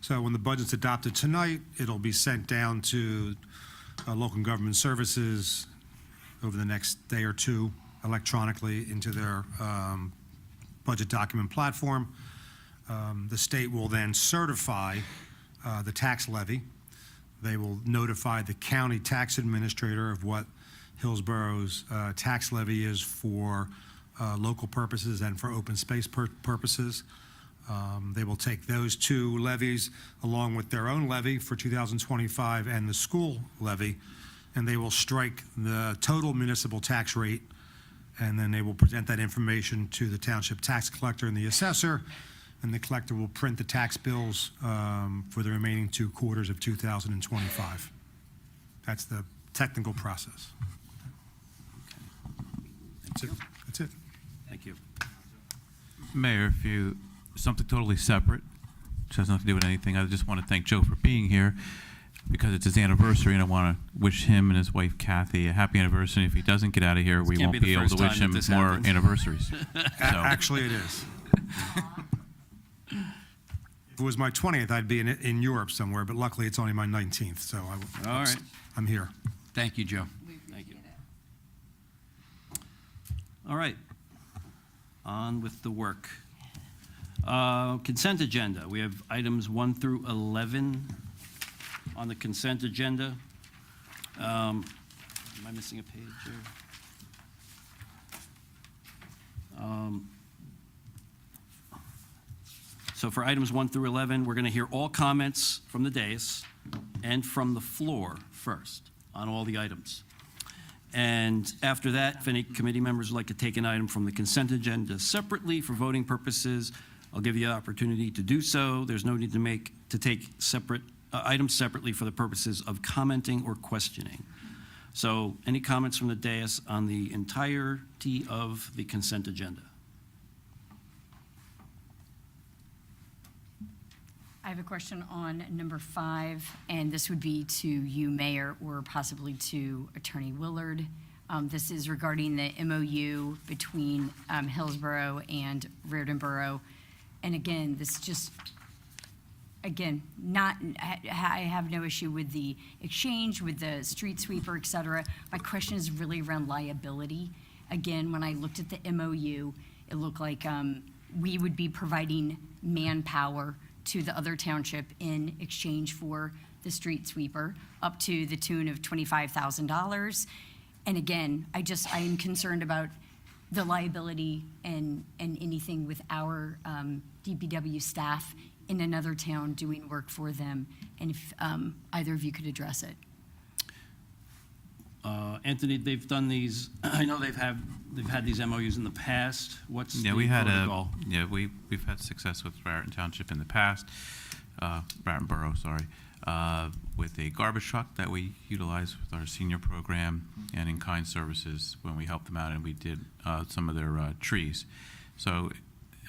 So when the budget's adopted tonight, it'll be sent down to local government services over the next day or two electronically into their budget document platform. The state will then certify the tax levy. They will notify the county tax administrator of what Hillsborough's tax levy is for local purposes and for open space purposes. They will take those two levies along with their own levy for 2025 and the school levy, and they will strike the total municipal tax rate, and then they will present that information to the township tax collector and the assessor, and the collector will print the tax bills for the remaining 2 quarters of 2025. That's the technical process. That's it. That's it. Thank you. Mayor, something totally separate, which has nothing to do with anything. I just want to thank Joe for being here because it's his anniversary, and I want to wish him and his wife Kathy a happy anniversary. If he doesn't get out of here, we can't won't be be the able to first wish time him that this more happens. anniversaries. Actually, it is. If it was my 20th, I'd be in Europe somewhere, but luckily it's only my 19th, so All right. I'm here. Thank you, Joe. Thank you. All right. On with the work. Consent agenda. We have items 1 through 11 on the consent agenda. Am I missing a page here? So for items 1 through 11, we're going to hear all comments from the dais and from the floor first on all the items. And after that, if any committee members would like to take an item from the consent agenda separately for voting purposes, I'll give you the opportunity to do so. There's no need to take separate items separately for the purposes of commenting or questioning. So any comments from the dais on the entirety of the consent agenda? I have a question on number 5, and this would be to you, Mayor, or possibly to Attorney Willard. This is regarding the MOU between Hillsborough and Raritan Borough. And again, this just, I have no issue with the exchange, with the street sweeper, et cetera. My question is really around liability. Again, when I looked at the MOU, it looked like we would be providing manpower to the other township in exchange for the street sweeper, up to the tune of $25,000. And again, I am concerned about the liability and anything with our DPW staff in another town doing work for them, and if either of you could address it. Anthony, they've done these, I know they've had these MOUs in the past. What's the we had protocol? we've had success with Raritan Township in the past, Raritan Borough, sorry, with a garbage truck that we utilize with our senior program and in-kind services when we helped them out and we did some of their trees. So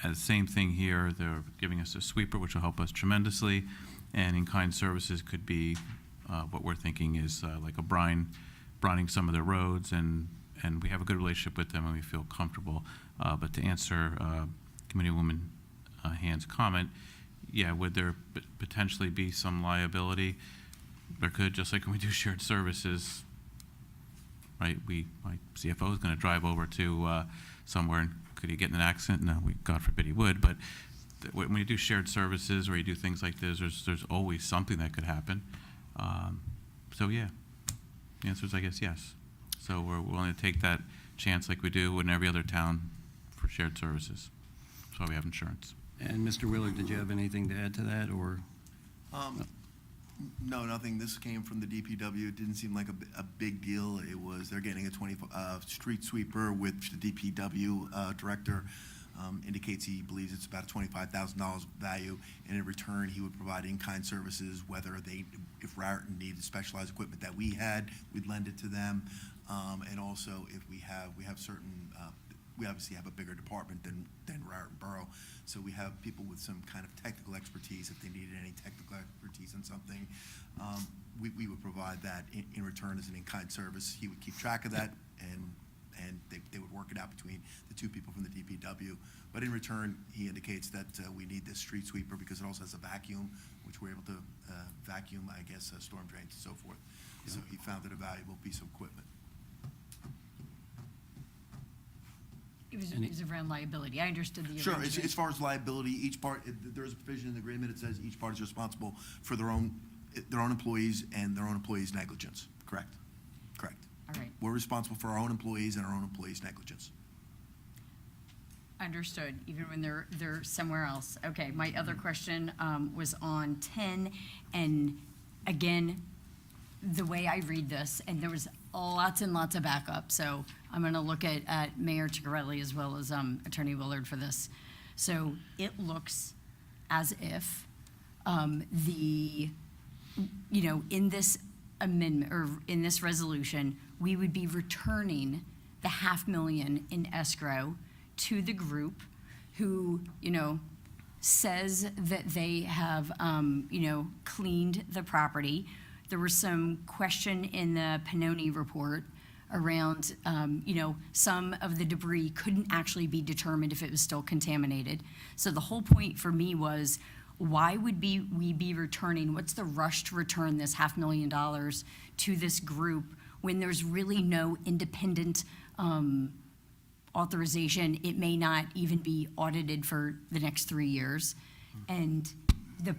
the same thing here, they're giving us a sweeper, which will help us tremendously, and in-kind services could be what we're thinking is like a brining some of their roads, and we have a good relationship with them and we feel comfortable. But to answer Committeewoman Hand's comment, yeah, would there potentially be some liability? There could, just like when we do shared services, right? My CFO is going to drive over to somewhere, and could he get in an accident? No, God forbid he would. But when you do shared services or you do things like this, there's always something that could happen. So yeah, the answer is, I guess, yes. So we're willing to take that chance like we do in every other town for shared services. That's why we have insurance. And Mr. Willard, did you have anything to add to that, or? No, nothing. This came from the DPW. It didn't seem like a big deal. It was, they're getting a street sweeper, which the DPW director indicates he believes it's about $25,000 value, and in return, he would provide in-kind services, whether if Raritan needed specialized equipment that we had, we'd lend it to them. And also, if we have certain, we obviously have a bigger department than Raritan Borough, so we have people with some kind of technical expertise. If they needed any technical expertise in something, we would provide that in return as an in-kind service. He would keep track of that, and they would work it out between the two people from the DPW. But in return, he indicates that we need this street sweeper because it also has a vacuum, which we're able to vacuum, I guess, storm drains and so forth. So he found it a valuable piece of equipment. It was around liability. I understood the Sure. arrangement. As far as liability, each part, there is a provision in the agreement. It says each part is responsible for their own their own employees and their own employees' negligence. Correct. Correct. All right. We're responsible for our own employees and our own employees' negligence. Understood, even when they're somewhere else. Okay, my other question was on 10, and again, the way I read this, and there was lots and lots of backup, so I'm going to look at Mayor Ciccarelli as well as Attorney Willard for this. So it looks as if in this amendment, or in this resolution, we would be returning the $500,000 in escrow to the group who, says that they have, cleaned the property. There was some question in the Pannoni report around, some of the debris couldn't actually be determined if it was still contaminated. So the whole point for me was, why would we be returning, what's the rush to return this $500,000 to this group when there's really no independent authorization? It may not even be audited for the next 3 years. And the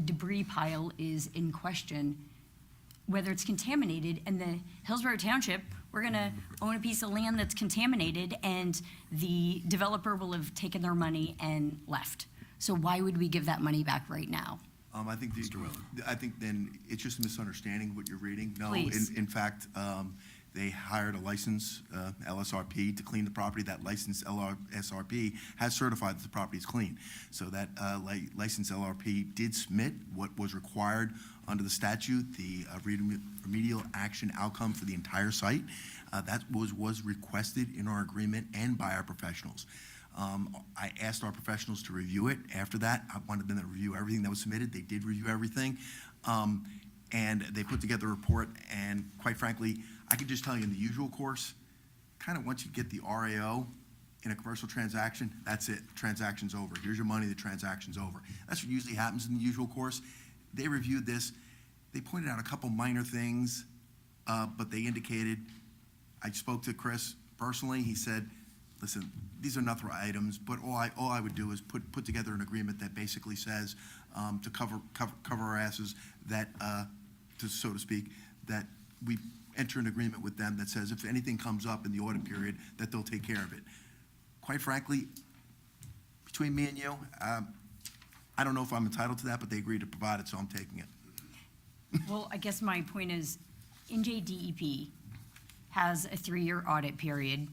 debris pile is in question, whether it's contaminated. And the Hillsborough Township, we're gonna own a piece of land that's contaminated, and the developer will have taken their money and left. So why would we give that money back right now? I think then it's just a misunderstanding what you're reading. No, Please. in fact, they hired a licensed LSRP to clean the property. That licensed LSRP has certified that the property is clean. So that licensed LRP did submit what was required under the statute, the remedial action outcome for the entire site. That was requested in our agreement and by our professionals. I asked our professionals to review it. After that, I wanted them to review everything that was submitted. They did review everything. And they put together a report, and quite frankly, I can just tell you in the usual course, kind of once you get the RAO in a commercial transaction, that's it, transaction's over. Here's your money, the transaction's over. That's what usually happens in the usual course. They reviewed this. They pointed out a couple minor things, but they indicated, I spoke to Chris personally, he said, listen, these are nothing items, but all I would do is put together an agreement that basically says, to cover our asses, that, so to speak, that we enter an agreement with them that says if anything comes up in the audit period, that they'll take care of it. Quite frankly, between me and you, I don't know if I'm entitled to that, but they agreed to provide it, so I'm taking it. Well, I guess my point is, NJDEP has a 3-year audit period.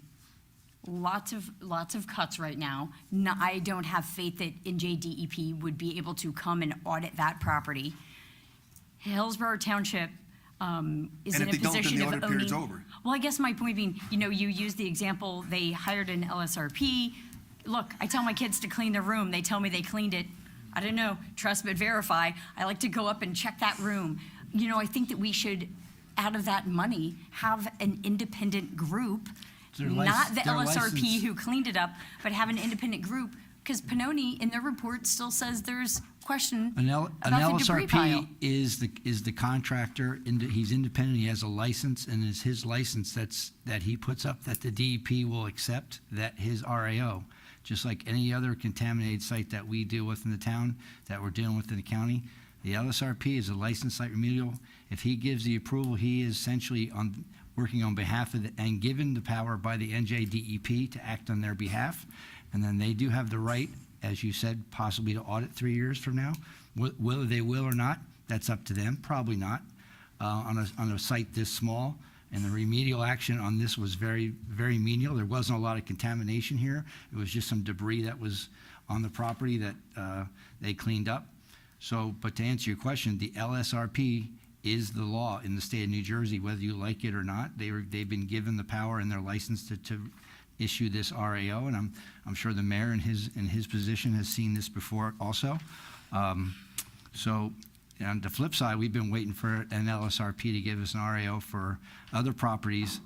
Lots of cuts right now. No, I don't have faith that NJDEP would be able to come and audit that property. Hillsborough Township is in a position of owning. Well, I guess my point being, you use the example, they hired an LSRP. Look, I tell my kids to clean their room. They tell me they cleaned it. I don't know, trust but verify. I like to go up and check that room. I think that we should, out of that money, have an independent group, not the LSRP who cleaned it up, but have an independent group, because Pannoni in their report still says there's question about the debris pile. Is the contractor, he's independent, he has a license, and it's his license that he puts up that the DEP will accept, that his RAO, just like any other contaminated site that we deal with in the town, that we're dealing with in the county. The LSRP is a licensed site remedial. If he gives the approval, he is essentially working on behalf of and given the power by the NJDEP to act on their behalf. And then they do have the right, as you said, possibly to audit 3 years from now. Whether they will or not, that's up to them. Probably not. On a site this small, and the remedial action on this was very, very menial. There wasn't a lot of contamination here. It was just some debris that was on the property that they cleaned up. So, but to answer your question, the LSRP is the law in the state of New Jersey, whether you like it or not. They've been given the power and their license to issue this RAO, and I'm sure the mayor in his position has seen this before also. So on the flip side, we've been waiting for an LSRP to give us an RAO for other properties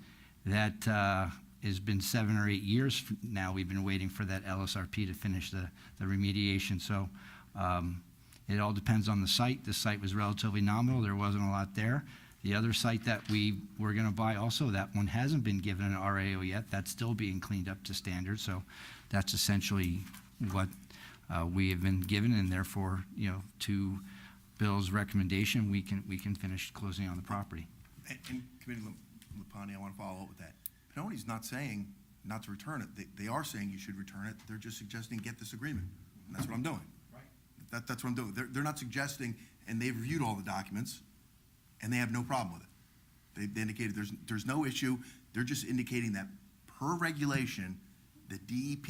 that has been 7 or 8 years now. We've been waiting for that LSRP to finish the remediation. So it all depends on the site. The site was relatively nominal. There wasn't a lot there. The other site that we were going to buy also, that one hasn't been given an RAO yet. That's still being cleaned up to standard. So that's essentially what we have been given, and therefore, to Bill's recommendation, we can finish closing on the property. And Committee Lapani, I want to follow up with that. Pinoni's not saying not to return it. They are saying you should return it. They're just suggesting get this agreement. And that's what I'm doing. Right. That's what I'm doing. They're not suggesting, and they've reviewed all the documents, and they have no problem with it. They indicated there's no issue. They're just indicating that per regulation, the DEP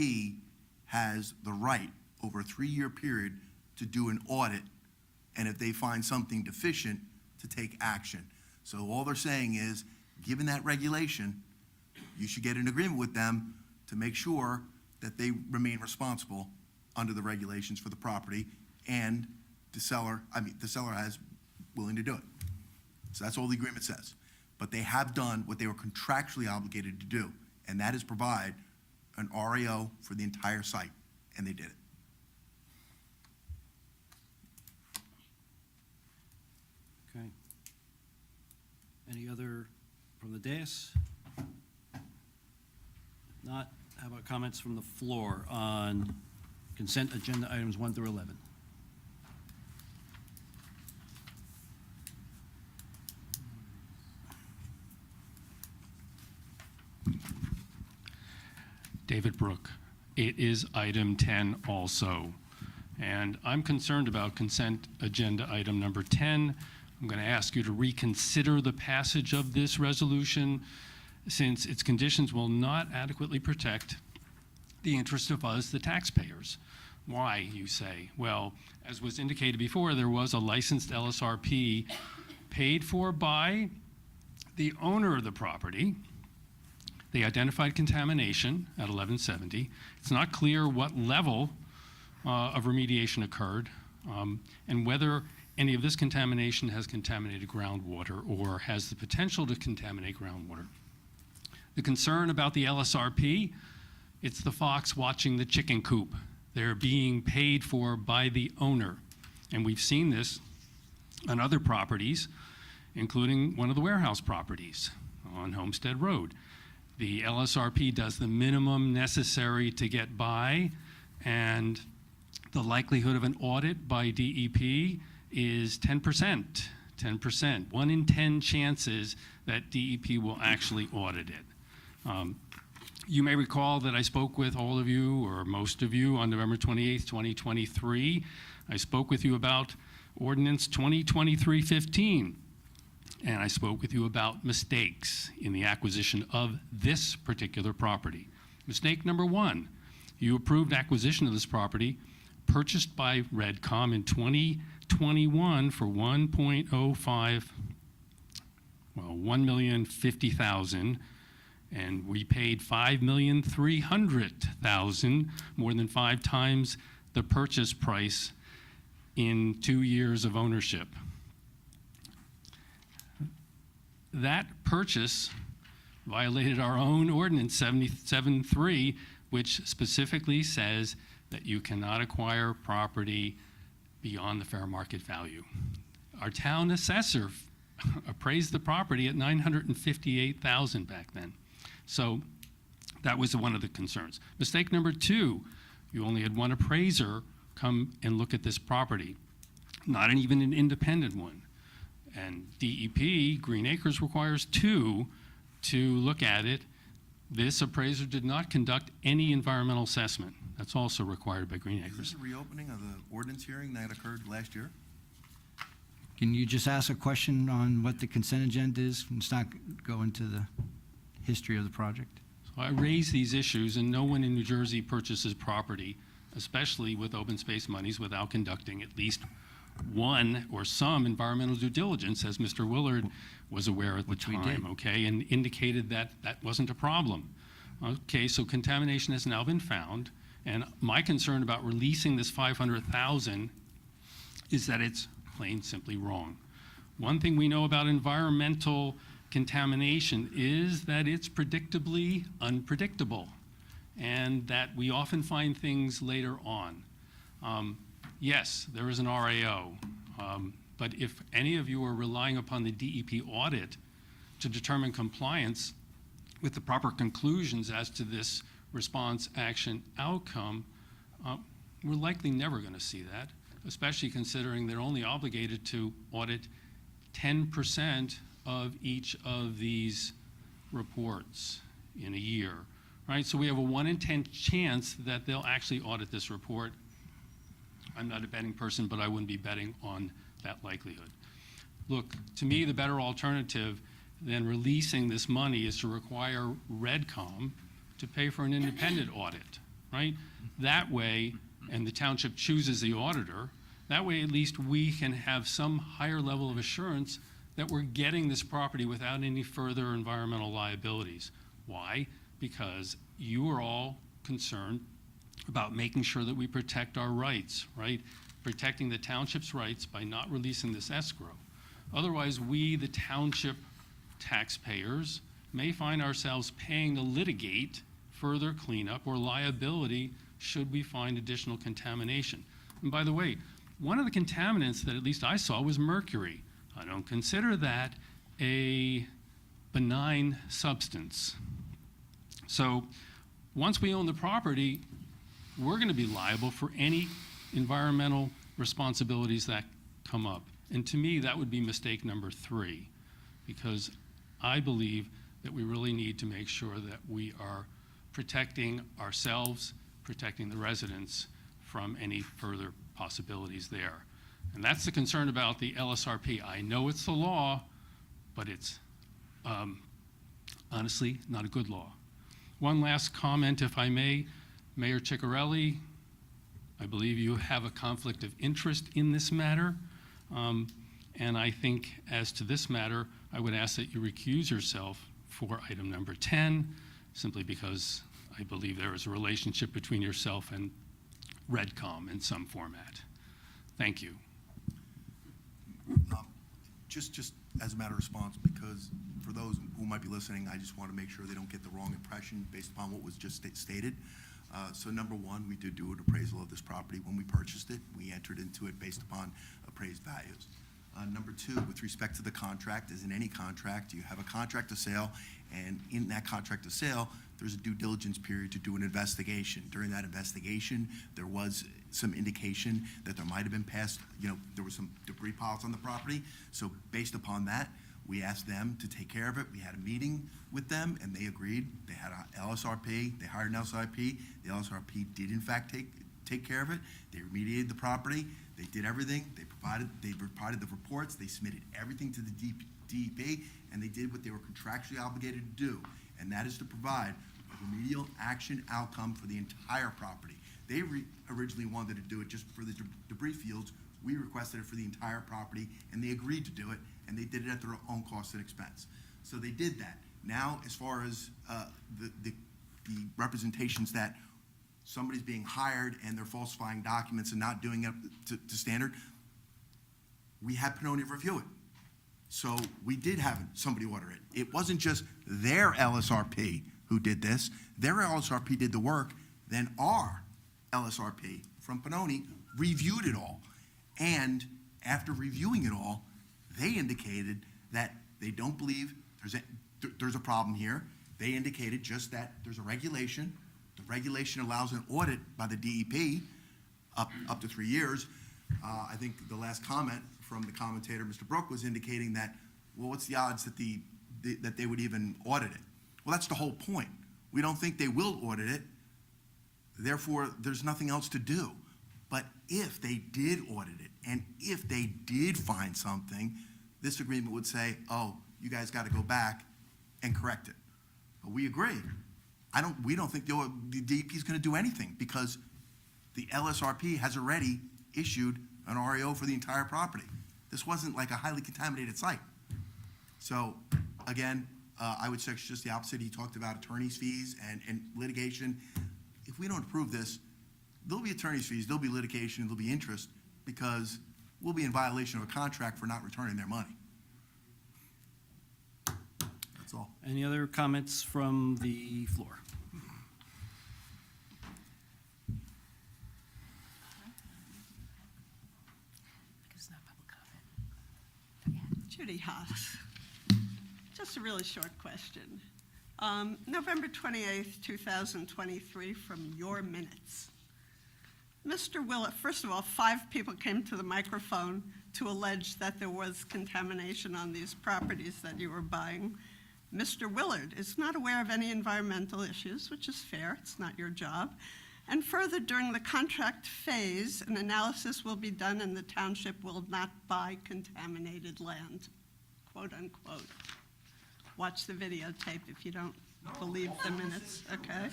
has the right over a 3-year period to do an audit, and if they find something deficient, to take action. So all they're saying is, given that regulation, you should get an agreement with them to make sure that they remain responsible under the regulations for the property, and the seller has willing to do it. So that's all the agreement says. But they have done what they were contractually obligated to do, and that is provide an RAO for the entire site, and they did it. Okay. Any other from the dais? If not, how about comments from the floor on consent agenda items 1 through 11? David Brook. It is item 10 also. And I'm concerned about consent agenda item number 10. I'm going to ask you to reconsider the passage of this resolution since its conditions will not adequately protect the interest of us, the taxpayers. Why, you say? Well, as was indicated before, there was a licensed LSRP paid for by the owner of the property. They identified contamination at 1170. It's not clear what level of remediation occurred and whether any of this contamination has contaminated groundwater or has the potential to contaminate groundwater. The concern about the LSRP, it's the fox watching the chicken coop. They're being paid for by the owner. And we've seen this on other properties, including one of the warehouse properties on Homestead Road. The LSRP does the minimum necessary to get by, and the likelihood of an audit by DEP is 10%. 10%. 1 in 10 chances that DEP will actually audit it. You may recall that I spoke with all of you, or most of you, on November 28th, 2023. I spoke with you about Ordinance 2023-15. And I spoke with you about mistakes in the acquisition of this particular property. Mistake number 1, you approved acquisition of this property purchased by Redcom in 2021 for $1,050,000, and we paid $5,300,000, more than 5 times the purchase price in 2 years of ownership. That purchase violated our own ordinance 77.3, which specifically says that you cannot acquire property beyond the fair market value. Our town assessor appraised the property at $958,000 back then. So that was one of the concerns. Mistake number 2, you only had one appraiser come and look at this property, not even an independent one. And DEP, Green Acres, requires 2 to look at it. This appraiser did not conduct any environmental assessment. That's also required by Green Acres. Is this a reopening of the ordinance hearing that occurred last year? Can you just ask a question on what the consent agenda is? Let's not go into the history of the project. So I raise these issues, and no one in New Jersey purchases property, especially with open space monies, without conducting at least one or some environmental due diligence, as Mr. Willard was aware at the time, okay, and indicated that that wasn't a problem. Okay, so contamination has now been found, and my concern about releasing this $500,000 is that it's plain simply wrong. One thing we know about environmental contamination is that it's predictably unpredictable, and that we often find things later on. Yes, there is an RAO, but if any of you are relying upon the DEP audit to determine compliance with the proper conclusions as to this response action outcome, we're likely never going to see that. especially considering they're only obligated to audit 10% of each of these reports in a year, right? So we have a 1 in 10 chance that they'll actually audit this report. I'm not a betting person, but I wouldn't be betting on that likelihood. Look, to me, the better alternative than releasing this money is to require Redcom to pay for an independent audit, right? That way, and the township chooses the auditor, that way at least we can have some higher level of assurance that we're getting this property without any further environmental liabilities. Why? Because you are all concerned about making sure that we protect our rights, right? Protecting the township's rights by not releasing this escrow. Otherwise, we, the township taxpayers, may find ourselves paying to litigate further cleanup or liability should we find additional contamination. And by the way, one of the contaminants that at least I saw was mercury. I don't consider that a benign substance. So once we own the property, we're going to be liable for any environmental responsibilities that come up. And to me, that would be mistake number 3, because I believe that we really need to make sure that we are protecting ourselves, protecting the residents from any further possibilities there. And that's the concern about the LSRP. I know it's the law, but it's honestly not a good law. One last comment, if I may. Mayor Ciccarelli, I believe you have a conflict of interest in this matter. And I think as to this matter, I would ask that you recuse yourself for item number 10, simply because I believe there is a relationship between yourself and Redcom in some format. Thank you. Just as a matter of response, because for those who might be listening, I just want to make sure they don't get the wrong impression based upon what was just stated. So number 1, we did do an appraisal of this property when we purchased it. We entered into it based upon appraised values. Number 2, with respect to the contract, as in any contract, you have a contract of sale, and in that contract of sale, there's a due diligence period to do an investigation. During that investigation, there was some indication that there might have been there was some debris piles on the property. So based upon that, we asked them to take care of it. We had a meeting with them, and they agreed. They had a LSRP. They hired an LSRP. The LSRP did, in fact, take care of it. They remediated the property. They did everything. They provided the reports. They submitted everything to the DEP, and they did what they were contractually obligated to do, and that is to provide a remedial action outcome for the entire property. They originally wanted to do it just for the debris fields. We requested it for the entire property, and they agreed to do it, and they did it at their own cost and expense. So they did that. Now, as far as the representations that somebody's being hired and they're falsifying documents and not doing it to standard, we had Pannoni review it. So we did have somebody order it. It wasn't just their LSRP who did this. Their LSRP did the work. Then our LSRP from Pannoni reviewed it all. And after reviewing it all, they indicated that they don't believe there's a problem here. They indicated just that there's a regulation. The regulation allows an audit by the DEP up to 3 years. I think the last comment from the commentator, Mr. Brook, was indicating that, well, what's the odds that that they would even audit it? Well, that's the whole point. We don't think they will audit it. Therefore, there's nothing else to do. But if they did audit it, and if they did find something, this agreement would say, oh, you guys got to go back and correct it. But we agree. We don't think the DEP is going to do anything, because the LSRP has already issued an REO for the entire property. This wasn't like a highly contaminated site. So again, I would suggest just the opposite. He talked about attorney's fees and litigation. If we don't approve this, there'll be attorney's fees, there'll be litigation, there'll be interest, because we'll be in violation of a contract for not returning their money. That's all. Any other comments from the floor? Because not public comment. Judy Haas. Just a really short question. November 28th, 2023, from your minutes. Mr. Willett, first of all, 5 people came to the microphone to allege that there was contamination on these properties that you were buying. Mr. Willard is not aware of any environmental issues, which is fair, it's not your job. And further, during the contract phase, an analysis will be done and the township will not buy contaminated land, quote unquote. Watch the videotape if you don't believe the minutes, okay?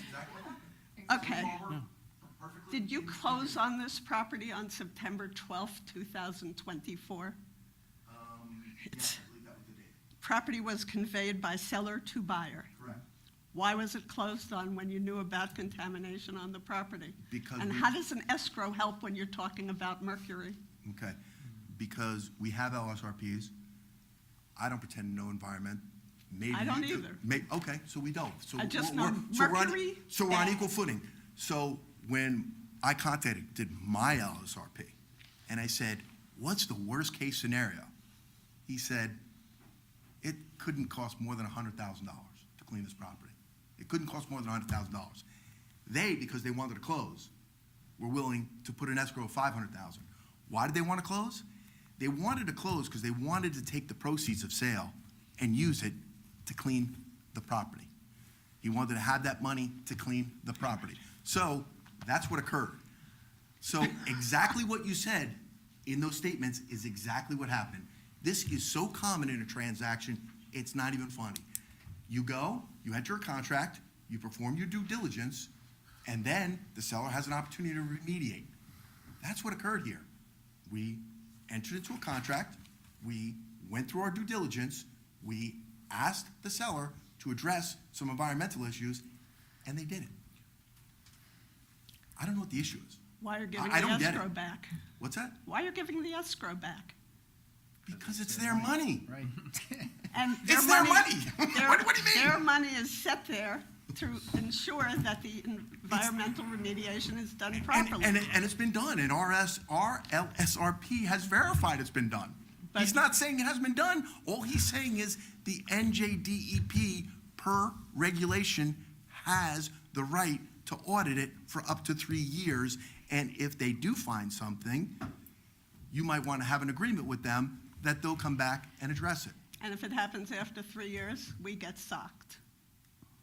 Okay. Did you close on this property on September 12th, 2024? It's- Property was conveyed by seller to buyer. Correct. Why was it closed on when you knew about contamination on the property? Because And we- how does an escrow help when you're talking about mercury? Okay, because we have LSRPs. I don't pretend to know environment. Maybe I don't you do. either. Okay, so we don't. So I just we're- know so we're on- mercury, So we're on bad. equal footing. So when I did my LSRP, and I said, what's the worst case scenario? He said, it couldn't cost more than $100,000 to clean this property. It couldn't cost more than $100,000. They, because they wanted to close, were willing to put an escrow of $500,000. Why did they want to close? They wanted to close because they wanted to take the proceeds of sale and use it to clean the property. He wanted to have that money to clean the property. So that's what occurred. So exactly what you said in those statements is exactly what happened. This is so common in a transaction, it's not even funny. You go, you enter a contract, you perform your due diligence, and then the seller has an opportunity to remediate. That's what occurred here. We entered into a contract, we went through our due diligence, we asked the seller to address some environmental issues, and they did it. I don't know what the issue is. Why you're giving I the don't get it. escrow back? What's that? Why you're giving the escrow back? Because it's their money. Right. And It's their money. Their, What do you mean? Their money is set there to ensure that the environmental remediation is done properly. And it's been done, and our LSRP has verified it's been done. He's not saying it hasn't been done. All he's saying is the NJDEP, per regulation, has the right to audit it for up to 3 years. And if they do find something, you might want to have an agreement with them that they'll come back and address it. And if it happens after 3 years, we get socked.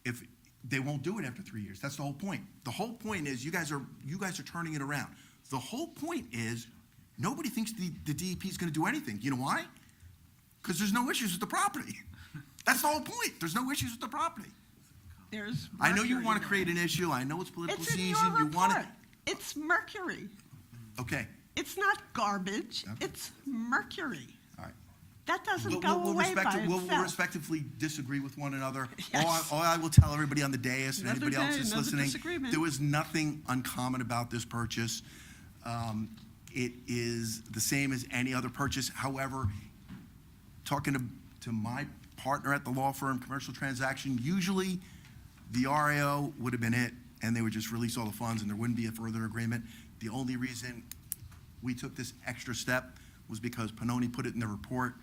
If they won't do it after 3 years, that's the whole point. The whole point is you guys are turning it around. The whole point is nobody thinks the DEP is going to do anything. You know why? Because there's no issues with the property. That's the whole point. There's no issues with the property. There's I know you mercury want to there. create an issue. I know it's political It's in season. your You want report. It's mercury. Okay. It's not garbage. Okay. It's mercury. All right. That doesn't We'll- go we'll away by we'll itself. respectively disagree with one another. Yes. All I will tell everybody on the dais and Another anybody else day, that's another listening, disagreement. there was nothing uncommon about this purchase. It is the same as any other purchase. However, talking to my partner at the law firm, commercial transaction, usually the RAO would have been it, and they would just release all the funds, and there wouldn't be a further agreement. The only reason we took this extra step was because Pannoni put it in the report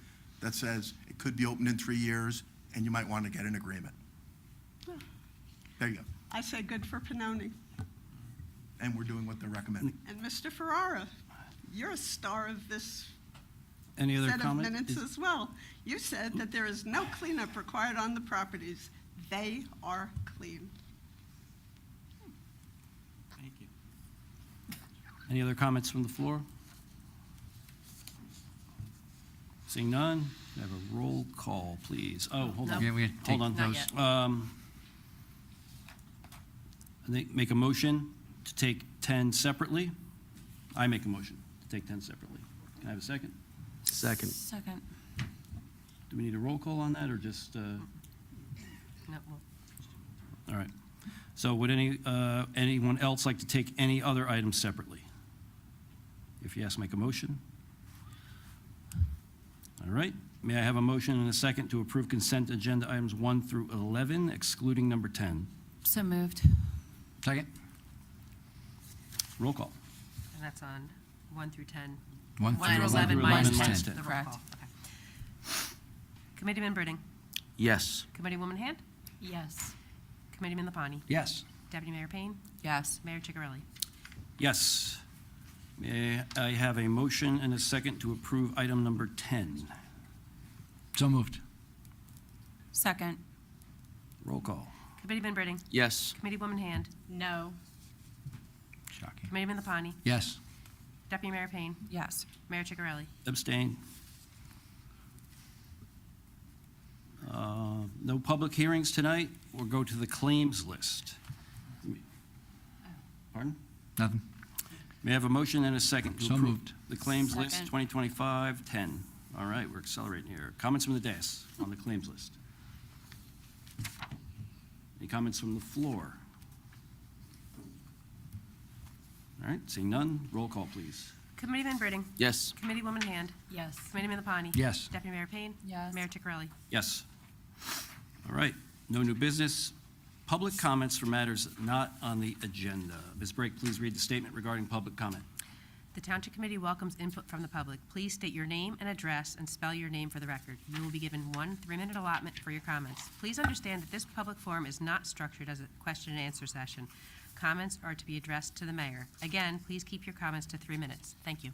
that says it could be opened in 3 years, and you might want to get an agreement. There you go. I say good for Pannoni. And we're doing what they're recommending. And Mr. Ferrara, you're a star of this Any other set of comment? minutes as well. You said that there is no cleanup required on the properties. They are clean. Thank you. Any other comments from the floor? Seeing none, we have a roll call, please. Oh, hold on. Yeah, we had to Hold take- on. Not yet. I think make a motion to take 10 separately. I make a motion to take 10 separately. Can I have a second? Second. Second. Do we need a roll call on that, or just, No, well, all right. So would anyone else like to take any other items separately? If yes, make a motion. All right. May I have a motion and a second to approve consent agenda items 1 through 11, excluding number 10? So moved. Second? Roll call. and that's on 1 through 10. 1 1 through through 11 11 minus minus 10. 10. The roll Correct. call. Okay. Committeeman Britting. Yes. Committeewoman Hand. Yes. Committeeman Lapani. Yes. Deputy Mayor Payne. Yes. Mayor Chigarelli. Yes. May I have a motion and a second to approve item number 10? So moved. Second. Roll call. Committeeman Britting? Yes. Committeewoman Hand? No. Shocking. Committeeman Lapani? Yes. Deputy Mayor Payne? Yes. Mayor Ciccarelli? Abstain. No public hearings tonight. We'll go to the claims list. Pardon? Nothing. May I have a motion and a second to So approve moved. the claims list Second. 2025-10? All right, we're accelerating here. Comments from the dais on the claims list? Any comments from the floor? All right, seeing none, roll call, please. Committeeman Britting? Yes. Committeewoman Hand? Yes. Committeeman Lapani? Yes. Deputy Mayor Payne? Yes. Mayor Ciccarelli? Yes. All right, no new business. Public comments for matters not on the agenda. Ms. Brake, please read the statement regarding public comment. The Township Committee welcomes input from the public. Please state your name and address and spell your name for the record. You will be given 1 3-minute allotment for your comments. Please understand that this public forum is not structured as a question and answer session. Comments are to be addressed to the mayor. Again, please keep your comments to 3 minutes. Thank you.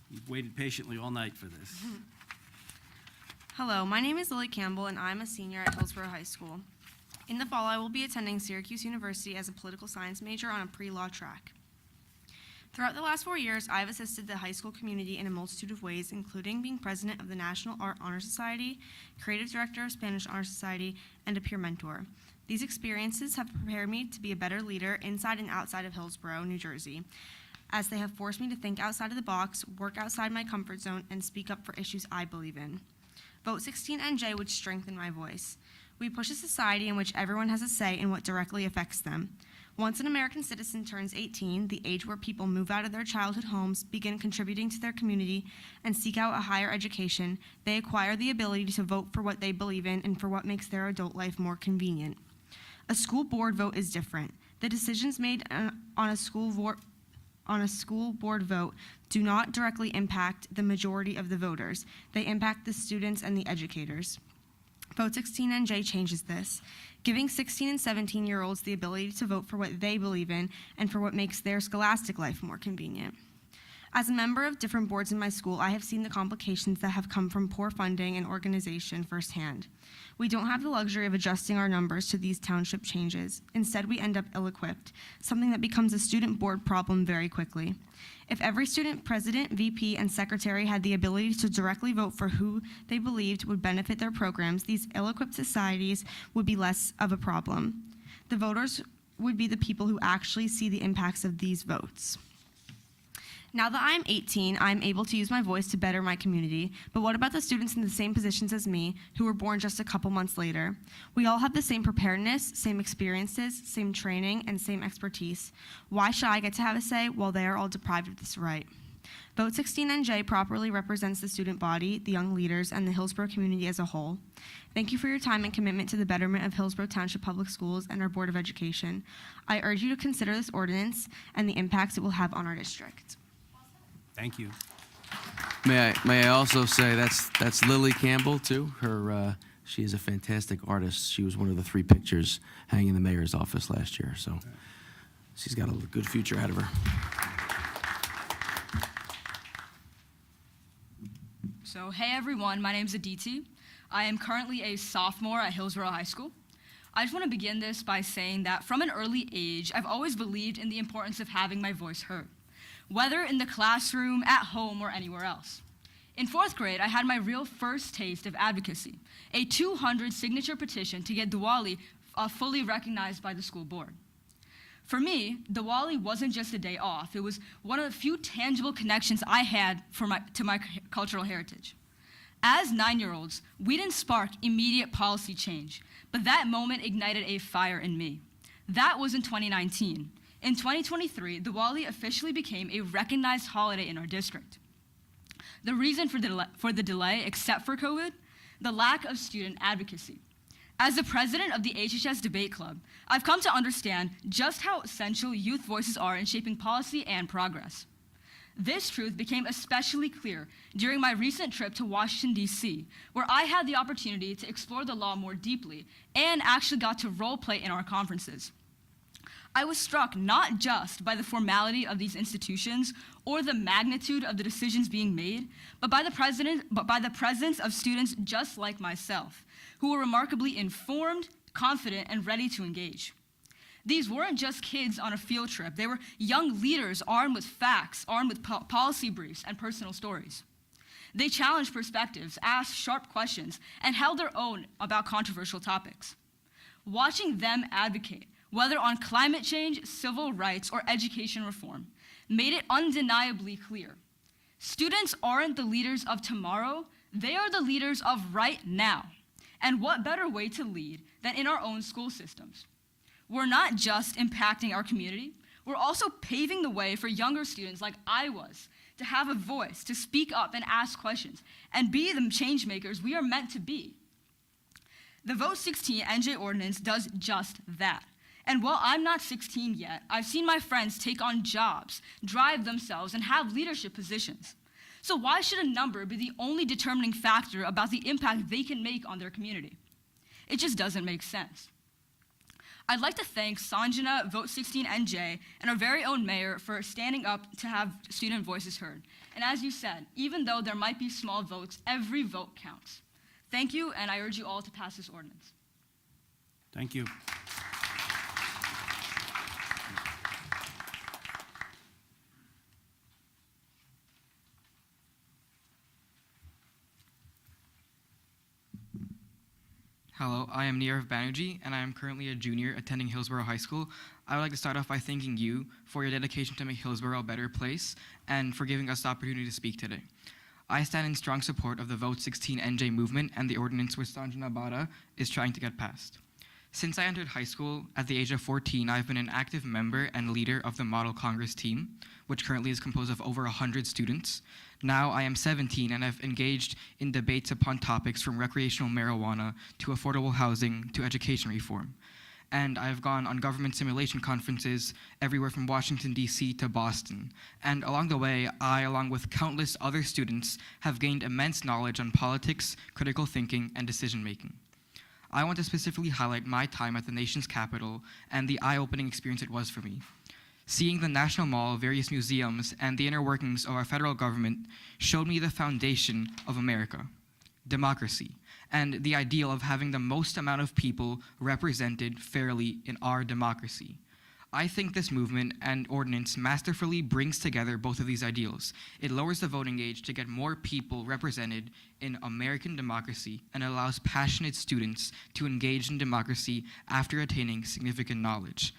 You've waited patiently all night for this. Hello, my name is Lily Campbell, and I'm a senior at Hillsborough High School. In the fall, I will be attending Syracuse University as a political science major on a pre-law track. Throughout the last 4 years, I have assisted the high school community in a multitude of ways, including being president of the National Art Honor Society, creative director of Spanish Honor Society, and a peer mentor. These experiences have prepared me to be a better leader inside and outside of Hillsborough, New Jersey, as they have forced me to think outside of the box, work outside my comfort zone, and speak up for issues I believe in. Vote 16NJ would strengthen my voice. We push a society in which everyone has a say in what directly affects them. Once an American citizen turns 18, the age where people move out of their childhood homes, begin contributing to their community, and seek out a higher education, they acquire the ability to vote for what they believe in and for what makes their adult life more convenient. A school board vote is different. The decisions made on a school board vote do not directly impact the majority of the voters. They impact the students and the educators. Vote 16NJ changes this, giving 16 and 17-year-olds the ability to vote for what they believe in and for what makes their scholastic life more convenient. As a member of different boards in my school, I have seen the complications that have come from poor funding and organization firsthand. We don't have the luxury of adjusting our numbers to these township changes. Instead, we end up ill-equipped, something that becomes a student board problem very quickly. If every student president, VP, and secretary had the ability to directly vote for who they believed would benefit their programs, these ill-equipped societies would be less of a problem. The voters would be the people who actually see the impacts of these votes. Now that I'm 18, I'm able to use my voice to better my community, but what about the students in the same positions as me who were born just a couple months later? We all have the same preparedness, same experiences, same training, and same expertise. Why should I get to have a say while they are all deprived of this right? Vote 16NJ properly represents the student body, the young leaders, and the Hillsborough community as a whole. Thank you for your time and commitment to the betterment of Hillsborough Township Public Schools and our Board of Education. I urge you to consider this ordinance and the impacts it will have on our district. Thank you. May I also say that's Lily Campbell too. She is a fantastic artist. She was one of the 3 pictures hanging in the mayor's office last year. So she's got a good future ahead of her. So hey everyone, my name's Aditi. I am currently a sophomore at Hillsborough High School. I just want to begin this by saying that from an early age, I've always believed in the importance of having my voice heard, whether in the classroom, at home, or anywhere else. In 4th grade, I had my real first taste of advocacy, a 200 signature petition to get Diwali fully recognized by the school board. For me, Diwali wasn't just a day off. It was one of the few tangible connections I had to my cultural heritage. As 9-year-olds, we didn't spark immediate policy change, but that moment ignited a fire in me. That was in 2019. In 2023, Diwali officially became a recognized holiday in our district. The reason for the delay, except for COVID, the lack of student advocacy. As the president of the HHS Debate Club, I've come to understand just how essential youth voices are in shaping policy and progress. This truth became especially clear during my recent trip to Washington, D.C., where I had the opportunity to explore the law more deeply and actually got to role play in our conferences. I was struck not just by the formality of these institutions or the magnitude of the decisions being made, but by the presence of students just like myself, who were remarkably informed, confident, and ready to engage. These weren't just kids on a field trip. They were young leaders armed with facts, armed with policy briefs and personal stories. They challenged perspectives, asked sharp questions, and held their own about controversial topics. Watching them advocate, whether on climate change, civil rights, or education reform, made it undeniably clear. Students aren't the leaders of tomorrow, they are the leaders of right now. And what better way to lead than in our own school systems? We're not just impacting our community, we're also paving the way for younger students like I was to have a voice, to speak up and ask questions, and be the change makers we are meant to be. The Vote 16 NJ ordinance does just that. And while I'm not 16 yet, I've seen my friends take on jobs, drive themselves, and have leadership positions. So why should a number be the only determining factor about the impact they can make on their community? It just doesn't make sense. I'd like to thank Sanjana, Vote 16 NJ, and our very own mayor for standing up to have student voices heard. And as you said, even though there might be small votes, every vote counts. Thank you, and I urge you all to pass this ordinance. Thank you. Hello, I am Nirav Banerjee, and I am currently a junior attending Hillsborough High School. I would like to start off by thanking you for your dedication to make Hillsborough a better place and for giving us the opportunity to speak today. I stand in strong support of the Vote 16 NJ movement and the ordinance which Sanjana Bada is trying to get passed. Since I entered high school at the age of 14, I've been an active member and leader of the Model Congress team, which currently is composed of over 100 students. Now I am 17 and I've engaged in debates upon topics from recreational marijuana to affordable housing to education reform. And I've gone on government simulation conferences everywhere from Washington, D.C. to Boston. And along the way, I, along with countless other students, have gained immense knowledge on politics, critical thinking, and decision-making. I want to specifically highlight my time at the nation's capital and the eye-opening experience it was for me. Seeing the National Mall, various museums, and the inner workings of our federal government showed me the foundation of America, democracy, and the ideal of having the most amount of people represented fairly in our democracy. I think this movement and ordinance masterfully brings together both of these ideals. It lowers the voting age to get more people represented in American democracy and allows passionate students to engage in democracy after attaining significant knowledge.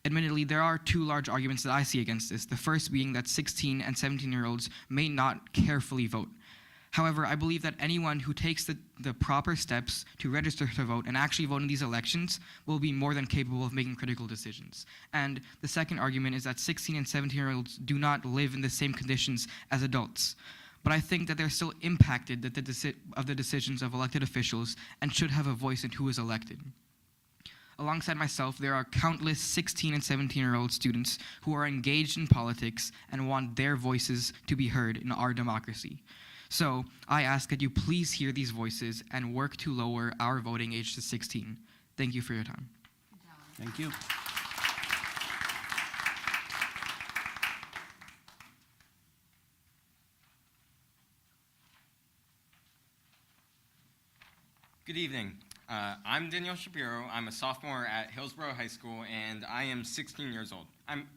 Admittedly, there are two large arguments that I see against this, the first being that 16 and 17-year-olds may not carefully vote. However, I believe that anyone who takes the proper steps to register to vote and actually vote in these elections will be more than capable of making critical decisions. And the second argument is that 16 and 17-year-olds do not live in the same conditions as adults. But I think that they're still impacted of the decisions of elected officials and should have a voice in who is elected. Alongside myself, there are countless 16 and 17-year-old students who are engaged in politics and want their voices to be heard in our democracy. So I ask that you please hear these voices and work to lower our voting age to 16. Thank you for your time. Thank you. Good evening. I'm Daniel Shapiro. I'm a sophomore at Hillsborough High School, and I am 16 years old.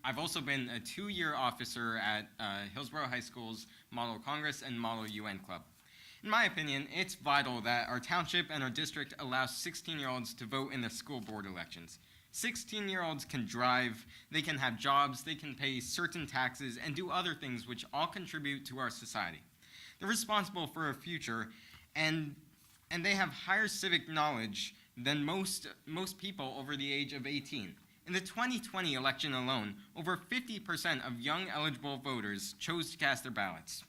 I've also been a 2-year officer at Hillsborough High School's Model Congress and Model UN Club. In my opinion, it's vital that our township and our district allow 16-year-olds to vote in the school board elections. 16-year-olds can drive, they can have jobs, they can pay certain taxes, and do other things which all contribute to our society. They're responsible for a future, and they have higher civic knowledge than most people over the age of 18. In the 2020 election alone, over 50% of young eligible voters chose to cast their ballots.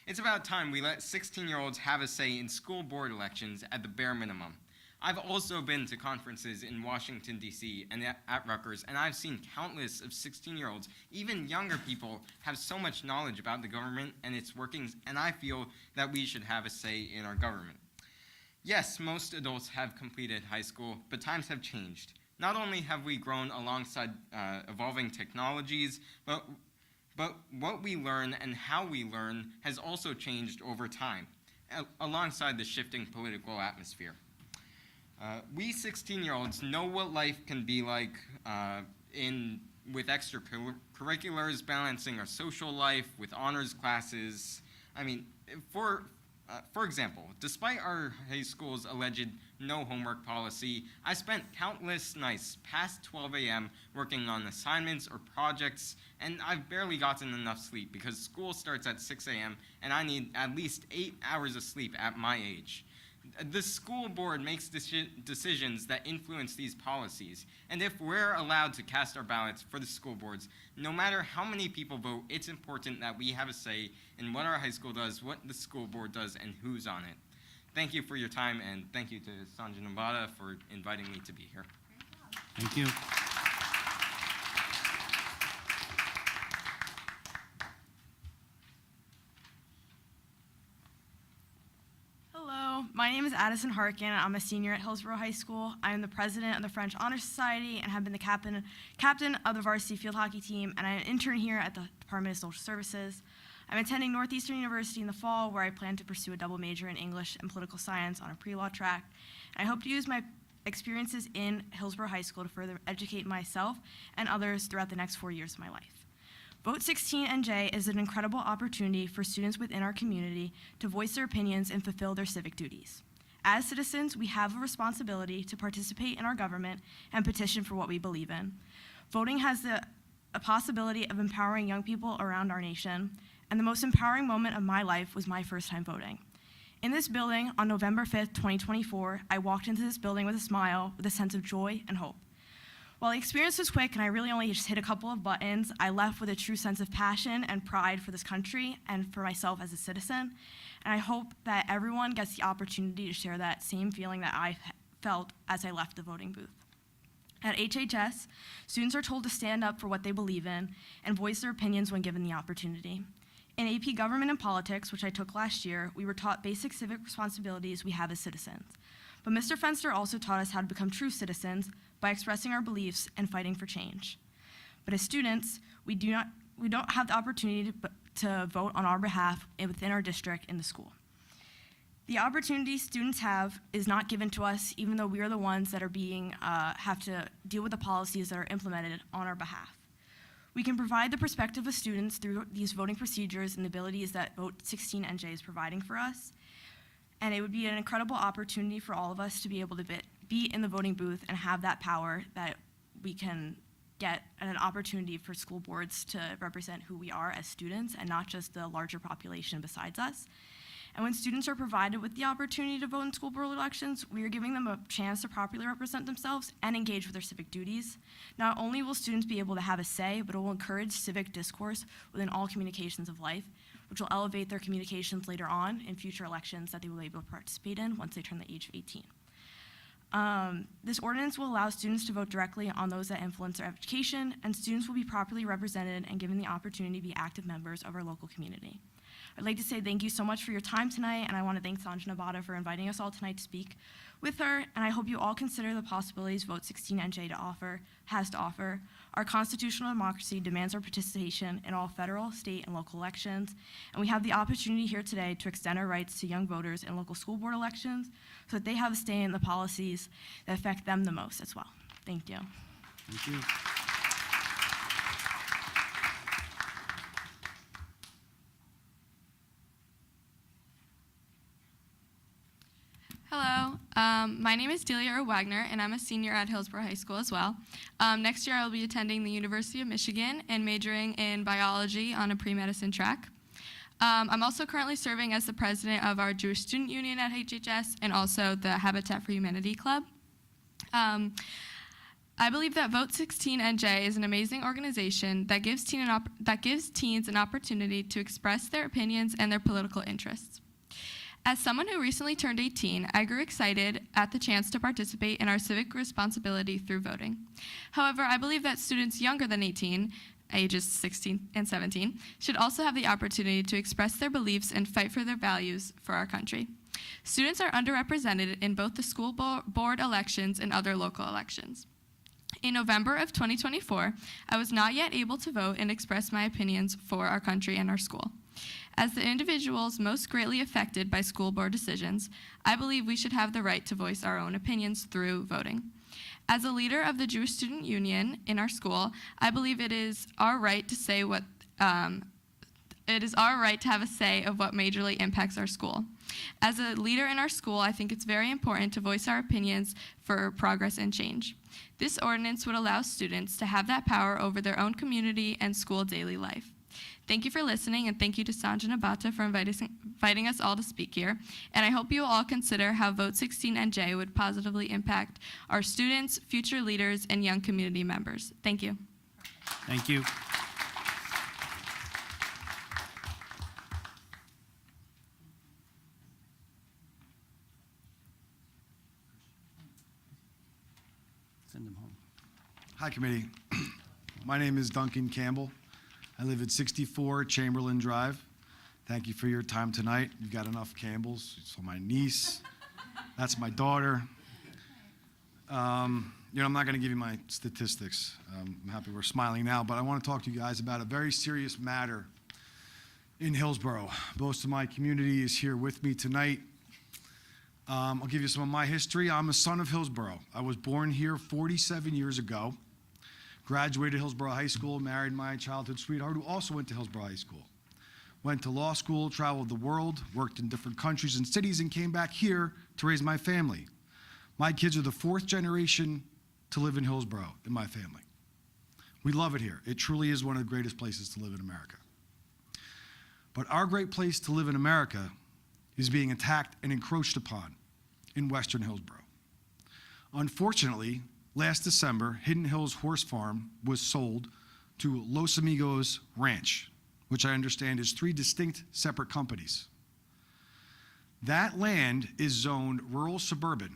It's about time we let 16-year-olds have a say in school board elections at the bare minimum. I've also been to conferences in Washington, D.C. and at Rutgers, and I've seen countless of 16-year-olds, even younger people, have so much knowledge about the government and its workings, and I feel that we should have a say in our government. Yes, most adults have completed high school, but times have changed. Not only have we grown alongside evolving technologies, but what we learn and how we learn has also changed over time, alongside the shifting political atmosphere. We 16-year-olds know what life can be like with extracurriculars, balancing our social life with honors classes. I mean, for example, despite our high school's alleged no homework policy, I spent countless nights past 12 a.m. working on assignments or projects, and I've barely gotten enough sleep because school starts at 6 a.m. and I need at least 8 hours of sleep at my age. The school board makes decisions that influence these policies, and if we're allowed to cast our ballots for the school boards, no matter how many people vote, it's important that we have a say in what our high school does, what the school board does, and who's on it. Thank you for your time, and thank you to Sanjay Nambata for inviting me to be here. Thank you. Hello, my name is Addison Harkin. I'm a senior at Hillsborough High School. I am the president of the French Honor Society and have been the captain of the varsity field hockey team, and I'm an intern here at the Department of Social Services. I'm attending Northeastern University in the fall, where I plan to pursue a double major in English and political science on a pre-law track. And I hope to use my experiences in Hillsborough High School to further educate myself and others throughout the next 4 years of my life. Vote 16NJ is an incredible opportunity for students within our community to voice their opinions and fulfill their civic duties. As citizens, we have a responsibility to participate in our government and petition for what we believe in. Voting has a possibility of empowering young people around our nation, and the most empowering moment of my life was my first time voting. In this building, on November 5th, 2024, I walked into this building with a smile, with a sense of joy and hope. While the experience was quick and I really only just hit a couple of buttons, I left with a true sense of passion and pride for this country and for myself as a citizen. And I hope that everyone gets the opportunity to share that same feeling that I felt as I left the voting booth. At HHS, students are told to stand up for what they believe in and voice their opinions when given the opportunity. In AP Government and Politics, which I took last year, we were taught basic civic responsibilities we have as citizens. But Mr. Fenster also taught us how to become true citizens by expressing our beliefs and fighting for change. But as students, we don't have the opportunity to vote on our behalf within our district in the school. The opportunity students have is not given to us, even though we are the ones that are have to deal with the policies that are implemented on our behalf. We can provide the perspective of students through these voting procedures and the abilities that Vote 16NJ is providing for us. And it would be an incredible opportunity for all of us to be able to be in the voting booth and have that power that we can get an opportunity for school boards to represent who we are as students and not just the larger population besides us. And when students are provided with the opportunity to vote in school board elections, we are giving them a chance to properly represent themselves and engage with their civic duties. Not only will students be able to have a say, but it will encourage civic discourse within all communications of life, which will elevate their communications later on in future elections that they will be able to participate in once they turn the age of 18. This ordinance will allow students to vote directly on those that influence their education, and students will be properly represented and given the opportunity to be active members of our local community. I'd like to say thank you so much for your time tonight, and I want to thank Sanjay Nambata for inviting us all tonight to speak with her, and I hope you all consider the possibilities Vote 16NJ has to offer. Our constitutional democracy demands our participation in all federal, state, and local elections, and we have the opportunity here today to extend our rights to young voters in local school board elections so that they have a say in the policies that affect them the most as well. Thank you. Thank you. Hello, my name is Delia Wagner, and I'm a senior at Hillsborough High School as well. Next year, I will be attending the University of Michigan and majoring in biology on a pre-medicine track. I'm also currently serving as the president of our Jewish Student Union at HHS and also the Habitat for Humanity Club. I believe that Vote 16NJ is an amazing organization that gives teens an opportunity to express their opinions and their political interests. As someone who recently turned 18, I grew excited at the chance to participate in our civic responsibility through voting. However, I believe that students younger than 18, ages 16 and 17, should also have the opportunity to express their beliefs and fight for their values for our country. Students are underrepresented in both the school board elections and other local elections. In November of 2024, I was not yet able to vote and express my opinions for our country and our school. As the individuals most greatly affected by school board decisions, I believe we should have the right to voice our own opinions through voting. As a leader of the Jewish Student Union in our school, I believe it is our right to say what it is our right to have a say of what majorly impacts our school. As a leader in our school, I think it's very important to voice our opinions for progress and change. This ordinance would allow students to have that power over their own community and school daily life. Thank you for listening, and thank you to Sanja Nabata for inviting us all to speak here. And I hope you will all consider how Vote 16NJ would positively impact our students, future leaders, and young community members. Thank you. Thank you. Send them home. Hi, committee. My name is Duncan Campbell. I live at 64 Chamberlain Drive. Thank you for your time tonight. You've got enough Campbells. You saw my niece. That's my daughter. I'm not going to give you my statistics. I'm happy we're smiling now, but I want to talk to you guys about a very serious matter in Hillsborough. Most of my community is here with me tonight. I'll give you some of my history. I'm a son of Hillsborough. I was born here 47 years ago, graduated Hillsborough High School, married my childhood sweetheart who also went to Hillsborough High School. Went to law school, traveled the world, worked in different countries and cities, and came back here to raise my family. My kids are the fourth generation to live in Hillsborough in my family. We love it here. It truly is one of the greatest places to live in America. But our great place to live in America is being attacked and encroached upon in Western Hillsborough. Unfortunately, last December, Hidden Hills Horse Farm was sold to Los Amigos Ranch, which I understand is 3 distinct separate companies. That land is zoned rural suburban,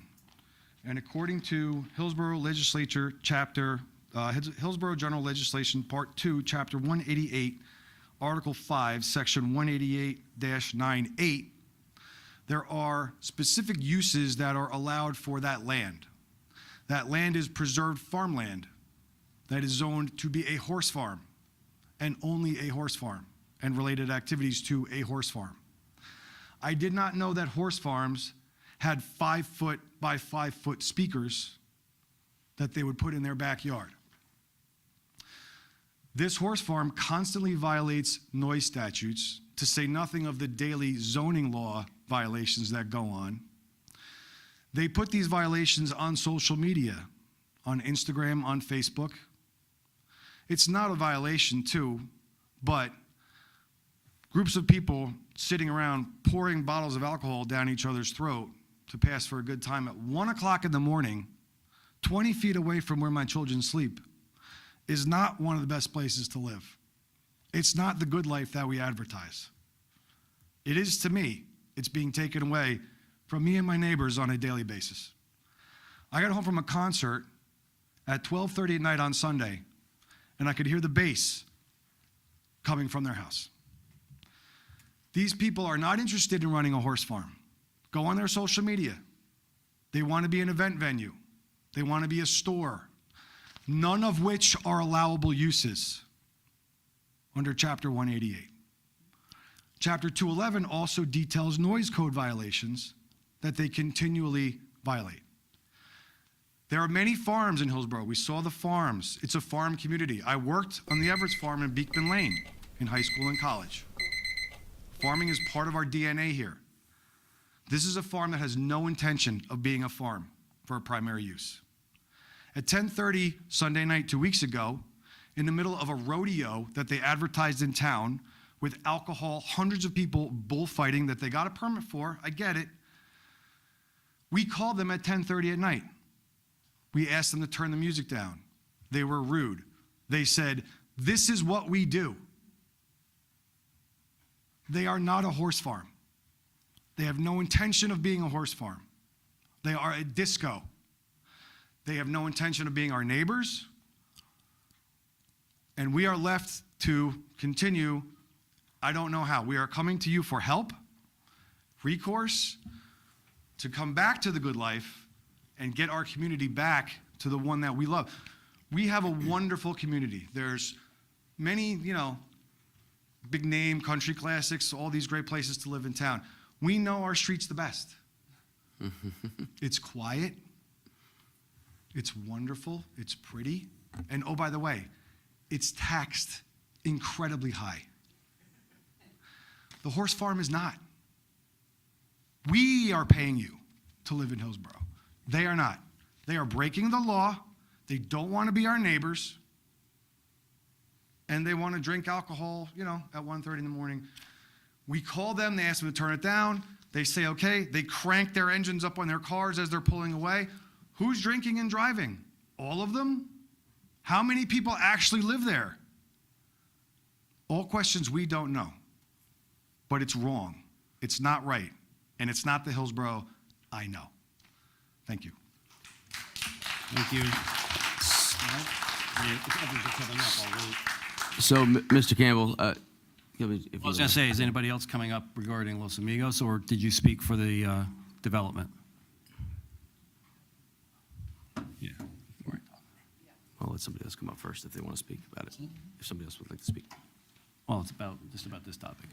and according to Hillsborough Legislature Hillsborough General Legislation Part 2, Chapter 188, Article 5, Section 188-98, there are specific uses that are allowed for that land. That land is preserved farmland that is zoned to be a horse farm, and only a horse farm, and related activities to a horse farm. I did not know that horse farms had 5-foot by 5-foot speakers that they would put in their backyard. This horse farm constantly violates noise statutes, to say nothing of the daily zoning law violations that go on. They put these violations on social media, on Instagram, on Facebook. It's not a violation too, but groups of people sitting around pouring bottles of alcohol down each other's throat to pass for a good time at 1 o'clock in the morning, 20 feet away from where my children sleep, is not one of the best places to live. It's not the good life that we advertise. It is to me. It's being taken away from me and my neighbors on a daily basis. I got home from a concert at 12:30 at night on Sunday, and I could hear the bass coming from their house. These people are not interested in running a horse farm. Go on their social media. They want to be an event venue. They want to be a store, none of which are allowable uses under Chapter 188. Chapter 211 also details noise code violations that they continually violate. There are many farms in Hillsborough. We saw the farms. It's a farm community. I worked on the Everett's farm in Beekman Lane in high school and college. Farming is part of our DNA here. This is a farm that has no intention of being a farm for a primary use. At 10:30 Sunday night 2 weeks ago, in the middle of a rodeo that they advertised in town with alcohol, hundreds of people bullfighting that they got a permit for, I get it. We called them at 10:30 at night. We asked them to turn the music down. They were rude. They said, "This is what we do." They are not a horse farm. They have no intention of being a horse farm. They are a disco. They have no intention of being our neighbors. And we are left to continue, I don't know how. We are coming to you for help, recourse, to come back to the good life and get our community back to the one that we love. We have a wonderful community. There's many, big name country classics, all these great places to live in town. We know our streets the best. It's quiet. It's wonderful. It's pretty. And oh, by the way, it's taxed incredibly high. The horse farm is not. We are paying you to live in Hillsborough. They are not. They are breaking the law. They don't want to be our neighbors. And they want to drink alcohol, at 1:30 in the morning. We call them. They ask them to turn it down. They say, okay. They crank their engines up on their cars as they're pulling away. Who's drinking and driving? All of them? How many people actually live there? All questions we don't know. But it's wrong. It's not right. And it's not the Hillsborough I know. Thank you. Thank you. If others are coming up, I'll wait. So, Mr. Campbell, I was going to say, is anybody else coming up regarding Los Amigos, or did you speak for the development? Yeah. I'll let somebody else come up first if they want to speak about it, if somebody else would like to speak. Well, it's just about this topic.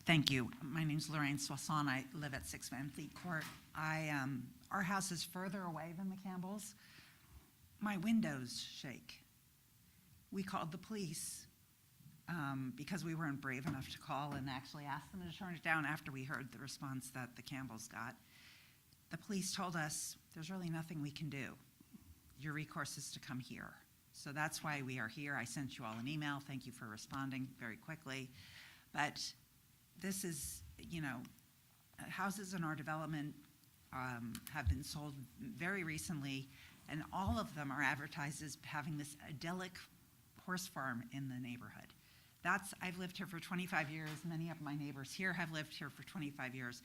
Thank you. My name's Lorraine Soisson. I live at 6 Van Fleet Court. Our house is further away than the Campbells. My windows shake. We called the police because we weren't brave enough to call and actually ask them to turn it down after we heard the response that the Campbells got. The police told us there's really nothing we can do. Your recourse is to come here. So that's why we are here. I sent you all an email. Thank you for responding very quickly. But this is, houses in our development have been sold very recently, and all of them are advertised as having this idyllic horse farm in the neighborhood. I've lived here for 25 years. Many of my neighbors here have lived here for 25 years.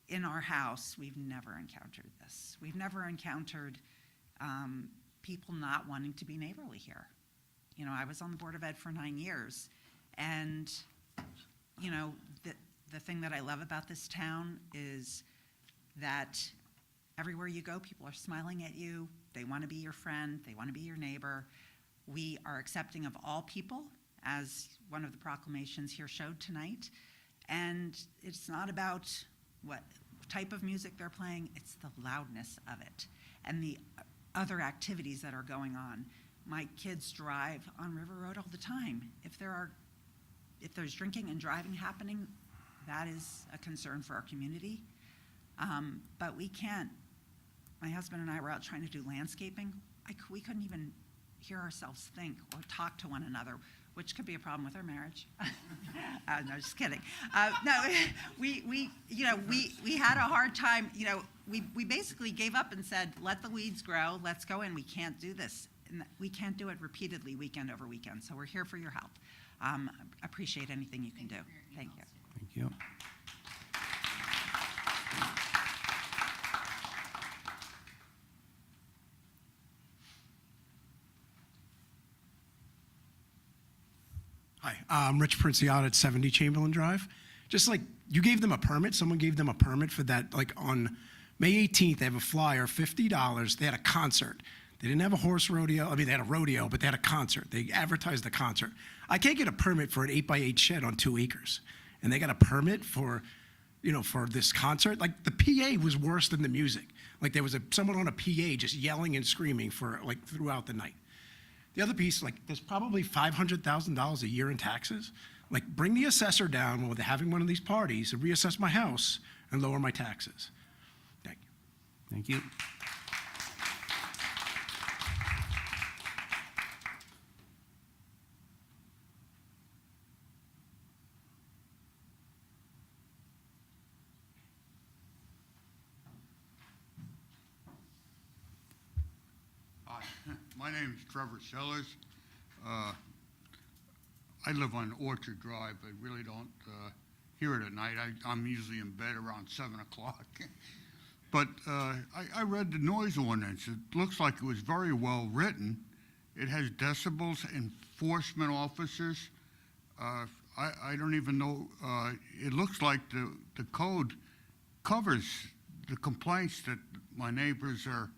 In our house, we've never encountered this. We've never encountered people not wanting to be neighborly here. I was on the Board of Ed for 9 years, and the thing that I love about this town is that everywhere you go, people are smiling at you. They want to be your friend. They want to be your neighbor. We are accepting of all people, as one of the proclamations here showed tonight. And it's not about what type of music they're playing, it's the loudness of it and the other activities that are going on. My kids drive on River Road all the time. If there's drinking and driving happening, that is a concern for our community. But we can't. My husband and I were out trying to do landscaping. We couldn't even hear ourselves think or talk to one another, which could be a problem with our marriage. No, just kidding. No, we had a hard time. We basically gave up and said, let the weeds grow. Let's go in. We can't do this. And we can't do it repeatedly weekend over weekend. So we're here for your help. Appreciate anything you can do. Thank you. Thank you. Hi, I'm Rich Princiato at 70 Chamberlain Drive. Just like you gave them a permit, someone gave them a permit for that. Like on May 18th, they have a flyer, $50. They had a concert. They didn't have a horse rodeo. I mean, they had a rodeo, but they had a concert. They advertised the concert. I can't get a permit for an 8x8 shed on 2 acres. And they got a permit for, for this concert. Like the PA was worse than the music. Like there was someone on a PA just yelling and screaming for throughout the night. The other piece, there's probably $500,000 a year in taxes. Bring the assessor down with having one of these parties and reassess my house and lower my taxes. Thank you. Thank you. Hi, my name is Trevor Sellers. I live on Orchard Drive. I really don't hear it at night. I'm usually in bed around 7 o'clock. But I read the noise ordinance. It looks like it was very well written. It has decibels, enforcement officers. I don't even know. It looks like the code covers the complaints that my neighbors are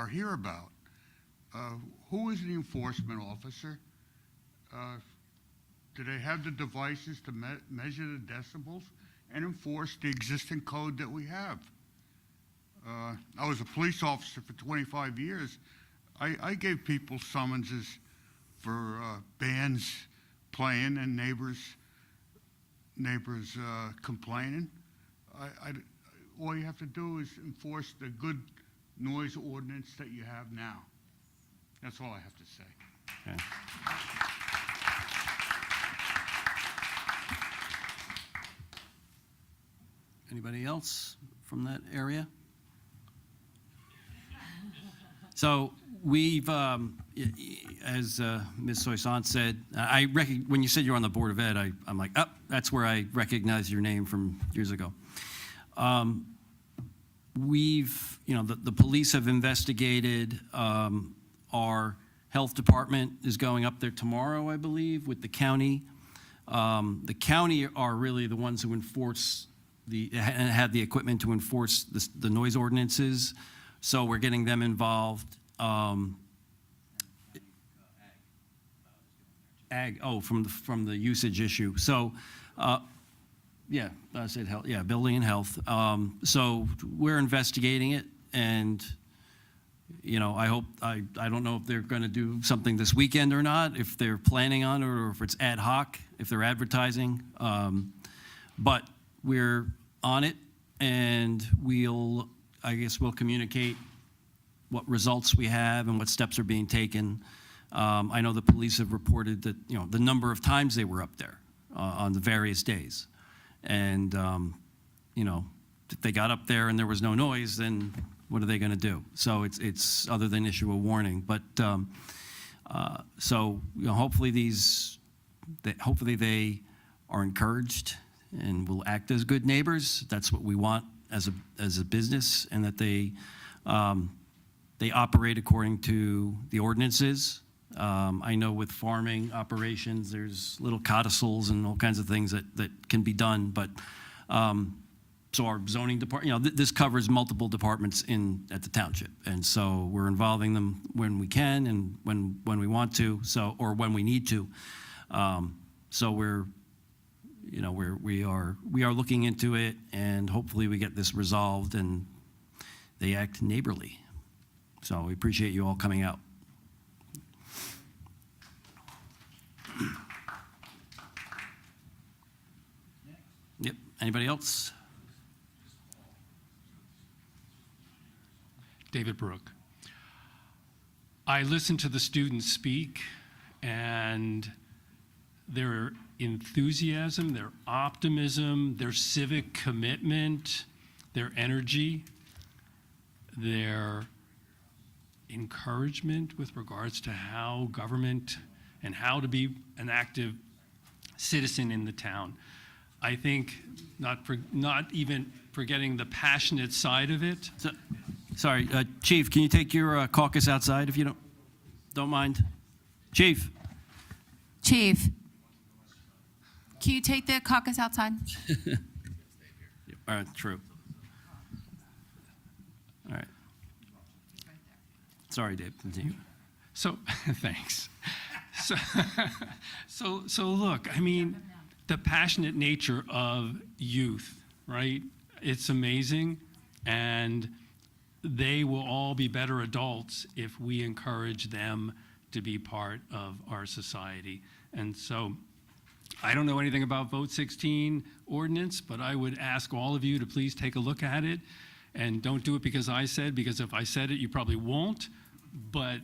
here about. Who is the enforcement officer? Do they have the devices to measure the decibels and enforce the existing code that we have? I was a police officer for 25 years. I gave people summonses for bands playing and neighbors complaining. All you have to do is enforce the good noise ordinance that you have now. That's all I have to say. Okay. Anybody else from that area? So we've, as Ms. Soisant said, when you said you're on the Board of Ed, I'm like, oh, that's where I recognize your name from years ago. The police have investigated. Our health department is going up there tomorrow, I believe, with the county. The county are really the ones who enforce and have the equipment to enforce the noise ordinances. So we're getting them involved. From the usage issue. So, yeah, I said health. Yeah, building and health. So we're investigating it, and I don't know if they're going to do something this weekend or not, if they're planning on it, or if it's ad hoc, if they're advertising. But we're on it, and I guess we'll communicate what results we have and what steps are being taken. I know the police have reported that, the number of times they were up there on the various days. And, if they got up there and there was no noise, then what are they going to do? So it's other than issue a warning. But hopefully they are encouraged and will act as good neighbors. That's what we want as a business, and that they operate according to the ordinances. I know with farming operations, there's little codicils and all kinds of things that can be done, but so our zoning department, this covers multiple departments at the township, and so we're involving them when we can and when we want to, or when we need to. So we are looking into it, and hopefully we get this resolved and they act neighborly. So we appreciate you all coming out. Yep. Anybody else? David Brooke. I listened to the students speak, and their enthusiasm, their optimism, their civic commitment, their energy, their encouragement with regards to how government and how to be an active citizen in the town. I think not even forgetting the passionate side of it. Sorry, Chief, can you take your caucus outside if you don't mind? Chief. Chief, can you take the caucus outside? All right, true. All right. Sorry, Dave, continue. So, thanks. So look, I mean, the passionate nature of youth, right? It's amazing, and they will all be better adults if we encourage them to be part of our society. And so I don't know anything about Vote 16 ordinance, but I would ask all of you to please take a look at it, and don't do it because if I said it, you probably won't, but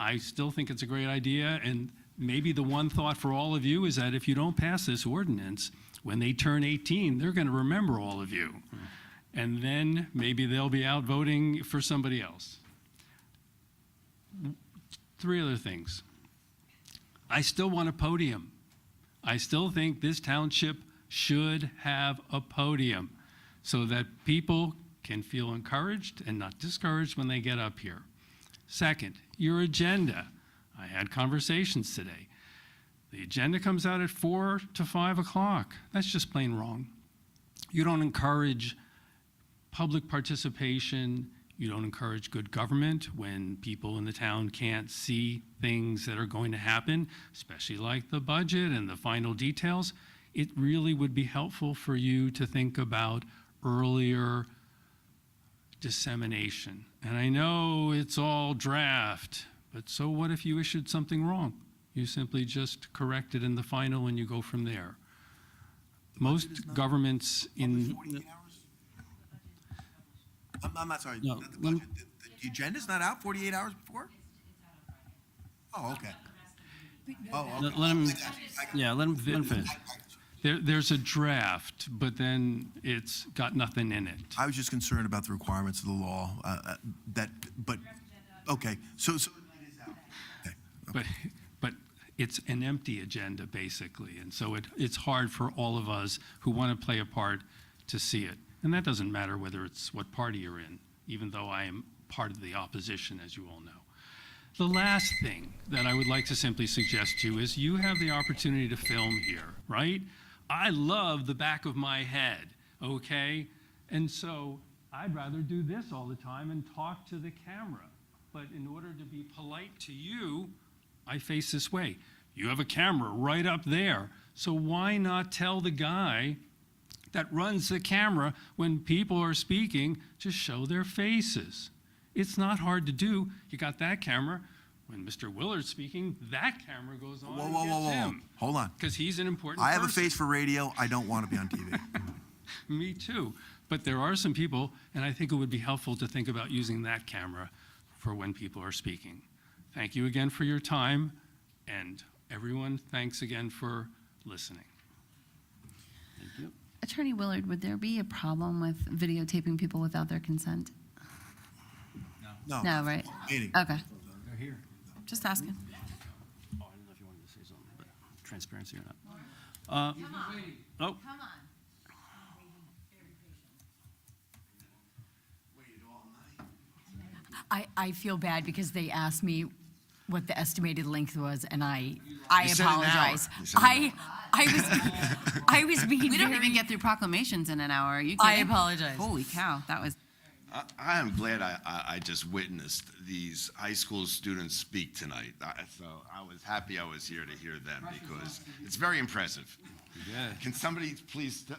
I still think it's a great idea. And maybe the one thought for all of you is that if you don't pass this ordinance, when they turn 18, they're going to remember all of you. And then maybe they'll be out voting for somebody else. 3 other things. I still want a podium. I still think this township should have a podium so that people can feel encouraged and not discouraged when they get up here. Second, your agenda. I had conversations today. The agenda comes out at 4 to 5 o'clock. That's just plain wrong. You don't encourage public participation. You don't encourage good government when people in the town can't see things that are going to happen, especially like the budget and the final details. It really would be helpful for you to think about earlier dissemination. And I know it's all draft, but so what if you issued something wrong? You simply just correct it in the final and you go from there. Most governments in... 48 hours? I'm not sorry. No, Not the budget. The agenda's not out 48 hours before? Oh, okay. Oh, okay. Let him, yeah, let him finish. There's a draft, but then it's got nothing in it. I was just concerned about the requirements of the law, but, okay, so. Okay. But it's an empty agenda, basically, and so it's hard for all of us who want to play a part to see it. And that doesn't matter whether it's what party you're in, even though I am part of the opposition, as you all know. The last thing that I would like to simply suggest to you is you have the opportunity to film here, right? I love the back of my head, okay? And so I'd rather do this all the time and talk to the camera. But in order to be polite to you, I face this way. You have a camera right up there. So why not tell the guy that runs the camera when people are speaking to show their faces? It's not hard to do. You got that camera. When Mr. Willard's speaking, that camera goes on and gets him. Hold on. Because he's an important I have a person. face for radio. I don't want to be on TV. Me too. But there are some people, and I think it would be helpful to think about using that camera for when people are speaking. Thank you again for your time, and everyone, thanks again for listening. Thank you. Attorney Willard, would there be a problem with videotaping people without their consent? No. No, right? Meeting. Okay. They're here. Just asking. Oh, I didn't know if you wanted to say something, but transparency or not. Come on. Oh, Come on. I feel bad because they asked me what the estimated length was, and I You said an hour. apologize. You said an I was being We don't very- even get through proclamations in an hour. Are you I kidding? apologize. Holy cow, that was. I am glad I just witnessed these high school students speak tonight. So I was happy I was here to hear them because it's very impressive. yeah. Can somebody please, they're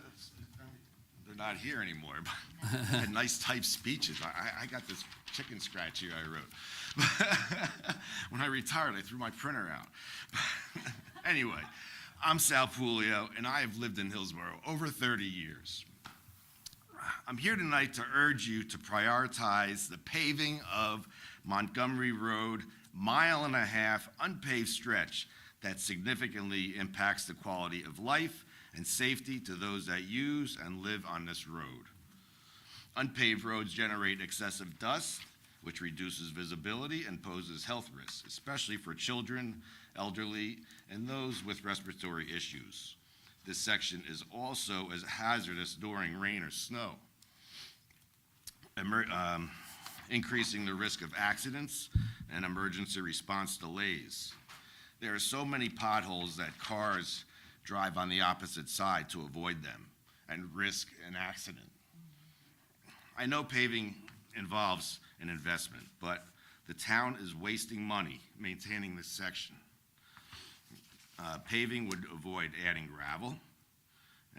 not here anymore, but they had nice typed speeches. I got this chicken scratch here I wrote. When I retired, I threw my printer out. Anyway, I'm Sal Pulio, and I have lived in Hillsborough over 30 years. I'm here tonight to urge you to prioritize the paving of Montgomery Road, mile-and-a-half unpaved stretch that significantly impacts the quality of life and safety to those that use and live on this road. Unpaved roads generate excessive dust, which reduces visibility and poses health risks, especially for children, elderly, and those with respiratory issues. This section is also as hazardous during rain or snow, increasing the risk of accidents and emergency response delays. There are so many potholes that cars drive on the opposite side to avoid them and risk an accident. I know paving involves an investment, but the town is wasting money maintaining this section. Paving would avoid adding gravel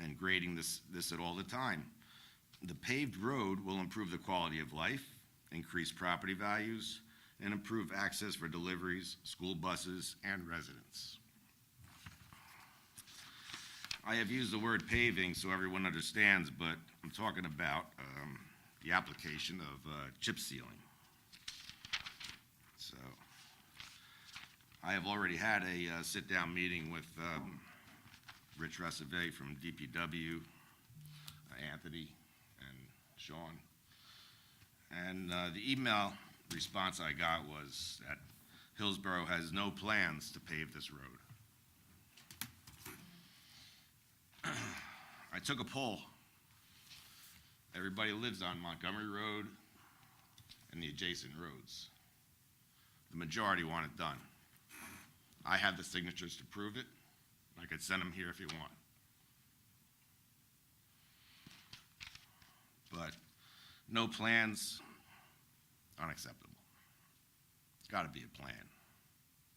and grading this at all the time. The paved road will improve the quality of life, increase property values, and improve access for deliveries, school buses, and residents. I have used the word paving so everyone understands, but I'm talking about the application of chip sealing. So I have already had a sit-down meeting with Rich Receve from DPW, Anthony, and Sean. And the email response I got was that Hillsborough has no plans to pave this road. I took a poll. Everybody lives on Montgomery Road and the adjacent roads. The majority want it done. I have the signatures to prove it. I could send them here if you want. But no plans, unacceptable. It's got to be a plan.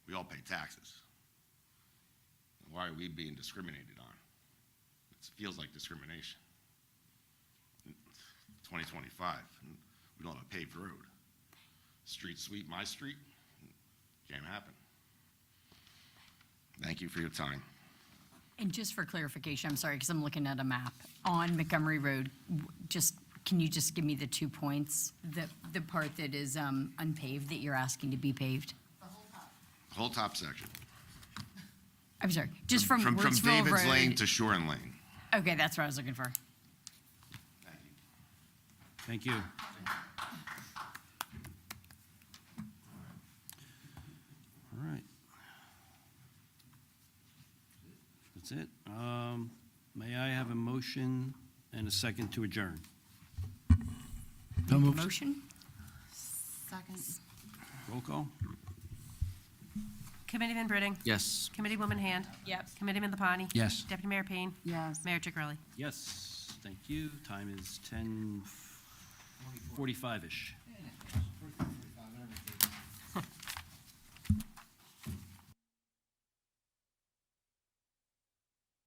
We all pay taxes. Why are we being discriminated on? It feels like discrimination. 2025, and we don't have a paved road. Street sweep my street, can't happen. Thank you for your time. And just for clarification, I'm sorry, because I'm looking at a map. On Montgomery Road, can you just give me the 2 points? The part that is unpaved that you're asking to be paved? The whole top section. I'm sorry, just from From Woodsville David's Road. Lane to Shoren Lane. Okay, that's what I was looking for. Thank you. All right. That's it. May I have a motion and a second to adjourn? Motion? Second. Roll call? Committeeman Britting? Yes. Committeewoman Hand? Yes. Committeeman Lapani? Yes. Deputy Mayor Payne? Yes. Mayor Chicarelli? Yes, thank you. Time is 10:45-ish.